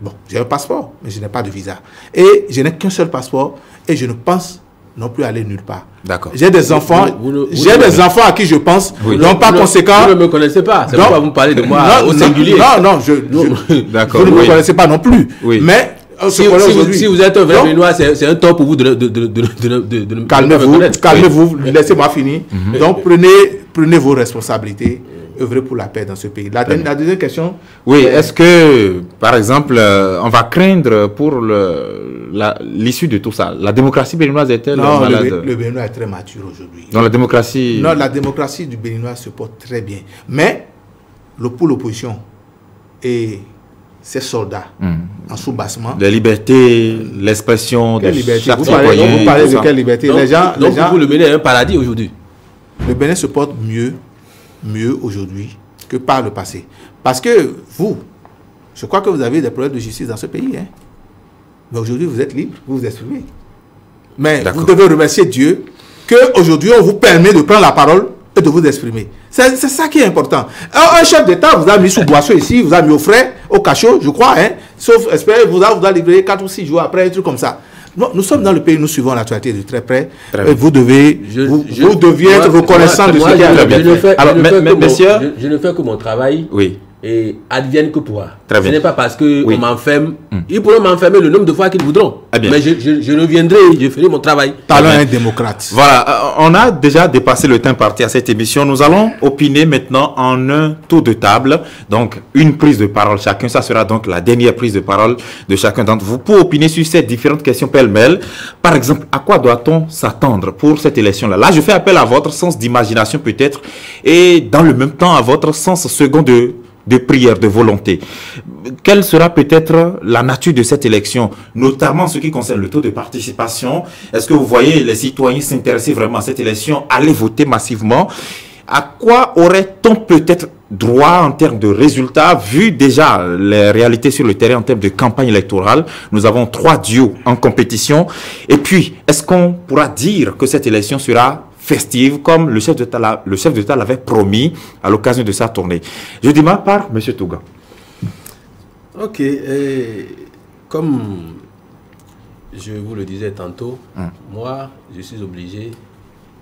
[SPEAKER 3] Bon, j'ai un passeport, mais je n'ai pas de visa. Et je n'ai qu'un seul passeport et je ne pense non plus aller nulle part.
[SPEAKER 1] D'accord.
[SPEAKER 3] J'ai des enfants, enfants à qui je pense, donc par conséquent...
[SPEAKER 2] Vous ne me connaissez pas, c'est pourquoi vous me parlez de moi au singulier.
[SPEAKER 3] Non, vous ne me connaissez pas non plus.
[SPEAKER 1] Oui.
[SPEAKER 3] Mais...
[SPEAKER 2] Si vous êtes un vrai Béninois, c'est un tort pour vous de
[SPEAKER 3] calmez-vous, laissez-moi finir. Donc prenez vos responsabilités, œuvrez pour la paix dans ce pays. La deuxième question...
[SPEAKER 1] Oui, est-ce que, par exemple, on va craindre pour l'issue de tout ça? La démocratie béninoise est-elle malade?
[SPEAKER 3] Non, le Béninois est très mature aujourd'hui.
[SPEAKER 1] Non, la démocratie
[SPEAKER 3] du Béninois se porte très bien. Mais, pour l'opposition et ses soldats en sous-bassement...
[SPEAKER 1] La liberté, l'expression de chaque
[SPEAKER 3] citoyen... Vous parlez de quelle liberté?
[SPEAKER 2] Donc, pour vous, le Bénin est un paradis aujourd'hui?
[SPEAKER 3] Le Bénin se porte mieux aujourd'hui que par le passé. Parce que je crois que vous avez des problèmes de justice dans ce pays. Hein? Mais aujourd'hui, vous êtes libre, vous vous exprimez. Mais vous devez remercier Dieu qu'aujourd'hui, on vous permet de prendre la parole et de vous exprimer. C'est ça qui est important. Un chef d'État vous a mis sous boisseau ici, vous a mis au frais, au cachot, je crois, hein? Sauf, espère, vous a livré 4 ou 6 jours après, un truc comme ça. Non, nous sommes dans le pays, nous suivons l'actualité de très près. Vous deviez être reconnaissant de ce qui est.
[SPEAKER 2] Je ne fais que mon travail.
[SPEAKER 1] Oui.
[SPEAKER 2] et advienne que pourra.
[SPEAKER 1] Très bien.
[SPEAKER 2] Ce n'est pas parce qu'on
[SPEAKER 1] Oui.
[SPEAKER 2] m'enferme. Ils pourront m'enfermer le nombre de fois qu'ils voudront.
[SPEAKER 1] Eh bien.
[SPEAKER 2] Mais je reviendrai, je ferai mon travail.
[SPEAKER 3] Parlons à un démocrate.
[SPEAKER 1] Voilà, on a déjà dépassé le temps parti à cette émission. Nous allons opiner maintenant en un tour de table. Donc, une prise de parole chacun. Ça sera donc la dernière prise de parole de chacun d'entre vous pour opiner sur ces différentes questions pêle-mêle. Par exemple, à quoi doit-on s'attendre pour cette élection-là? Là, je fais appel à votre sens d'imagination peut-être et dans le même temps à votre sens second de prière, de volonté. Quelle sera peut-être la nature de cette élection, notamment en ce qui concerne le taux de participation? Est-ce que vous voyez les citoyens s'intéresser vraiment à cette élection, aller voter massivement? À quoi aurait-on peut-être droit en termes de résultats, vu déjà les réalités sur le terrain en termes de campagne électorale? Nous avons 3 duos en compétition. Et puis, est-ce qu'on pourra dire que cette élection sera festive, comme le chef d'État l'avait promis à l'occasion de sa tournée? Je démarre par M. Touga.
[SPEAKER 2] Ok. Comme je vous le disais tantôt, moi, je suis obligé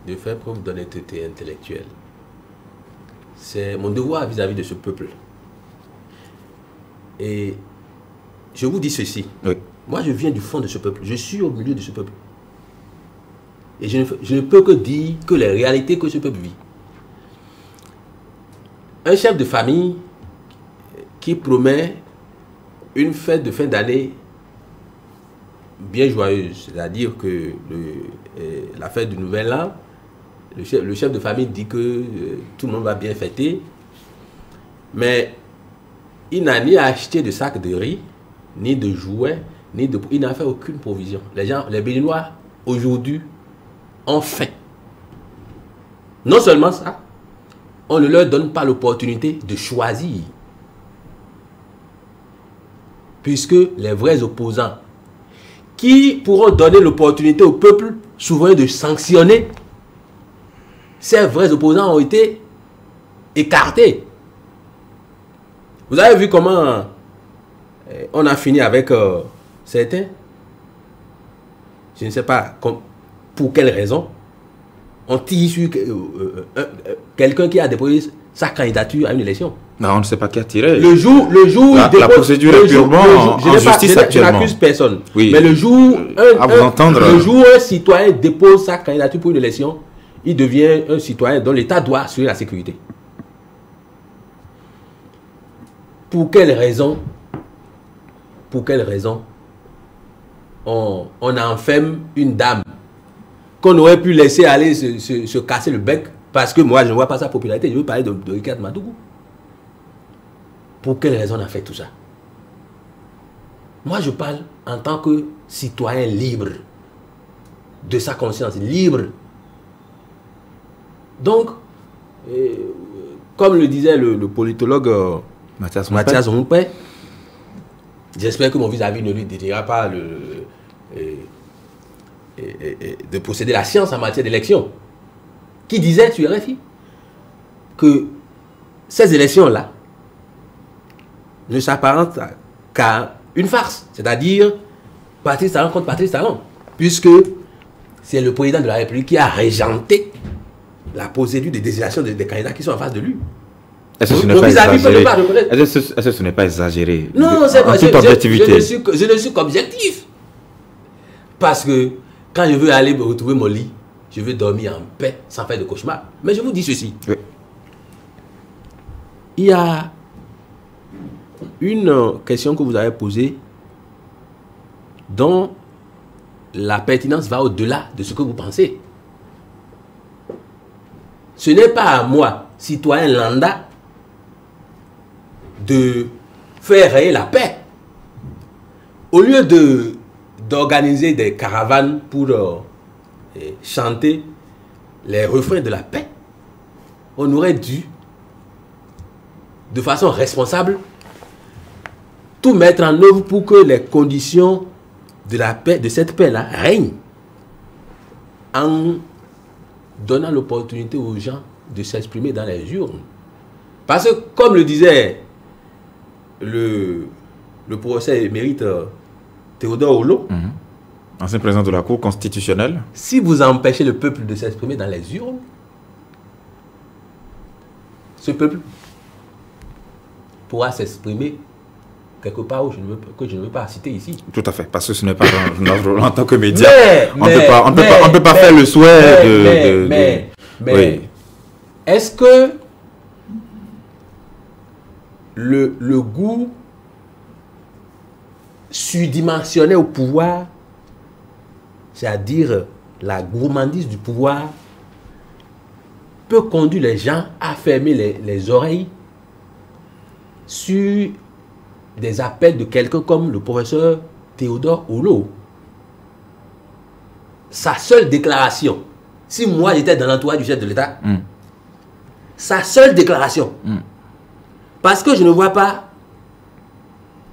[SPEAKER 2] de faire preuve d'honnêteté intellectuelle. C'est mon devoir vis-à-vis de ce peuple. Et je vous dis ceci.
[SPEAKER 1] Oui.
[SPEAKER 2] Moi, je viens du fond de ce peuple. Je suis au milieu de ce peuple. Et je ne peux que dire que les réalités que ce peuple vit. Un chef de famille qui promet une fête de fin d'année bien joyeuse, c'est-à-dire que la fête du Nouvel An, le chef de famille dit que tout le monde va bien fêter, mais il n'a ni acheté de sacs de riz, ni de jouets, il n'a fait aucune provision. Les Béninois, aujourd'hui, ont faim. Non seulement ça, on ne leur donne pas l'opportunité de choisir. Puisque les vrais opposants, qui pourront donner l'opportunité au peuple souverain de sanctionner, ces vrais opposants ont été écartés. Vous avez vu comment on a fini avec certains? Je ne sais pas pour quelle raison. On tire sur quelqu'un qui a déposé sa candidature à une élection.
[SPEAKER 1] Non, on ne sait pas qui a tiré.
[SPEAKER 2] Le jour où
[SPEAKER 1] la procédure est purement en justice actuellement.
[SPEAKER 2] Je n'accuse personne.
[SPEAKER 1] Oui.
[SPEAKER 2] Mais le jour
[SPEAKER 1] le
[SPEAKER 2] jour où un citoyen dépose sa candidature pour une élection, il devient un citoyen dont l'État doit assurer la sécurité. Pour quelle raison on enferme une dame qu'on aurait pu laisser aller se casser le bec, parce que moi je ne vois pas sa popularité? Je veux parler de Ricard Madougou. Pour quelle raison on a fait tout ça? Moi je parle en tant que citoyen libre, de sa conscience, libre. Donc, comme le disait le politologue Mathias Moupé, j'espère que mon vis-à-vis ne lui dédiera pas de posséder la science en matière d'élection, qui disait sur RFI que ces élections-là ne s'apparentent qu'à une farce, c'est-à-dire Patrice Talon contre Patrice Talon, puisque c'est le président de la République qui a régenté la procédure de désignation des candidats qui sont en face de lui.
[SPEAKER 1] Est-ce que ce n'est pas exagéré? Est-ce que ce n'est pas exagéré?
[SPEAKER 2] Non, c'est pas.
[SPEAKER 1] Toute objectivité.
[SPEAKER 2] Je ne suis qu'objectif. Parce que quand je veux aller me retrouver mon lit, je veux dormir en paix sans faire de cauchemar. Mais je vous dis ceci.
[SPEAKER 1] Oui.
[SPEAKER 2] Il y a une question que vous avez posée dont la pertinence va au-delà de ce que vous pensez. Ce n'est pas à moi, citoyen lambda, de faire régner la paix. Au lieu d'organiser des caravanes pour chanter les refrains de la paix, on aurait dû, de façon responsable, tout mettre en œuvre pour que les conditions de la paix, de cette paix-là, règnent, en donnant l'opportunité aux gens de s'exprimer dans les urnes. Parce que, comme le disait le professeur émérite Théodore Oulot,
[SPEAKER 1] ancien président de la Cour constitutionnelle,
[SPEAKER 2] si vous empêchez le peuple de s'exprimer dans les urnes, ce peuple pourra s'exprimer quelque part où que je ne veux pas citer ici.
[SPEAKER 1] Tout à fait, parce que ce n'est pas notre rôle en tant que média. On ne peut pas faire le souhait
[SPEAKER 2] Mais oui. Est-ce que le goût surdimensionné au pouvoir, c'est-à-dire la gourmandise du pouvoir, peut conduire les gens à fermer les oreilles sur des appels de quelqu'un comme le professeur Théodore Oulot? Sa seule déclaration, si moi j'étais dans l'entourage du chef de l'État, sa seule déclaration, parce que je ne vois pas,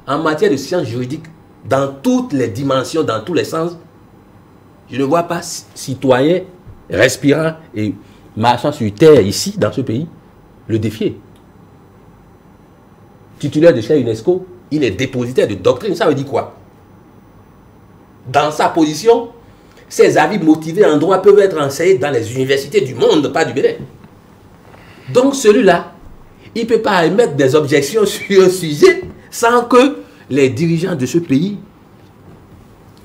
[SPEAKER 2] en matière de sciences juridiques, dans toutes les dimensions, dans tous les sens, je ne vois pas citoyen respirant et marchant sur terre ici, dans ce pays, le défier. Titulaire de chaire UNESCO, il est dépositaire de doctrine. Ça veut dire quoi? Dans sa position, ses avis motivés en droit peuvent être enseignés dans les universités du monde, pas du Bénin. Donc celui-là, il ne peut pas émettre des objections sur un sujet sans que les dirigeants de ce pays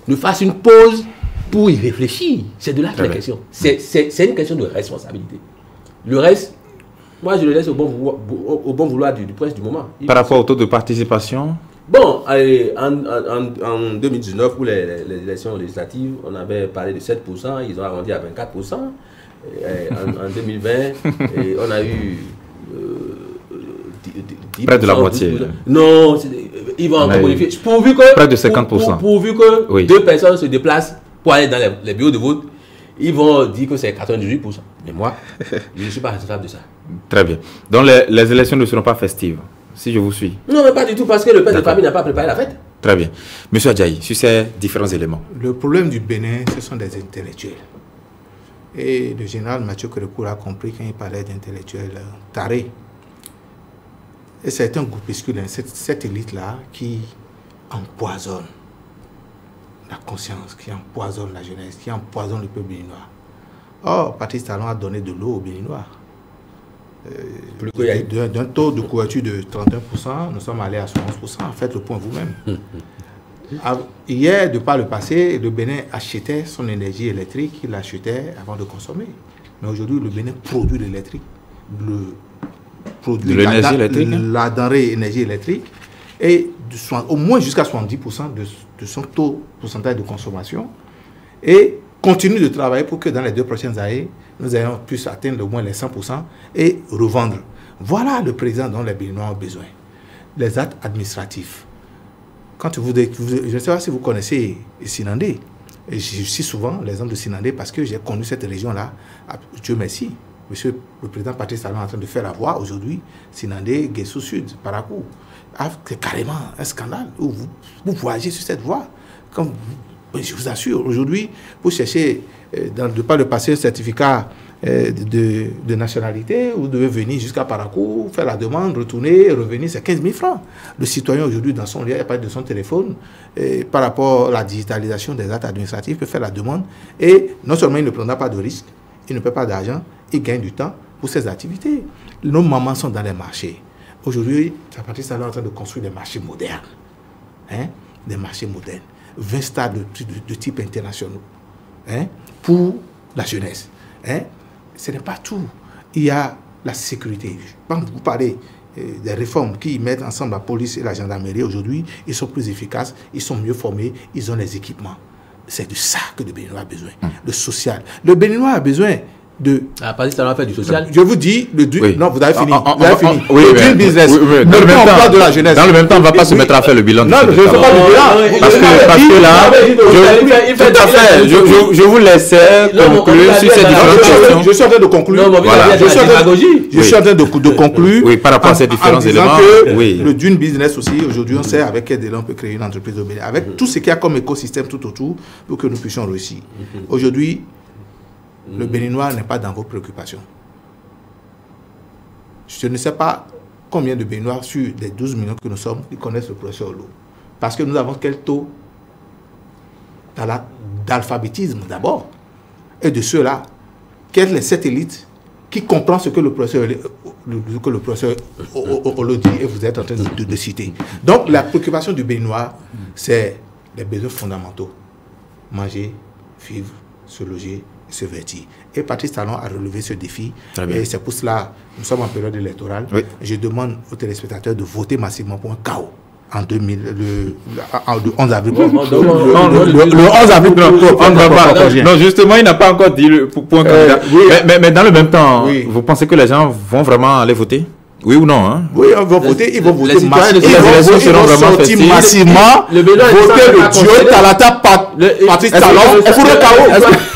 [SPEAKER 2] ne fassent une pause pour y réfléchir. C'est de là que la question. C'est une question de responsabilité. Le reste, moi je le laisse au bon vouloir du prince du moment.
[SPEAKER 1] Par rapport au taux de participation?
[SPEAKER 2] Bon, en 2019, pour les élections législatives, on avait parlé de 7%, ils ont arrondi à 24%. En 2020, on a eu 10%,
[SPEAKER 1] près de la moitié.
[SPEAKER 2] Non, ils vont encore modifier. Pourvu que,
[SPEAKER 1] près de 50%.
[SPEAKER 2] Pourvu que deux personnes se déplacent pour aller dans les bureaux de vote, ils vont dire que c'est 98%. Mais moi, je ne suis pas responsable de ça.
[SPEAKER 1] Très bien. Donc les élections ne seront pas festives, si je vous suis?
[SPEAKER 2] Non, mais pas du tout, parce que le père de famille n'a pas préparé la fête.
[SPEAKER 1] Très bien. Monsieur Adjaï, sur ces différents éléments.
[SPEAKER 3] Le problème du Bénin, ce sont des intellectuels. Et le général Mathieu Kérékou a compris quand il parlait d'intellectuels tarés. Et c'est un groupuscule, cette élite-là, qui empoisonne la conscience, qui empoisonne la jeunesse, qui empoisonne le peuple béninois. Or, Patrice Talon a donné de l'eau aux Béninois. D'un taux de couverture de 31%, nous sommes allés à 71%. Faites le point vous-même. Hier, de par le passé, le Bénin achetait son énergie électrique, il l'achetait avant de consommer. Mais aujourd'hui, le Bénin produit l'électrique, la denrée énergie électrique, et au moins jusqu'à 70% de son pourcentage de consommation, et continue de travailler pour que dans les 2 prochaines années, nous ayons pu atteindre au moins les 100% et revendre. Voilà le président dont les Béninois ont besoin. Les actes administratifs. Quand je ne sais pas si vous connaissez Sinandé, et je cite souvent l'exemple de Sinandé parce que j'ai connu cette région-là, Dieu merci. Monsieur le président Patrice Talon est en train de faire la voie aujourd'hui, Sinandé, Guessou Sud, Parakou. C'est carrément un scandale où vous voyagez sur cette voie. Je vous assure, aujourd'hui, vous cherchez, de par le passé, un certificat de nationalité, vous devez venir jusqu'à Parakou, faire la demande, retourner, revenir, c'est 15 000 francs. Le citoyen aujourd'hui, dans son lien, il parle de son téléphone, par rapport à la digitalisation des actes administratifs, peut faire la demande, et non seulement il ne prendra pas de risque, il ne paie pas d'argent, il gagne du temps pour ses activités. Nos mamans sont dans les marchés. Aujourd'hui, Patrice Talon est en train de construire des marchés modernes. Des marchés modernes. 20 stades de type international. Pour la jeunesse. Ce n'est pas tout. Il y a la sécurité. Quand vous parlez des réformes qui mettent ensemble la police et la gendarmerie aujourd'hui, ils sont plus efficaces, ils sont mieux formés, ils ont les équipements. C'est de ça que le Béninois a besoin. Le social. Le Béninois a besoin de...
[SPEAKER 2] Patrice Talon a fait du social.
[SPEAKER 3] Je vous dis, non, vous avez fini. Vous avez fini.
[SPEAKER 1] Oui,
[SPEAKER 3] le Dream Business.
[SPEAKER 1] Dans le même temps,
[SPEAKER 3] de la jeunesse.
[SPEAKER 1] Dans le même temps, on ne va pas se mettre à faire le bilan.
[SPEAKER 3] Non, je ne fais pas le bilan.
[SPEAKER 1] Parce que là, tout à fait, je vous laissais conclure sur ces différentes questions.
[SPEAKER 3] Je suis en train de conclure. Je suis en train de conclure.
[SPEAKER 1] Oui, par rapport à ces différents éléments.
[SPEAKER 3] Le Dream Business aussi, aujourd'hui, on sait avec quel délai on peut créer une entreprise au Bénin. Avec tout ce qu'il y a comme écosystème tout autour pour que nous puissions réussir. Aujourd'hui, le Béninois n'est pas dans vos préoccupations. Je ne sais pas combien de Béninois sur les 12 millions que nous sommes qui connaissent le professeur Oulot. Parce que nous avons quel taux d'alphabétisme d'abord. Et de ceux-là, quelle est cette élite qui comprend ce que le professeur Olodi et vous êtes en train de citer. Donc la préoccupation du Béninois, c'est les besoins fondamentaux. Manger, vivre, se loger, se vêtir. Et Patrice Talon a relevé ce défi. Et c'est pour cela, nous sommes en période électorale. Oui. Je demande aux téléspectateurs de voter massivement pour un chaos. En 2000, le 11 avril. Le 11 avril, on ne va pas.
[SPEAKER 1] Non, justement, il n'a pas encore dit le point candidat. Oui. Mais dans le même temps, oui. Vous pensez que les gens vont vraiment aller voter? Oui ou non, hein?
[SPEAKER 3] Oui, ils vont voter massivement. Sortir massivement. Voter le Dieu Talata Patrice Talon pour le chaos.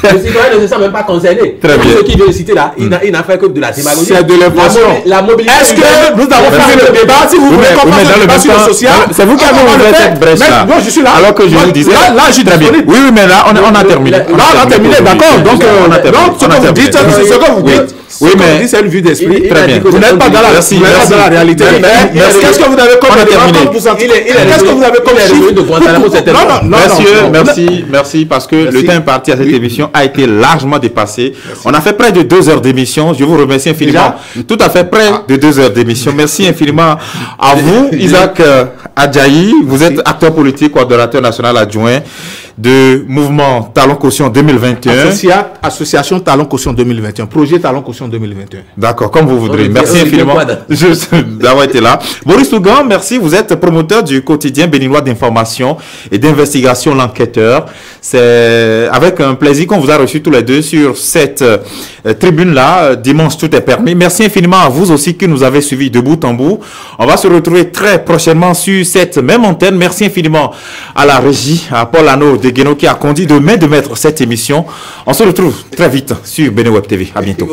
[SPEAKER 2] Les citoyens ne se sentent même pas concernés.
[SPEAKER 1] Très bien.
[SPEAKER 2] Ce qui vient de citer là, il n'a fait que de la démagogie.
[SPEAKER 3] C'est de l'information. Est-ce que nous avons fait le débat? Si vous voulez comprendre le débat sur le social,
[SPEAKER 1] c'est vous qui avez ouvert cette brèche là.
[SPEAKER 3] Non, je suis là.
[SPEAKER 1] Alors que je vous disais.
[SPEAKER 3] Là, je suis disponible.
[SPEAKER 1] Oui, mais là, on a terminé.
[SPEAKER 3] Là, on a terminé, d'accord. Donc, ce que vous dites, c'est ce que vous dites.
[SPEAKER 1] Oui, mais
[SPEAKER 3] c'est une vue d'esprit.
[SPEAKER 1] Très bien.
[SPEAKER 3] Vous n'êtes pas dans la réalité. Qu'est-ce que vous avez comme élément pourcentage? Qu'est-ce que vous avez comme chiffre?
[SPEAKER 1] Non, merci, parce que le temps imparti à cette émission a été largement dépassé. On a fait près de 2 heures d'émission. Je vous remercie infiniment. Tout à fait près de 2 heures d'émission. Merci infiniment à vous, Isaac Adjaï. Vous êtes acteur politique, coordonnateur national adjoint de Mouvement Talon Caution 2021.
[SPEAKER 3] Association Talon Caution 2021. Projet Talon Caution 2021.
[SPEAKER 1] D'accord, comme vous voudrez. Merci infiniment d'avoir été là. Boris Tougan, merci. Vous êtes promoteur du quotidien béninois d'information et d'investigation, L'Enquêteur. C'est avec un plaisir qu'on vous a reçus tous les deux sur cette tribune-là. Dimanche, tout est permis. Merci infiniment à vous aussi qui nous avez suivis de bout en bout. On va se retrouver très prochainement sur cette même antenne. Merci infiniment à la régie, à Paul Hano de Guéno qui a conduit de main de maître cette émission. On se retrouve très vite sur BeneWeb TV. À bientôt.